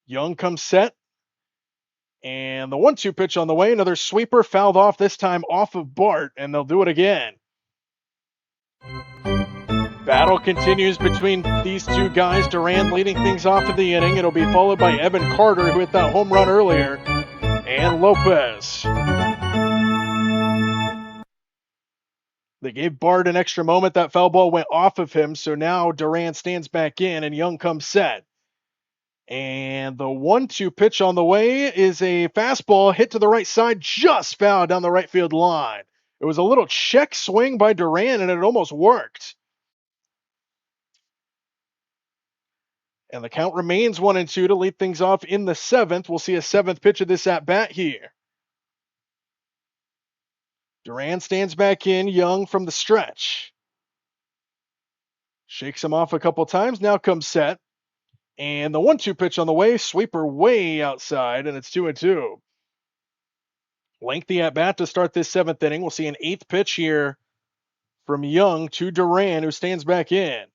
Young comes set. And the 1-2 pitch on the way. Another sweeper fouled off, this time off of Bart. And they'll do it again. Battle continues between these two guys. Duran leading things off of the inning. It'll be followed by Evan Carter, who hit that home run earlier, and Lopez. They gave Bart an extra moment. That foul ball went off of him, so now Duran stands back in, and Young comes set. And the 1-2 pitch on the way is a fastball hit to the right side, just fouled down the right field line. It was a little check swing by Duran, and it almost worked. And the count remains 1-2 to lead things off in the 7th. We'll see a 7th pitch of this at-bat here. Duran stands back in, Young from the stretch. Shakes him off a couple times, now comes set. And the 1-2 pitch on the way, sweeper way outside, and it's 2-2. Lengthy at-bat to start this 7th inning. We'll see an 8th pitch here from Young to Duran, who stands back in.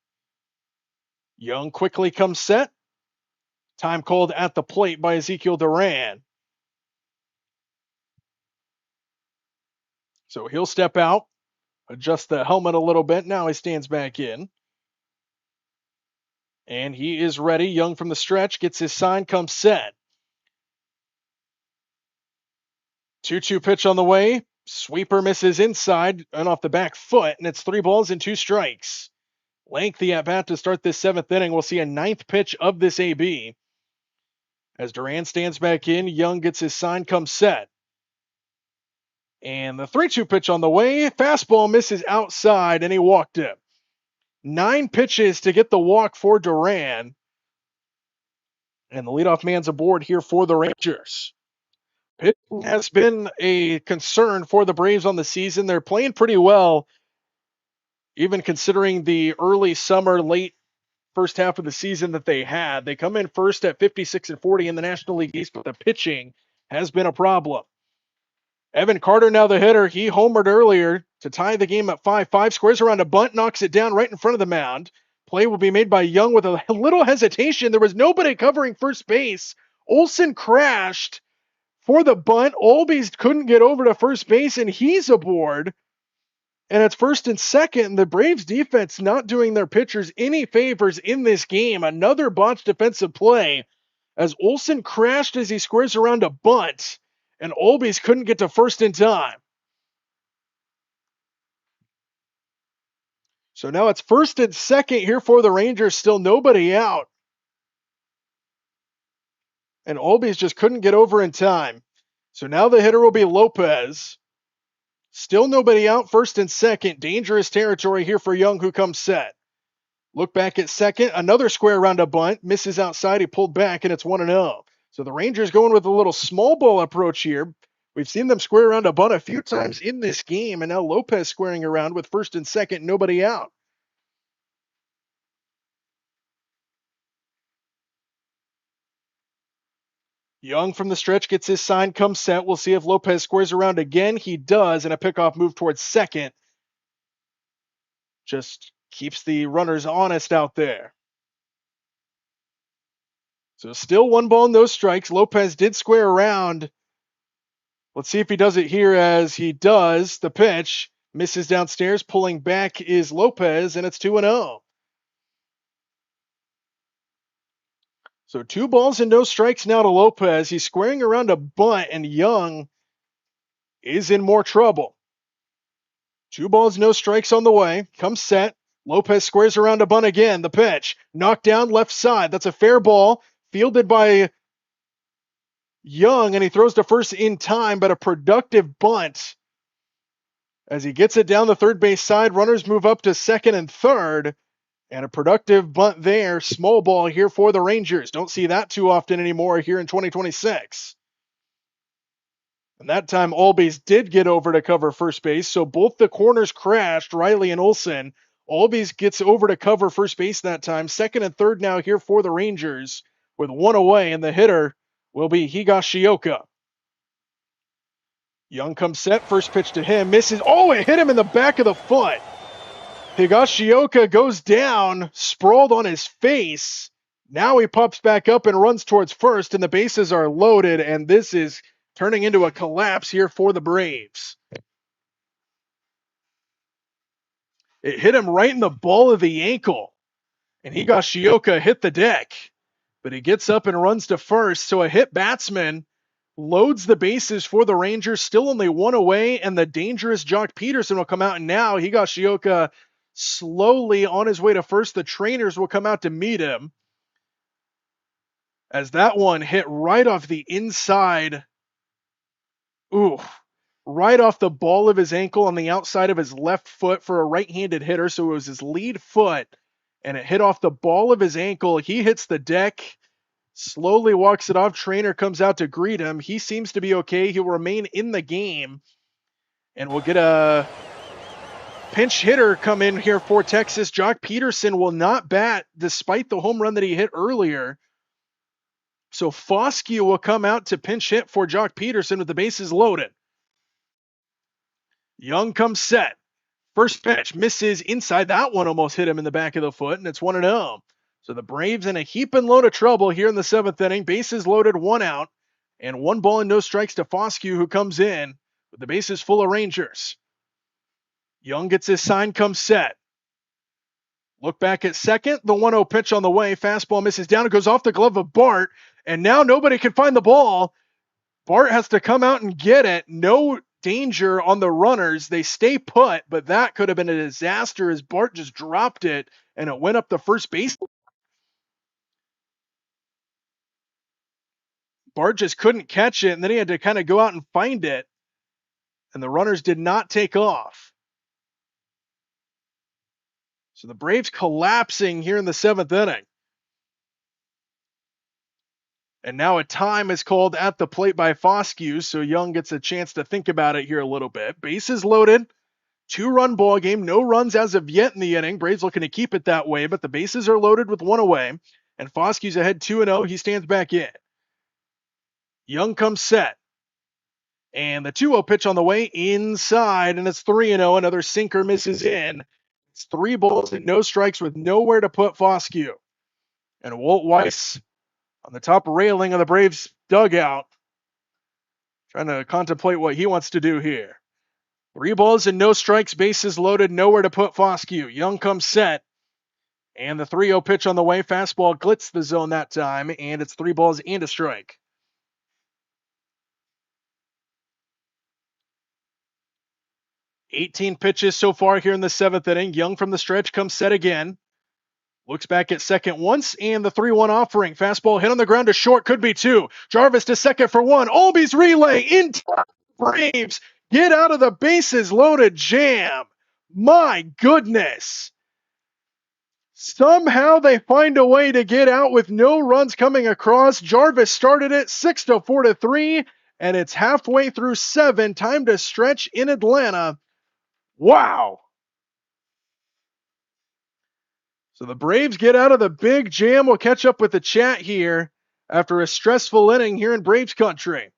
Young quickly comes set. Time called at the plate by Ezekiel Duran. So he'll step out, adjust the helmet a little bit. Now he stands back in. And he is ready. Young from the stretch gets his sign, comes set. 2-2 pitch on the way. Sweeper misses inside and off the back foot, and it's 3 balls and 2 strikes. Lengthy at bat to start this 7th inning. We'll see a 9th pitch of this AB. As Duran stands back in, Young gets his sign, comes set. And the 3-2 pitch on the way. Fastball misses outside, and he walked it. 9 pitches to get the walk for Duran. And the leadoff man's aboard here for the Rangers. Pitching has been a concern for the Braves on the season. They're playing pretty well, even considering the early summer, late first half of the season that they had. They come in first at 56-40 in the National League East, but the pitching has been a problem. Evan Carter now the hitter. He homered earlier to tie the game at 5-5. Squares around a bunt, knocks it down right in front of the mound. Play will be made by Young with a little hesitation. There was nobody covering first base. Olsen crashed for the bunt. Olbies couldn't get over to first base, and he's aboard. And it's first and second. The Braves defense not doing their pitchers any favors in this game. Another botched defensive play as Olsen crashed as he squares around a bunt, and Olbies couldn't get to first in time. So now it's first and second here for the Rangers. Still nobody out. And Olbies just couldn't get over in time. So now the hitter will be Lopez. Still nobody out, first and second. Dangerous territory here for Young, who comes set. Look back at second. Another square around a bunt. Misses outside. He pulled back, and it's 1-0. So the Rangers going with a little small ball approach here. We've seen them square around a bunt a few times in this game, and now Lopez squaring around with first and second, nobody out. Young from the stretch gets his sign, comes set. We'll see if Lopez squares around again. He does, and a pickoff move towards second. Just keeps the runners honest out there. So still 1 ball, no strikes. Lopez did square around. Let's see if he does it here, as he does. The pitch misses downstairs. Pulling back is Lopez, and it's 2-0. So 2 balls and no strikes now to Lopez. He's squaring around a bunt, and Young is in more trouble. 2 balls, no strikes on the way. Comes set. Lopez squares around a bunt again. The pitch knocked down left side. That's a fair ball fielded by Young, and he throws to first in time, but a productive bunt. As he gets it down the third base side, runners move up to second and third. And a productive bunt there. Small ball here for the Rangers. Don't see that too often anymore here in 2026. And that time, Olbies did get over to cover first base. So both the corners crashed, Riley and Olsen. Olbies gets over to cover first base that time. Second and third now here for the Rangers with 1 away. And the hitter will be Higashioka. Young comes set. First pitch to him. Misses. Oh, it hit him in the back of the foot. Higashioka goes down, sprawled on his face. Now he pops back up and runs towards first, and the bases are loaded, and this is turning into a collapse here for the Braves. It hit him right in the ball of the ankle, and Higashioka hit the deck. But he gets up and runs to first, so a hit batsman loads the bases for the Rangers, still only 1 away, and the dangerous Jock Peterson will come out, and now Higashioka slowly on his way to first. The trainers will come out to meet him, as that one hit right off the inside. Ooh, right off the ball of his ankle on the outside of his left foot for a right-handed hitter. So it was his lead foot, and it hit off the ball of his ankle. He hits the deck, slowly walks it off. Trainer comes out to greet him. He seems to be okay. He'll remain in the game, and we'll get a pinch hitter come in here for Texas. Jock Peterson will not bat despite the home run that he hit earlier. So Foscue will come out to pinch hit for Jock Peterson with the bases loaded. Young comes set. First pitch misses inside. That one almost hit him in the back of the foot, and it's 1-0. So the Braves in a heaping load of trouble here in the 7th inning. Bases loaded, 1 out, and 1 ball and no strikes to Foscue, who comes in with the bases full of Rangers. Young gets his sign, comes set. Look back at second. The 1-0 pitch on the way. Fastball misses down. It goes off the glove of Bart. And now nobody can find the ball. Bart has to come out and get it. No danger on the runners. They stay put, but that could have been a disaster as Bart just dropped it and it went up the first base. Bart just couldn't catch it, and then he had to kind of go out and find it. And the runners did not take off. So the Braves collapsing here in the 7th inning. And now a time is called at the plate by Foscue, so Young gets a chance to think about it here a little bit. Bases loaded, 2-run ball game, no runs as of yet in the inning. Braves looking to keep it that way, but the bases are loaded with one away, and Foscue's ahead 2-0. He stands back in. Young comes set. And the 2-0 pitch on the way inside, and it's 3-0. Another sinker misses in. It's 3 balls and no strikes with nowhere to put Foscue. And Walt Weiss on the top railing of the Braves dugout, trying to contemplate what he wants to do here. 3 balls and no strikes, bases loaded, nowhere to put Foscue. Young comes set, and the 3-0 pitch on the way. Fastball glitz the zone that time, and it's 3 balls and a strike. 18 pitches so far here in the 7th inning. Young from the stretch comes set again. Looks back at second once, and the 3-1 offering. Fastball hit on the ground to short, could be 2. Jarvis to second for 1. Albies relay into Braves. Get out of the bases loaded jam. My goodness. Somehow they find a way to get out with no runs coming across. Jarvis started it 6-4-3, and it's halfway through 7. Time to stretch in Atlanta. Wow. So the Braves get out of the big jam. We'll catch up with the chat here after a stressful inning here in Braves country.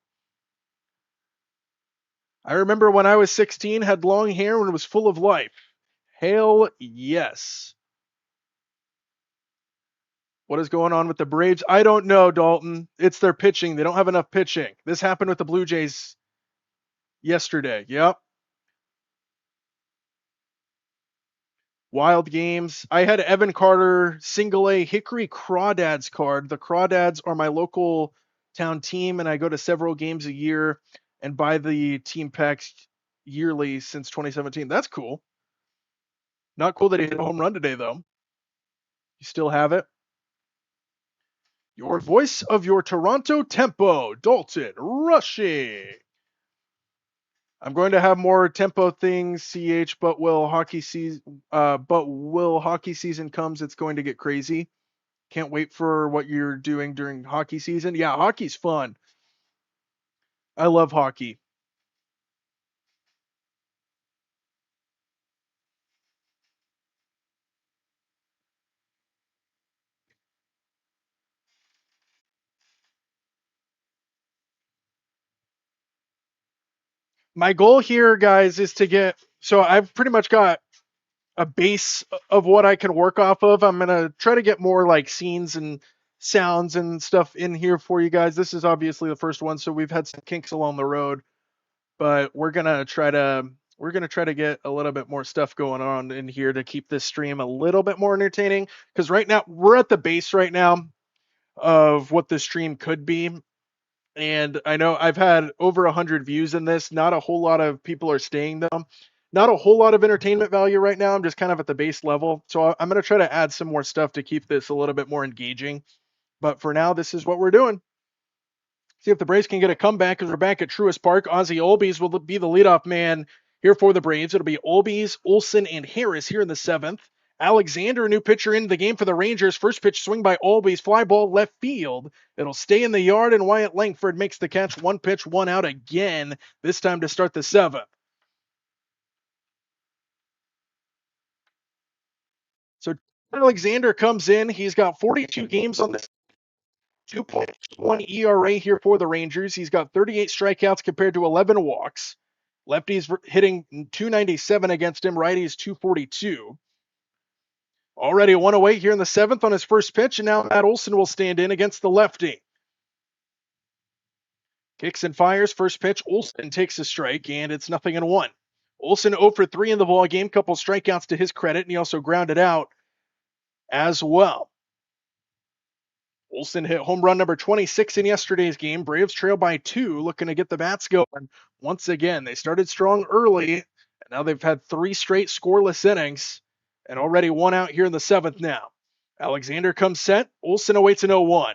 I remember when I was 16, had long hair and was full of life. Hell yes. What is going on with the Braves? I don't know, Dalton. It's their pitching. They don't have enough pitching. This happened with the Blue Jays yesterday. Yep. Wild games. I had Evan Carter single A Hickory Crawdads card. The Crawdads are my local town team, and I go to several games a year and buy the team packs yearly since 2017. That's cool. Not cool that he hit a home run today, though. You still have it. Your voice of your Toronto tempo, Dalton Rushy. I'm going to have more tempo things, CH, but will hockey season comes, it's going to get crazy. Can't wait for what you're doing during hockey season. Yeah, hockey's fun. I love hockey. My goal here, guys, is to get, so I've pretty much got a base of what I can work off of. I'm going to try to get more like scenes and sounds and stuff in here for you guys. This is obviously the first one, so we've had some kinks along the road, but we're going to try to get a little bit more stuff going on in here to keep this stream a little bit more entertaining, because right now we're at the base right now of what the stream could be. And I know I've had over 100 views in this. Not a whole lot of people are staying though. Not a whole lot of entertainment value right now. I'm just kind of at the base level. So I'm going to try to add some more stuff to keep this a little bit more engaging. But for now, this is what we're doing. See if the Braves can get a comeback, because we're back at Truist Park. Ozzie Albies will be the leadoff man here for the Braves. It'll be Albies, Olson, and Harris here in the 7th. Alexander, a new pitcher into the game for the Rangers. First pitch swing by Albies, fly ball left field. It'll stay in the yard, and Wyatt Langford makes the catch. 1 pitch, 1 out again, this time to start the 7th. So Alexander comes in. He's got 42 games on this 2.1 ERA here for the Rangers. He's got 38 strikeouts compared to 11 walks. Lefties hitting 297 against him. Righties 242. Already 1 away here in the 7th on his first pitch, and now Matt Olson will stand in against the lefty. Kicks and fires. First pitch, Olson takes a strike, and it's 0-1. Olsen 0 for 3 in the ball game, couple strikeouts to his credit, and he also grounded out as well. Olsen hit home run number 26 in yesterday's game. Braves trail by 2, looking to get the bats going once again. They started strong early, and now they've had 3 straight scoreless innings, and already 1 out here in the 7th now. Alexander comes set. Olsen awaits an 0-1.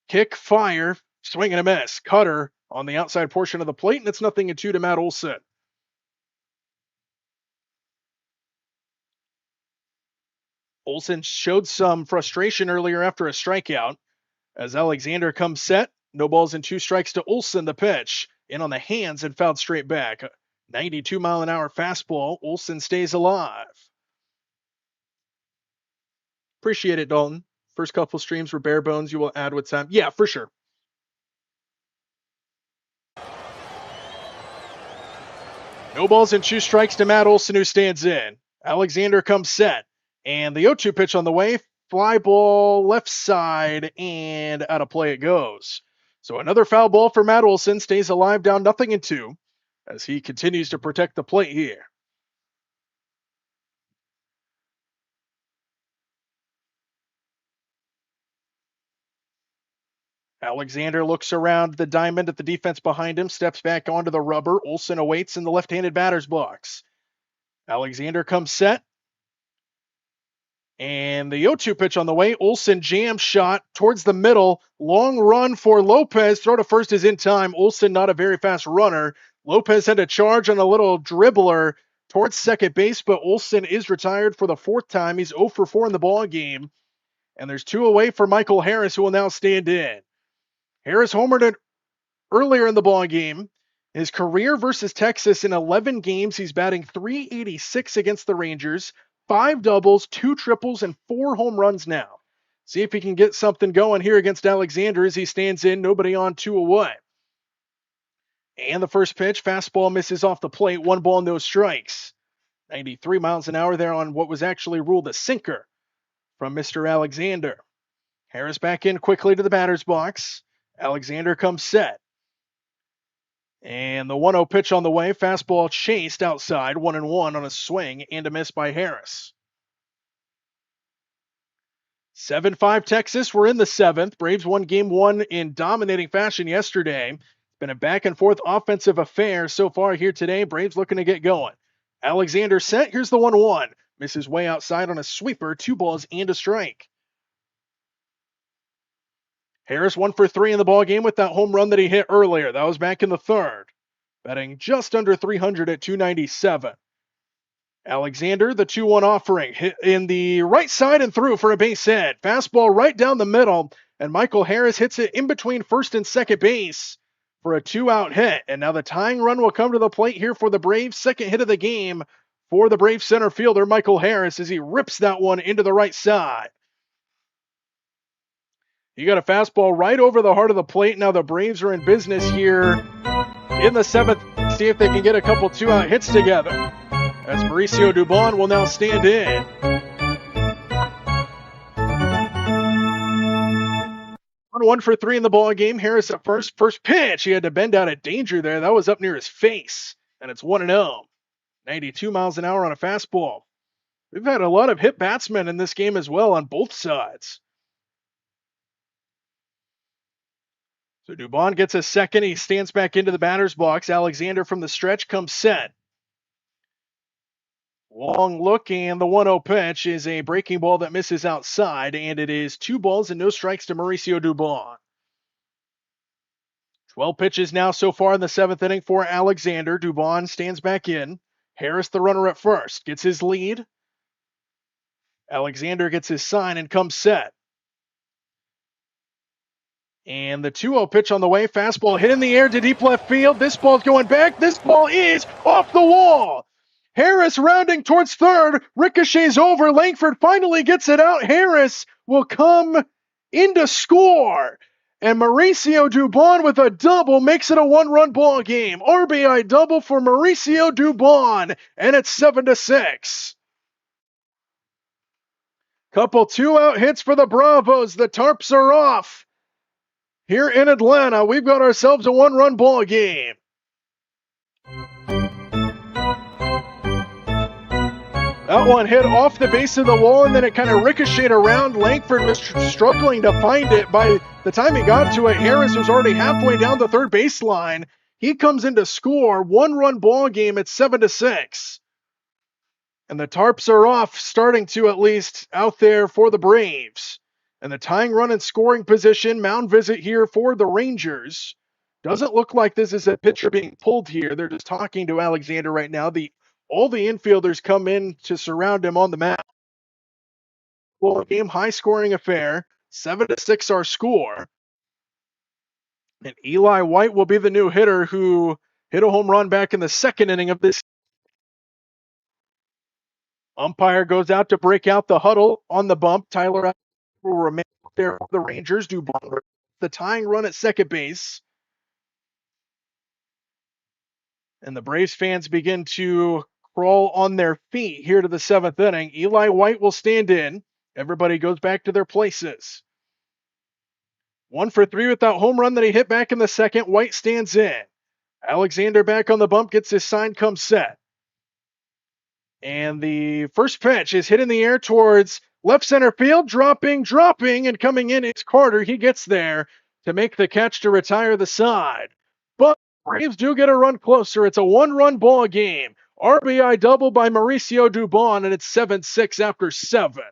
Kick, fire, swing and a miss. Cutter on the outside portion of the plate, and it's 0-2 to Matt Olsen. Olsen showed some frustration earlier after a strikeout. As Alexander comes set, no balls and 2 strikes to Olsen, the pitch. In on the hands and fouled straight back. 92-mile-an-hour fastball. Olsen stays alive. Appreciate it, Dalton. First couple streams were bare bones. You will add with time. Yeah, for sure. No balls and 2 strikes to Matt Olsen, who stands in. Alexander comes set. And the 0-2 pitch on the way. Fly ball left side, and out of play it goes. So another foul ball for Matt Olsen. Stays alive, down 0-2 as he continues to protect the plate here. Alexander looks around the diamond at the defense behind him, steps back onto the rubber. Olsen awaits in the left-handed batter's box. Alexander comes set. And the 0-2 pitch on the way. Olsen jam shot towards the middle. Long run for Lopez. Throw to first is in time. Olsen not a very fast runner. Lopez had a charge on a little dribbler towards second base, but Olsen is retired for the 4th time. He's 0 for 4 in the ball game. And there's 2 away for Michael Harris, who will now stand in. Harris homered earlier in the ball game. His career versus Texas in 11 games, he's batting .386 against the Rangers. 5 doubles, 2 triples, and 4 home runs now. See if he can get something going here against Alexander as he stands in, nobody on, 2 away. And the first pitch, fastball misses off the plate, 1 ball, no strikes. 93 miles an hour there on what was actually ruled a sinker from Mr. Alexander. Harris back in quickly to the batter's box. Alexander comes set. And the 1-0 pitch on the way. Fastball chased outside. 1-1 on a swing and a miss by Harris. 7-5 Texas. We're in the 7th. Braves won game 1 in dominating fashion yesterday. It's been a back and forth offensive affair so far here today. Braves looking to get going. Alexander set. Here's the 1-1. Misses way outside on a sweeper. 2 balls and a strike. Harris 1 for 3 in the ball game with that home run that he hit earlier. That was back in the 3rd. Batting just under 300 at 297. Alexander, the 2-1 offering, hit in the right side and through for a base hit. Fastball right down the middle, and Michael Harris hits it in between first and second base for a 2-out hit. And now the tying run will come to the plate here for the Braves. Second hit of the game for the Braves center fielder, Michael Harris, as he rips that one into the right side. You got a fastball right over the heart of the plate. Now the Braves are in business here in the 7th. See if they can get a couple 2-out hits together. As Mauricio Dubon will now stand in. On 1 for 3 in the ball game. Harris at first. First pitch. He had to bend out of danger there. That was up near his face. And it's 1-0. 92 miles an hour on a fastball. We've had a lot of hit batsmen in this game as well on both sides. So Dubon gets a second. He stands back into the batter's box. Alexander from the stretch comes set. Long look, and the 1-0 pitch is a breaking ball that misses outside, and it is 2 balls and no strikes to Mauricio Dubon. 12 pitches now so far in the 7th inning for Alexander. Dubon stands back in. Harris, the runner at first, gets his lead. Alexander gets his sign and comes set. And the 2-0 pitch on the way. Fastball hit in the air to deep left field. This ball's going back. This ball is off the wall. Harris rounding towards third. Ricochets over. Langford finally gets it out. Harris will come in to score. And Mauricio Dubon with a double makes it a 1-run ball game. RBI double for Mauricio Dubon. And it's 7-6. Couple 2-out hits for the Bravos. The tarps are off. Here in Atlanta, we've got ourselves a 1-run ball game. That one hit off the base of the wall, and then it kind of ricocheted around. Langford was struggling to find it. By the time he got to it, Harris was already halfway down the third baseline. He comes in to score. 1-run ball game at 7-6. And the Tarps are off, starting to at least out there for the Braves. And the tying run in scoring position, mound visit here for the Rangers. Doesn't look like this is a pitcher being pulled here. They're just talking to Alexander right now. All the infielders come in to surround him on the mound. Well, game high scoring affair. 7-6 our score. And Eli White will be the new hitter who hit a home run back in the second inning of this. Umpire goes out to break out the huddle on the bump. Tyler will remain there for the Rangers. Dubon the tying run at second base. And the Braves fans begin to crawl on their feet here to the seventh inning. Eli White will stand in. Everybody goes back to their places. 1 for 3 with that home run that he hit back in the second. White stands in. Alexander back on the bump, gets his sign, comes set. And the first pitch is hit in the air towards left center field, dropping, and coming in. It's Carter. He gets there to make the catch to retire the side. But Braves do get a run closer. It's a 1-run ball game. RBI double by Mauricio Dubon, and it's 7-6 after 7.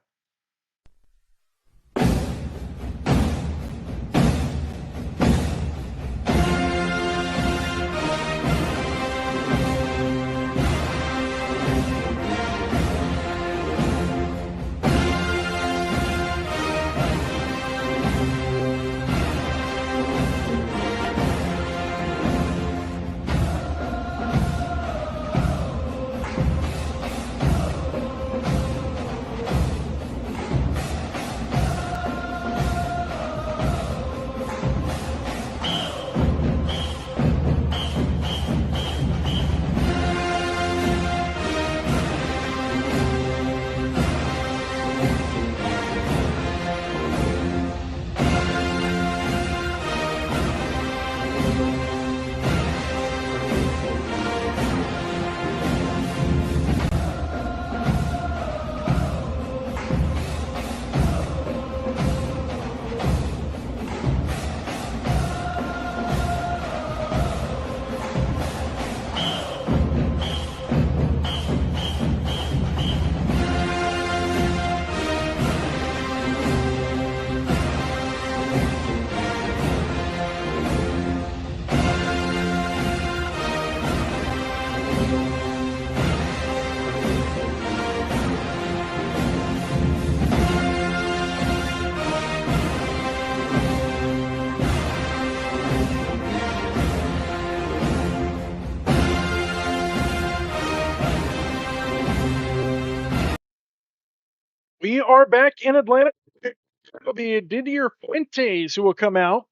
We are back in Atlanta. It'll be Didier Fuentes who will come out.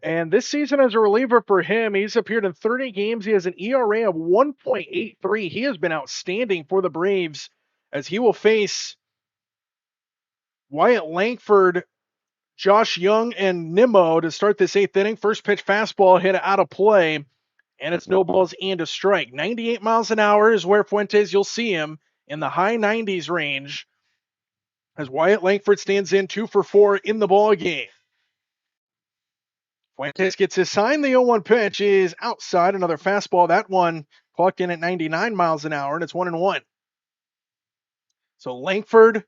And this season as a reliever for him, he's appeared in 30 games. He has an ERA of 1.83. He has been outstanding for the Braves as he will face Wyatt Langford, Josh Young, and Nimmo to start this eighth inning. First pitch fastball hit out of play, and it's no balls and a strike. 98 miles an hour is where Fuentes, you'll see him in the high 90s range as Wyatt Langford stands in 2 for 4 in the ball game. Fuentes gets his sign. The 0-1 pitch is outside. Another fastball. That one clocked in at 99 miles an hour, and it's 1-1. So Langford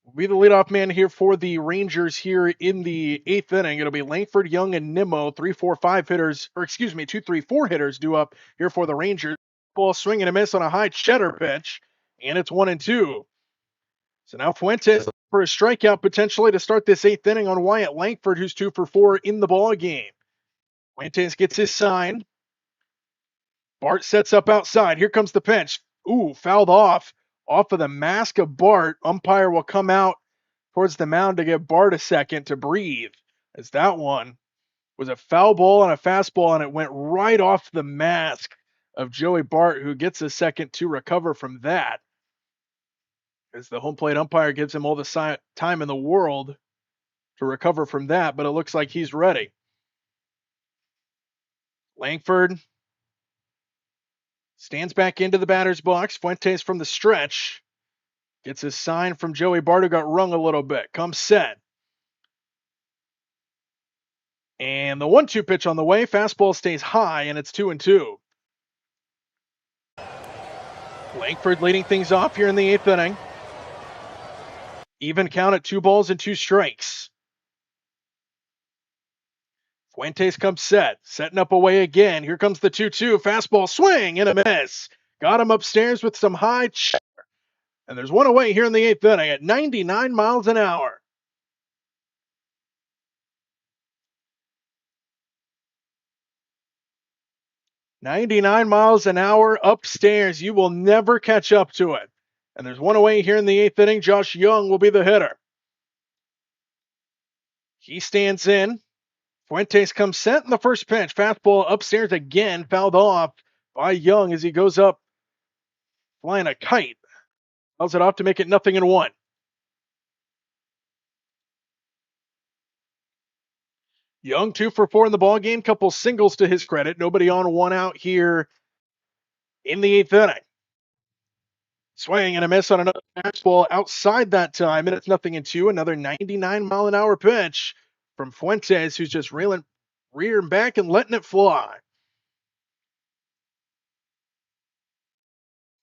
will be the leadoff man here for the Rangers here in the eighth inning. It'll be Langford, Young, and Nimmo, 3-4-5 hitters, or excuse me, 2-3-4 hitters due up here for the Rangers. Ball swing and a miss on a high cheddar pitch, and it's 1-2. So now Fuentes for a strikeout potentially to start this eighth inning on Wyatt Langford, who's 2 for 4 in the ball game. Fuentes gets his sign. Bart sets up outside. Here comes the pitch. Ooh, fouled off of the mask of Bart. Umpire will come out towards the mound to give Bart a second to breathe, as that one was a foul ball and a fastball, and it went right off the mask of Joey Bart, who gets a second to recover from that, as the home plate umpire gives him all the time in the world to recover from that, but it looks like he's ready. Langford Stands back into the batter's box. Fuentes from the stretch. Gets a sign from Joey Bart, who got rung a little bit. Comes set. And the 1-2 pitch on the way. Fastball stays high, and it's 2-2. Langford leading things off here in the 8th inning. Even count at 2 balls and 2 strikes. Fuentes comes set. Setting up away again. Here comes the 2-2. Fastball swing and a miss. Got him upstairs with some high check. And there's one away here in the 8th inning at 99 miles an hour. "99 miles an hour upstairs. You will never catch up to it." And there's one away here in the 8th inning. Josh Young will be the hitter. He stands in. Fuentes comes set in the first pitch. Fastball upstairs again, fouled off by Young as he goes up flying a kite. Fouls it off to make it 0-1. Young 2 for 4 in the ball game. Couple singles to his credit. Nobody on, 1 out here in the 8th inning. Swing and a miss on another fastball outside that time, and it's 0-2. Another 99-mile-an-hour pitch from Fuentes, who's just rearing back and letting it fly.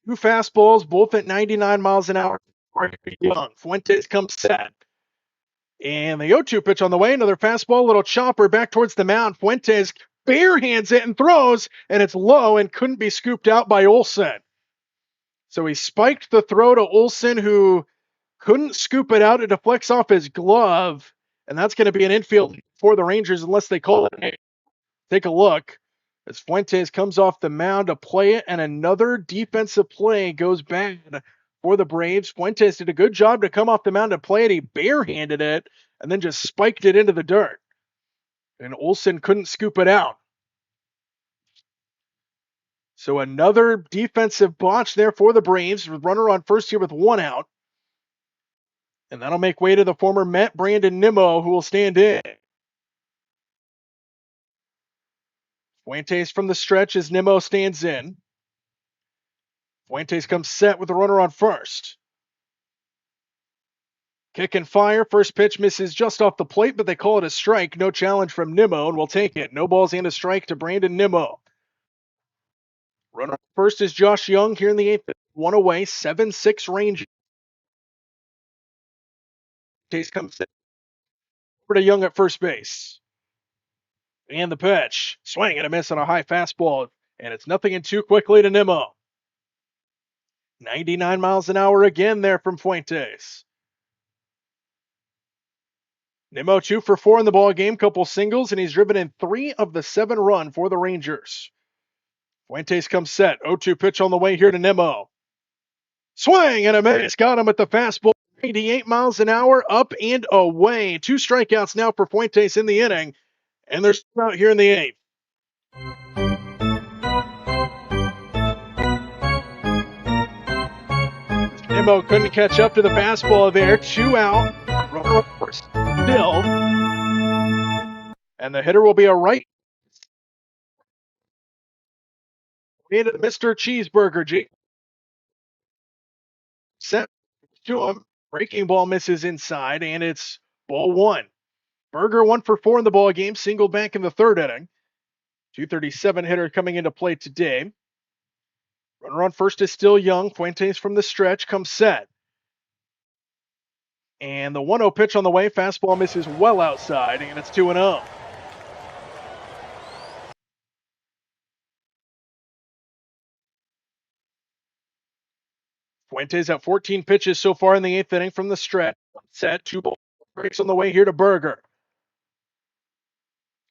2 fastballs, both at 99 miles an hour. Young. Fuentes comes set. And the 0-2 pitch on the way. Another fastball, little chopper back towards the mound. Fuentes bare hands it and throws, and it's low and couldn't be scooped out by Olson. So he spiked the throw to Olson, who couldn't scoop it out. It deflects off his glove, and that's going to be an infield for the Rangers unless they call it. Take a look as Fuentes comes off the mound to play it, and another defensive play goes bad for the Braves. Fuentes did a good job to come off the mound to play it. He barehanded it and then just spiked it into the dirt. And Olson couldn't scoop it out. So another defensive botch there for the Braves. Runner on first here with 1 out. And that'll make way to the former Met, Brandon Nimmo, who will stand in. Fuentes from the stretch as Nimmo stands in. Fuentes comes set with the runner on first. Kick and fire. First pitch misses just off the plate, but they call it a strike. No challenge from Nimmo, and we'll take it. No balls and a strike to Brandon Nimmo. Runner first is Josh Young here in the 8th. 1 away, 7-6 range. Fuentes comes set. Over to Young at first base. And the pitch. Swing and a miss on a high fastball. And it's 0-2 quickly to Nimmo. 99 miles an hour again there from Fuentes. Nimmo 2 for 4 in the ball game, couple singles, and he's driven in 3 of the 7 run for the Rangers. Fuentes comes set. 0-2 pitch on the way here to Nimmo. Swing and a miss. Got him at the fastball. 88 miles an hour, up and away. 2 strikeouts now for Fuentes in the inning, and they're still out here in the 8th. Nimmo couldn't catch up to the fastball there. 2 out. Runner first. Still. And the hitter will be a right. Mr. Cheeseburger G. Set to him. Breaking ball misses inside, and it's ball 1. Berger 1 for 4 in the ball game, single back in the 3rd inning. 237 hitter coming into play today. Runner on first is still Young. Fuentes from the stretch comes set. And the 1-0 pitch on the way. Fastball misses well outside, and it's 2-0. Fuentes at 14 pitches so far in the 8th inning from the stretch. Set, 2 balls. Breaks on the way here to Berger.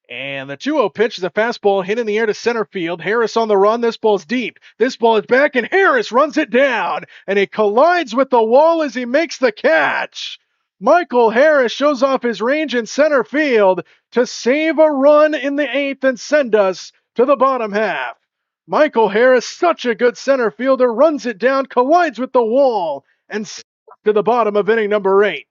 And the 2-0 pitch is a fastball hit in the air to center field. Harris on the run. This ball's deep. This ball is back, and Harris runs it down. And he collides with the wall as he makes the catch. Michael Harris shows off his range in center field to save a run in the 8th and send us to the bottom half. Michael Harris, such a good center fielder, runs it down, collides with the wall, and to the bottom of inning number 8.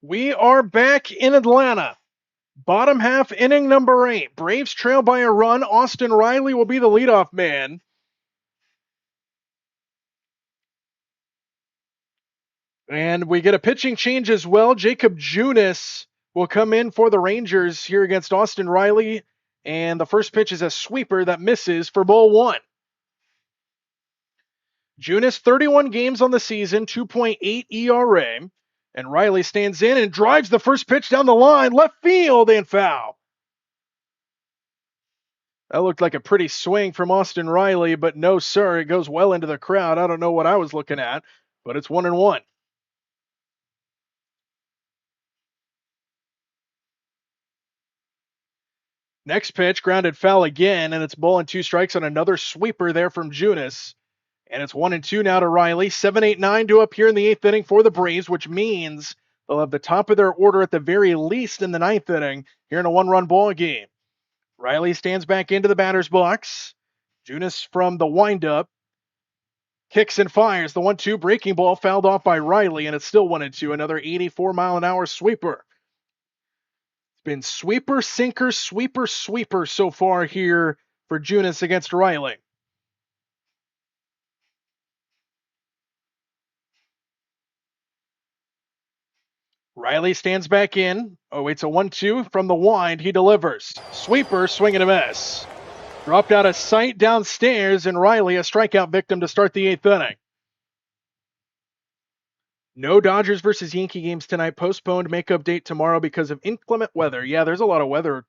We are back in Atlanta. Bottom half, inning number 8. Braves trail by a run. Austin Riley will be the leadoff man. And we get a pitching change as well. Jacob Junis will come in for the Rangers here against Austin Riley. And the first pitch is a sweeper that misses for ball 1. Junis, 31 games on the season, 2.8 ERA. And Riley stands in and drives the first pitch down the line, left field, and foul. That looked like a pretty swing from Austin Riley, but no, sir. It goes well into the crowd. I don't know what I was looking at, but it's 1-1. Next pitch, grounded foul again, and it's ball and 2 strikes on another sweeper there from Junis. And it's 1-2 now to Riley. 7-8-9 due up here in the 8th inning for the Braves, which means they'll have the top of their order at the very least in the 9th inning here in a 1-run ball game. Riley stands back into the batter's box. Junis from the windup kicks and fires. The 1-2 breaking ball fouled off by Riley, and it's still 1-2. Another 84-mile-an-hour sweeper. It's been sweeper, sinker, sweeper, sweeper so far here for Junis against Riley. Riley stands back in. Oh, it's a 1-2 from the wind. He delivers. Sweeper, swing and a miss. Dropped out of sight downstairs, and Riley a strikeout victim to start the 8th inning. No Dodgers versus Yankee games tonight. Postponed makeup date tomorrow because of inclement weather. Yeah, there's a lot of weather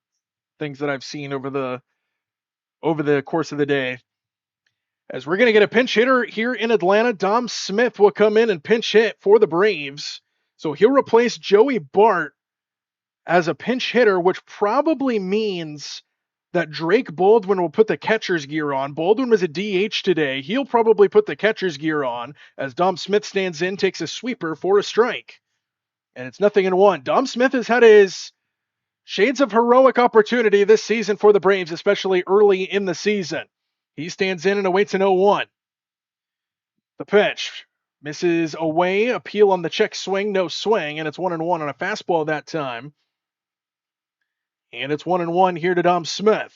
things that I've seen over the course of the day. As we're going to get a pinch hitter here in Atlanta, Dom Smith will come in and pinch hit for the Braves. So he'll replace Joey Bart as a pinch hitter, which probably means that Drake Baldwin will put the catcher's gear on. Baldwin was a DH today. He'll probably put the catcher's gear on as Dom Smith stands in, takes a sweeper for a strike. And it's 0-1. Dom Smith has had his shades of heroic opportunity this season for the Braves, especially early in the season. He stands in and awaits an 0-1. The pitch misses away. Appeal on the check swing, no swing, and it's 1-1 on a fastball that time. And it's 1-1 here to Dom Smith.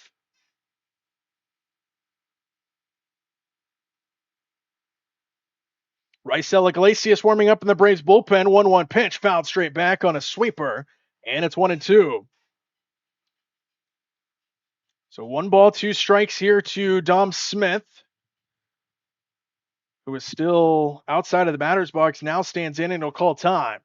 Raisel Iglesias warming up in the Braves bullpen. 1-1 pitch, fouled straight back on a sweeper, and it's 1-2. So 1 ball, 2 strikes here to Dom Smith, who is still outside of the batter's box, now stands in and he'll call time.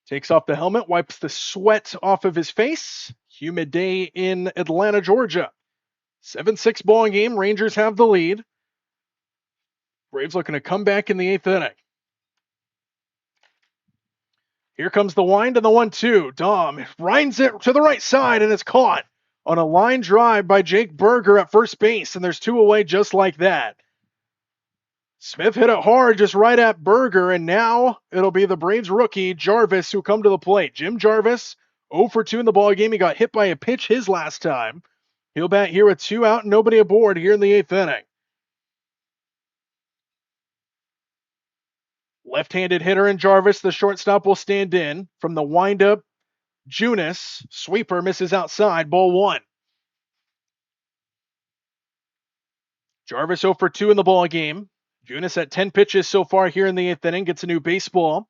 Takes off the helmet, wipes the sweat off of his face. Humid day in Atlanta, Georgia. 7-6 ball game. Rangers have the lead. Braves looking to come back in the 8th inning. Here comes the wind and the 1-2. Dom rinds it to the right side and it's caught on a line drive by Jake Burger at first base, and there's 2 away just like that. Smith hit it hard just right at Burger, and now it'll be the Braves rookie Jarvis who come to the plate. Jim Jarvis, 0 for 2 in the ballgame. He got hit by a pitch his last time. He'll bat here with 2 out and nobody aboard here in the 8th inning. Left-handed hitter in Jarvis, the shortstop will stand in. From the windup, Junis, sweeper misses outside, ball 1. Jarvis 0 for 2 in the ballgame. Junis at 10 pitches so far here in the 8th inning, gets a new baseball.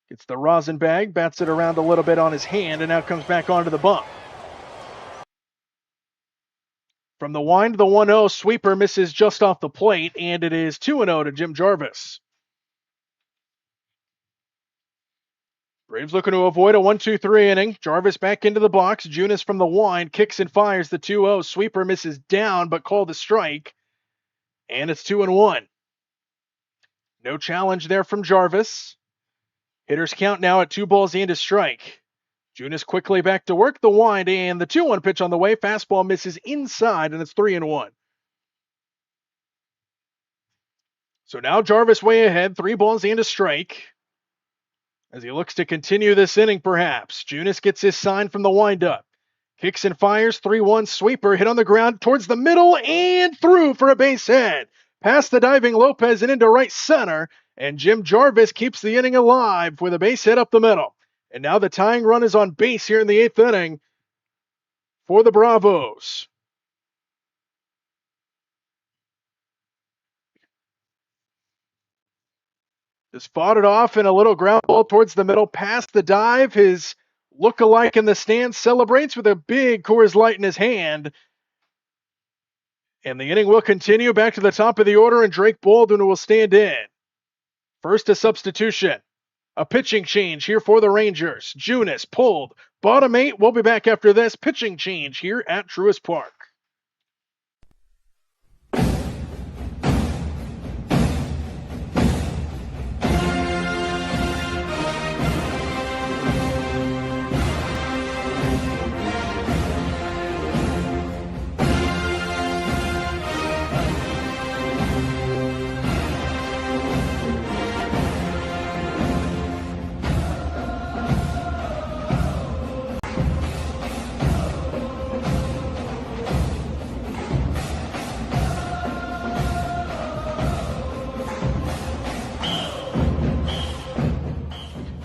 Gets the rosin bag, bats it around a little bit on his hand, and now comes back onto the bump. From the wind, the 1-0 sweeper misses just off the plate, and it is 2-0 to Jim Jarvis. Braves looking to avoid a 1-2-3 inning. Jarvis back into the box. Junis from the wind, kicks and fires. The 2-0 sweeper misses down, but called a strike. And it's 2-1. No challenge there from Jarvis. Hitters count now at 2 balls and a strike. Junis quickly back to work. The wind and the 2-1 pitch on the way. Fastball misses inside, and it's 3-1. So now Jarvis way ahead. 3 balls and a strike. As he looks to continue this inning, perhaps. Junis gets his sign from the windup. Kicks and fires. 3-1 sweeper. Hit on the ground towards the middle and through for a base hit. Past the diving Lopez and into right center. And Jim Jarvis keeps the inning alive with a base hit up the middle. And now the tying run is on base here in the 8th inning for the Bravos. Just fought it off in a little ground ball towards the middle, past the dive. His look-alike in the stands celebrates with a big Coors Light in his hand. And the inning will continue back to the top of the order, and Drake Baldwin will stand in. First, a substitution. A pitching change here for the Rangers. Junis pulled. Bottom 8. We'll be back after this pitching change here at Truist Park.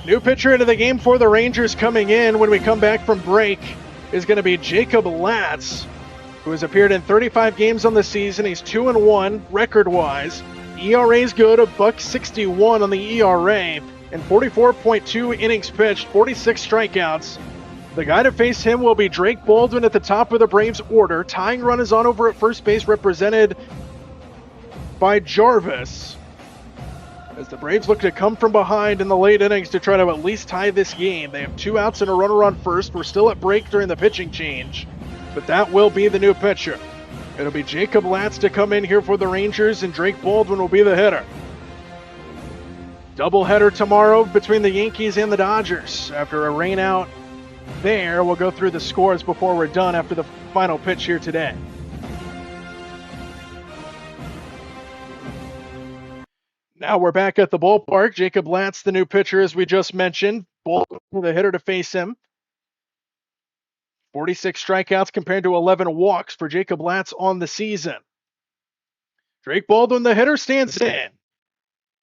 New pitcher into the game for the Rangers coming in when we come back from break is going to be Jacob Latz, who has appeared in 35 games on the season. He's 2-1 record-wise. ERA's good, $1.61 on the ERA, and 44.2 innings pitched, 46 strikeouts. The guy to face him will be Drake Baldwin at the top of the Braves order. Tying run is on over at first base, represented by Jarvis, as the Braves look to come from behind in the late innings to try to at least tie this game. They have 2 outs and a runner on first. We're still at break during the pitching change, but that will be the new pitcher. It'll be Jacob Latz to come in here for the Rangers, and Drake Baldwin will be the hitter. Doubleheader tomorrow between the Yankees and the Dodgers. After a rain out there, we'll go through the scores before we're done after the final pitch here today. Now we're back at the ballpark. Jacob Latz, the new pitcher, as we just mentioned. Baldwin, the hitter to face him. 46 strikeouts compared to 11 walks for Jacob Latz on the season. Drake Baldwin, the hitter, stands in.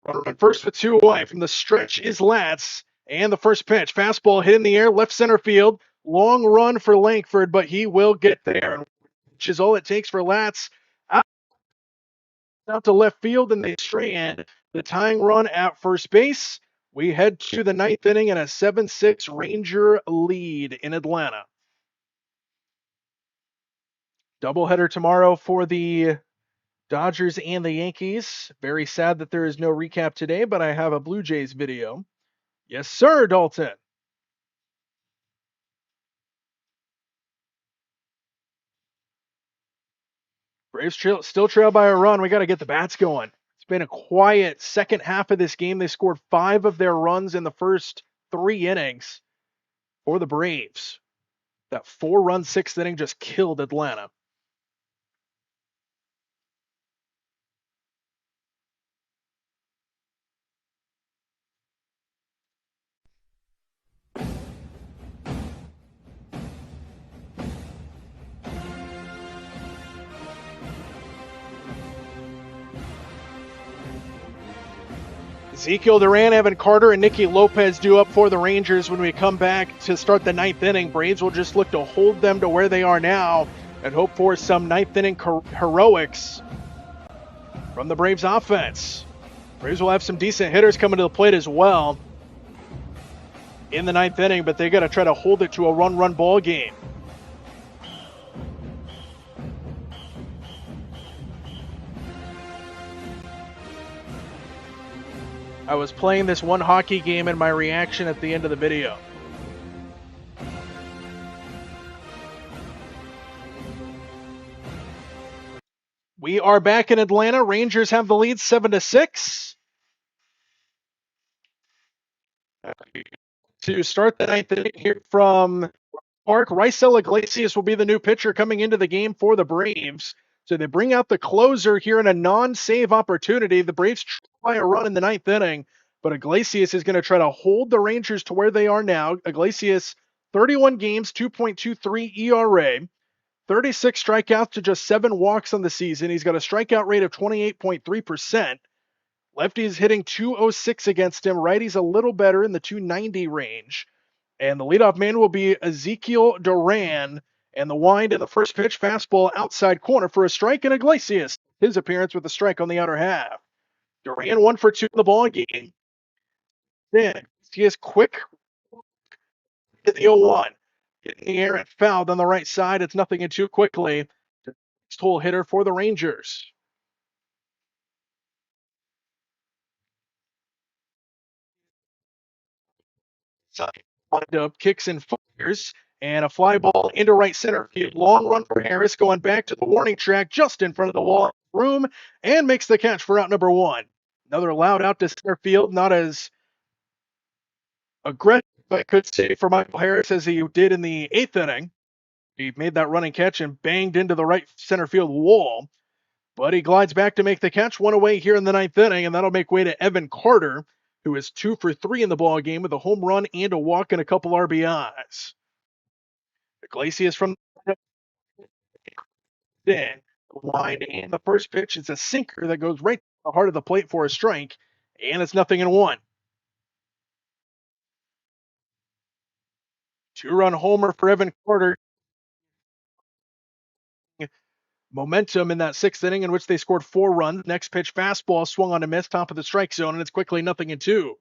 Runner first with 2 away. From the stretch is Latz. And the first pitch. Fastball hit in the air, left center field. Long run for Langford, but he will get there, which is all it takes for Latz. Out to left field, and they strand the tying run at first base. We head to the 9th inning in a 7-6 Ranger lead in Atlanta. Doubleheader tomorrow for the Dodgers and the Yankees. Very sad that there is no recap today, but I have a Blue Jays video. Yes, sir, Dalton. Braves still trail by a run. We got to get the bats going. It's been a quiet second half of this game. They scored 5 of their runs in the first 3 innings for the Braves. That 4-run 6th inning just killed Atlanta. Ezekiel Duran, Evan Carter, and Nicky Lopez due up for the Rangers when we come back to start the 9th inning. Braves will just look to hold them to where they are now and hope for some 9th inning heroics from the Braves offense. Braves will have some decent hitters coming to the plate as well in the 9th inning, but they got to try to hold it to a run ball game. I was playing this one hockey game and my reaction at the end of the video. We are back in Atlanta. Rangers have the lead 7-6. To start the 9th inning here from Park, Raisel Iglesias will be the new pitcher coming into the game for the Braves. So they bring out the closer here in a non-save opportunity. The Braves try a run in the 9th inning, but Iglesias is going to try to hold the Rangers to where they are now. Iglesias, 31 games, 2.23 ERA, 36 strikeouts to just 7 walks on the season. He's got a strikeout rate of 28.3%. Lefty's hitting 206 against him. Righty's a little better in the 290 range. And the leadoff man will be Ezekiel Duran. And the wind in the first pitch, fastball outside corner for a strike, and Iglesias, his appearance with a strike on the outer half. Duran 1 for 2 in the ball game. Then he is quick to the 0-1. Getting the air and fouled on the right side. It's nothing in too quickly. Next hole hitter for the Rangers. Wind up, kicks and fires, and a fly ball into right center field. Long run for Harris, going back to the warning track just in front of the wall room, and makes the catch for out number 1. Another loud out to center field, not as aggressive, I could say, for Michael Harris as he did in the 8th inning. He made that running catch and banged into the right center field wall. But he glides back to make the catch, 1 away here in the 9th inning, and that'll make way to Evan Carter, who is 2 for 3 in the ball game with a home run and a walk and a couple RBIs. Iglesias from the wide, and the first pitch is a sinker that goes right to the heart of the plate for a strike, and it's 0-1. 2-run homer for Evan Carter. Momentum in that 6th inning in which they scored 4 runs. Next pitch, fastball swung on a miss, top of the strike zone, and it's quickly 0-2.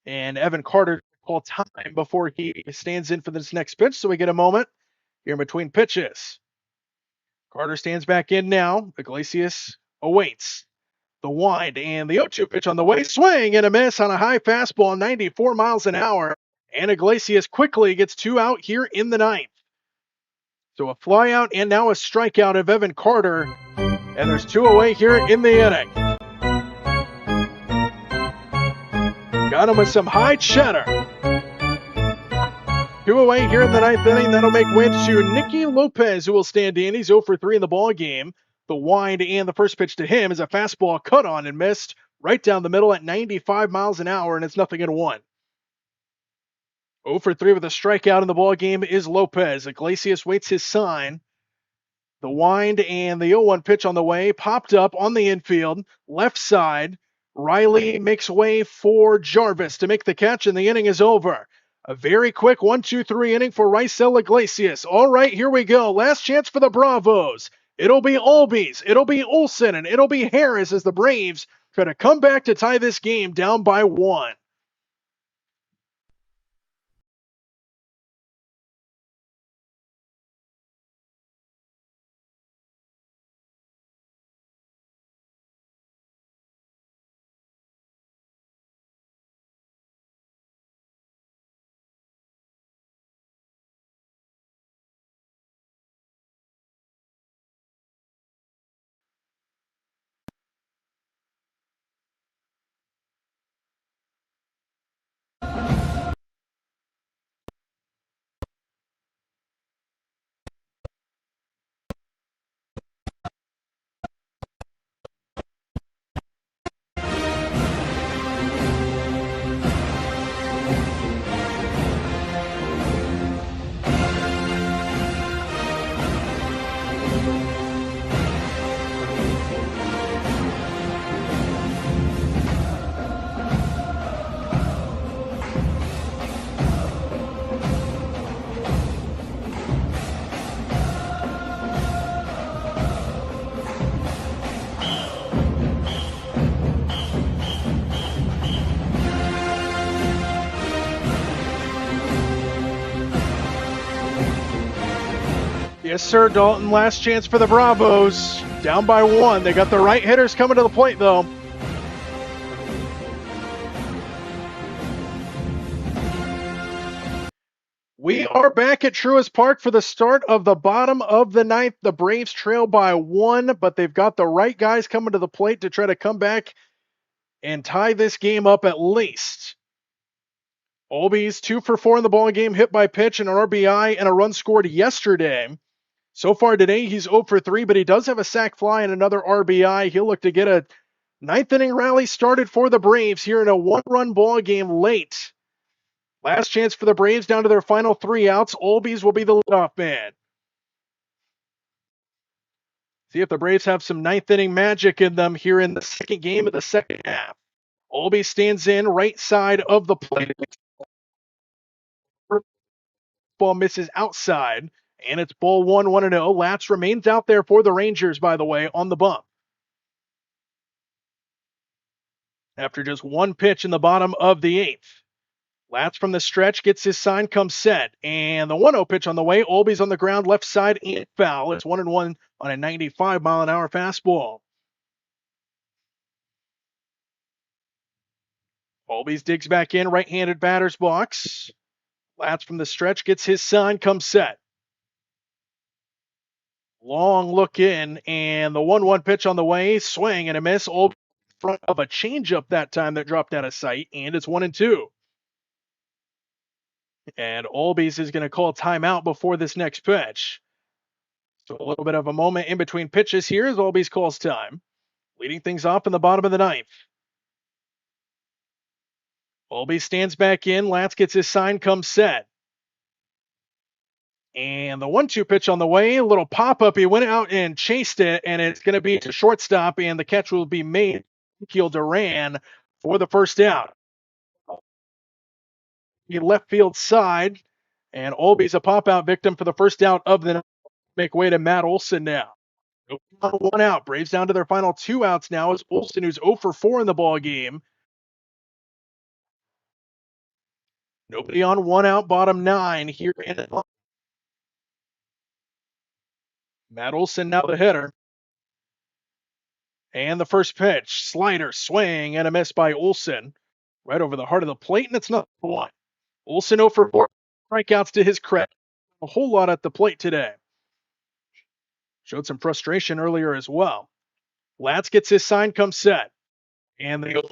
And Evan Carter called time before he stands in for this next pitch, so we get a moment here in between pitches. Carter stands back in now. Iglesias awaits the wind, and the 0-2 pitch on the way. Swing and a miss on a high fastball, 94 miles an hour. And Iglesias quickly gets 2 out here in the 9th. So a fly out and now a strikeout of Evan Carter. And there's 2 away here in the inning. Got him with some high cheddar. 2 away here in the 9th inning. That'll make way to Nicky Lopez, who will stand in. He's 0 for 3 in the ball game. The wind and the first pitch to him is a fastball cut on and missed right down the middle at 95 miles an hour, and it's 0-1. 0 for 3 with a strikeout in the ball game is Lopez. Iglesias waits his sign. The wind and the 0-1 pitch on the way, popped up on the infield, left side. Riley makes way for Jarvis to make the catch, and the inning is over. A very quick 1-2-3 inning for Raisel Iglesias. All right, here we go. Last chance for the Bravos. It'll be Albies, it'll be Olsen, and it'll be Harris as the Braves try to come back to tie this game down by 1. Yes, sir, Dalton. Last chance for the Bravos. Down by 1. They got the right hitters coming to the plate, though. We are back at Truist Park for the start of the bottom of the 9th. The Braves trail by 1, but they've got the right guys coming to the plate to try to come back and tie this game up at least. Albies 2 for 4 in the ball game, hit by pitch, and an RBI and a run scored yesterday. So far today, he's 0 for 3, but he does have a sac fly and another RBI. He'll look to get a 9th inning rally started for the Braves here in a 1-run ball game late. Last chance for the Braves down to their final 3 outs. Albies will be the leadoff man. See if the Braves have some ninth inning magic in them here in the second game of the second half. Olby stands in right side of the plate. Ball misses outside, and it's ball 1-0. Latz remains out there for the Rangers, by the way, on the bump. After just one pitch in the bottom of the eighth. Latz from the stretch gets his sign, comes set, and the 1-0 pitch on the way. Olby's on the ground, left side, and foul. It's 1-1 on a 95-mile-an-hour fastball. Olby's digs back in, right-handed batter's box. Latz from the stretch gets his sign, comes set. Long look in, and the 1-1 pitch on the way. Swing and a miss. Olby in front of a changeup that time that dropped out of sight, and it's 1-2. And Olby's is going to call timeout before this next pitch. So a little bit of a moment in between pitches here as Olby's calls time. Leading things off in the bottom of the ninth. Olby stands back in. Latz gets his sign, comes set. And the 1-2 pitch on the way. A little pop-up. He went out and chased it, and it's going to be to shortstop, and the catch will be made. Ezekiel Duran for the first out. The left field side, and Olby's a pop-out victim for the first out of the night. Make way to Matt Olson now. One out. Braves down to their final 2 outs now as Olson, who's 0 for 4 in the ball game. Nobody on 1 out, bottom 9 here in Atlanta. Matt Olson now the hitter. And the first pitch, slider, swing, and a miss by Olson. Right over the heart of the plate, and it's not 1. Olson 0 for 4. Strikeouts to his credit. A whole lot at the plate today. Showed some frustration earlier as well. Latz gets his sign, comes set. And the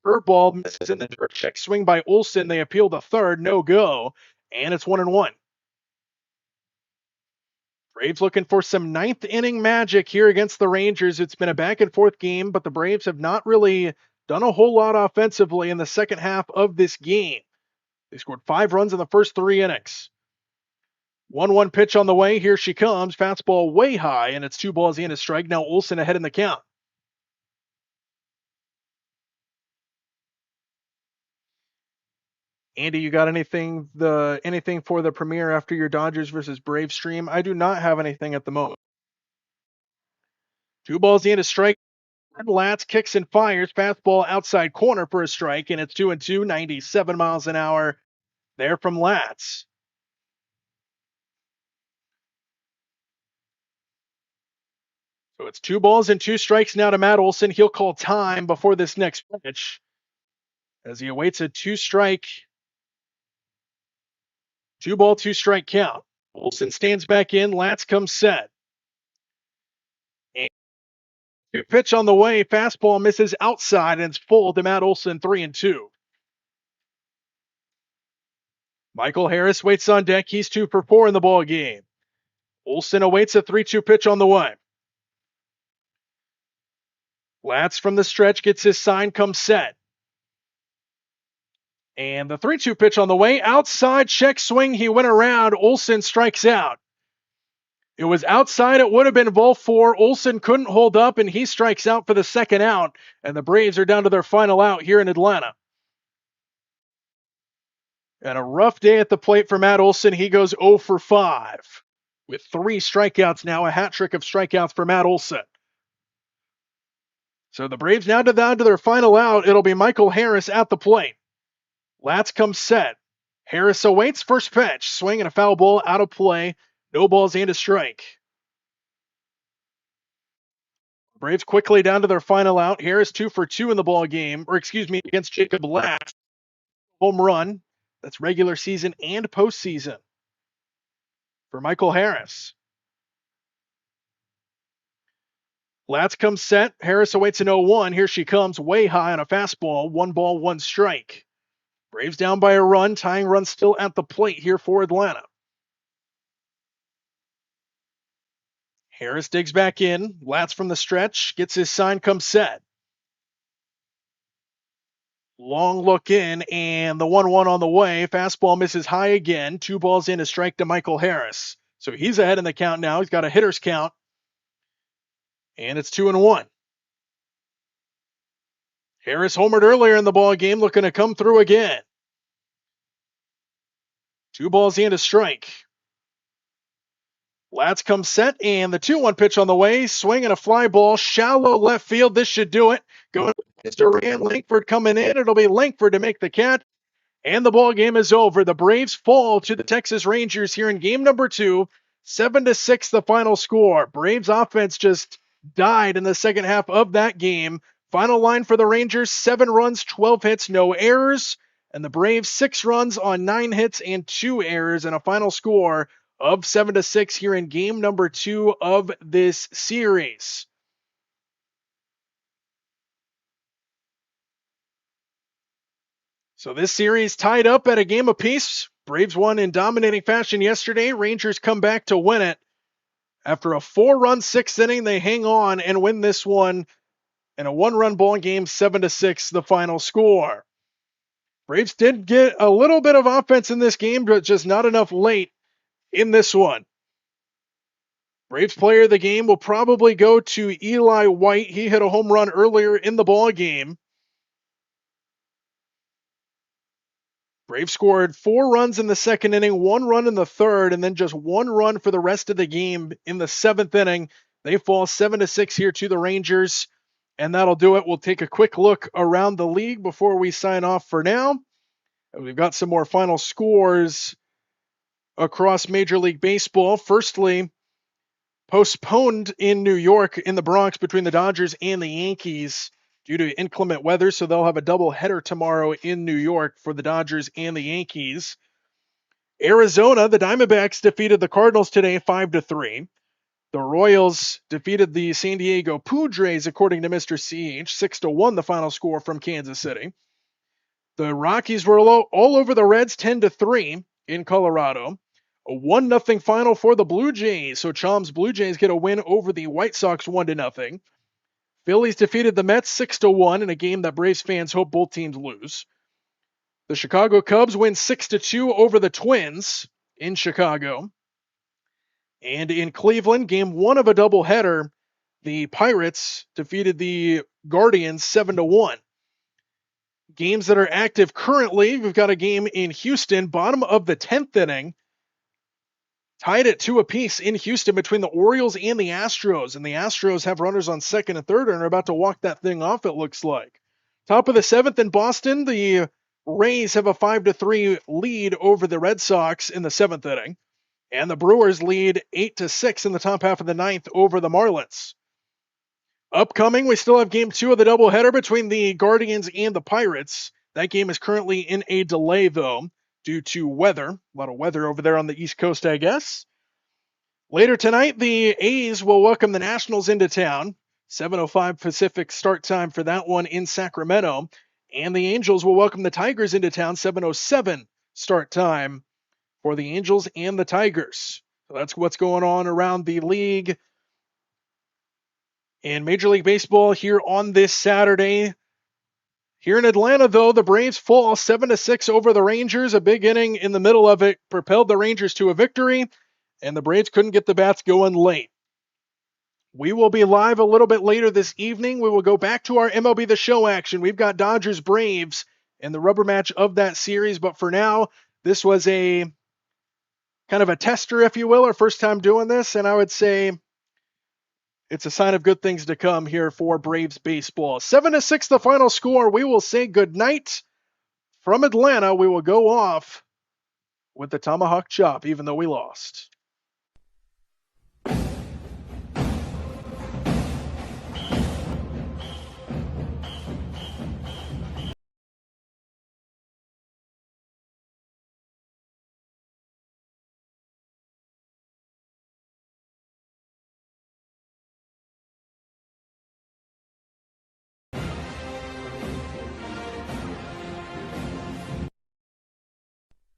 curveball misses in the dirt. Check swing by Olson. They appeal the third, no go. And it's 1-1. Braves looking for some ninth inning magic here against the Rangers. It's been a back and forth game, but the Braves have not really done a whole lot offensively in the second half of this game. They scored 5 runs in the first 3 innings. 1-1 pitch on the way. Here she comes. Fastball way high, and it's 2 balls and a strike. Now Olson ahead in the count. Andy, you got anything for the premiere after your Dodgers versus Braves stream? I do not have anything at the moment. 2 balls and a strike. Latz kicks and fires. Fastball outside corner for a strike, and it's 2-2, 97 miles an hour there from Latz. So it's 2 balls and 2 strikes now to Matt Olson. He'll call time before this next pitch as he awaits a 2-strike, 2-ball, 2-strike count. Olson stands back in. Latz comes set. And pitch on the way. Fastball misses outside, and it's full to Matt Olson, 3-2. Michael Harris waits on deck. He's 2 for 4 in the ball game. Olson awaits a 3-2 pitch on the way. Latz from the stretch gets his sign, comes set. And the 3-2 pitch on the way. Outside check swing. He went around. Olson strikes out. It was outside. It would have been ball 4. Olson couldn't hold up, and he strikes out for the second out. And the Braves are down to their final out here in Atlanta. And a rough day at the plate for Matt Olson. He goes 0 for 5 with 3 strikeouts now, a hat trick of strikeouts for Matt Olson. So the Braves now down to their final out. It'll be Michael Harris at the plate. Latz comes set. Harris awaits first pitch. Swing and a foul ball out of play. No balls and a strike. Braves quickly down to their final out. Harris 2 for 2 in the ball game, against Jacob Latz. Home run. That's regular season and postseason for Michael Harris. Latz comes set. Harris awaits an 0-1. Here she comes, way high on a fastball. 1 ball, 1 strike. Braves down by a run. Tying run still at the plate here for Atlanta. Harris digs back in. Latz from the stretch. Gets his sign, comes set. Long look in, and the 1-1 on the way. Fastball misses high again. 2 balls in, a strike to Michael Harris. So he's ahead in the count now. He's got a hitter's count. And it's 2-1. Harris homered earlier in the ball game, looking to come through again. 2 balls and a strike. Latz comes set, and the 2-1 pitch on the way. Swing and a fly ball, shallow left field. This should do it. Going to Duran. Langford coming in. It'll be Langford to make the catch. And the ball game is over. The Braves fall to the Texas Rangers here in game number 2. 7-6 the final score. Braves offense just died in the second half of that game. Final line for the Rangers, 7 runs, 12 hits, no errors. And the Braves, 6 runs on 9 hits and 2 errors, and a final score of 7-6 here in game number 2 of this series. So this series tied up at a game apiece. Braves won in dominating fashion yesterday. Rangers come back to win it. After a 4-run 6th inning, they hang on and win this one in a 1-run ball game, 7-6 the final score. Braves did get a little bit of offense in this game, but just not enough late in this one. Braves player of the game will probably go to Eli White. He hit a home run earlier in the ball game. Braves scored 4 runs in the second inning, 1 run in the third, and then just 1 run for the rest of the game in the 7th inning. They fall 7-6 here to the Rangers, and that'll do it. We'll take a quick look around the league before we sign off for now. We've got some more final scores across Major League Baseball. Firstly, postponed in New York, in the Bronx, between the Dodgers and the Yankees due to inclement weather, so they'll have a doubleheader tomorrow in New York for the Dodgers and the Yankees. Arizona, the Diamondbacks defeated the Cardinals today 5-3. The Royals defeated the San Diego Padres, according to Mr. CH, 6-1 the final score from Kansas City. The Rockies were all over the Reds 10-3 in Colorado. A 1-0 final for the Blue Jays. So Chom's Blue Jays get a win over the White Sox 1-0. Phillies defeated the Mets 6-1 in a game that Braves fans hope both teams lose. The Chicago Cubs win 6-2 over the Twins in Chicago. And in Cleveland, game 1 of a doubleheader, the Pirates defeated the Guardians 7-1. Games that are active currently, we've got a game in Houston, bottom of the 10th inning. Tied at 2 apiece in Houston between the Orioles and the Astros. And the Astros have runners on second and third and are about to walk that thing off, it looks like. Top of the 7th in Boston, the Rays have a 5-3 lead over the Red Sox in the 7th inning. And the Brewers lead 8-6 in the top half of the 9th over the Marlins. Upcoming, we still have game 2 of the doubleheader between the Guardians and the Pirates. That game is currently in a delay, though, due to weather. A lot of weather over there on the East Coast, I guess. Later tonight, the A's will welcome the Nationals into town. 7:05 Pacific start time for that one in Sacramento. And the Angels will welcome the Tigers into town. 7:07 start time for the Angels and the Tigers. So that's what's going on around the league in Major League Baseball here on this Saturday. Here in Atlanta, though, the Braves fall 7-6 over the Rangers. A big inning in the middle of it propelled the Rangers to a victory, and the Braves couldn't get the bats going late. We will be live a little bit later this evening. We will go back to our MLB The Show action. We've got Dodgers Braves in the rubber match of that series, but for now, this was a kind of a tester, if you will, our first time doing this, and I would say it's a sign of good things to come here for Braves baseball. 7-6 the final score. We will say goodnight from Atlanta. We will go off with the tomahawk chop, even though we lost.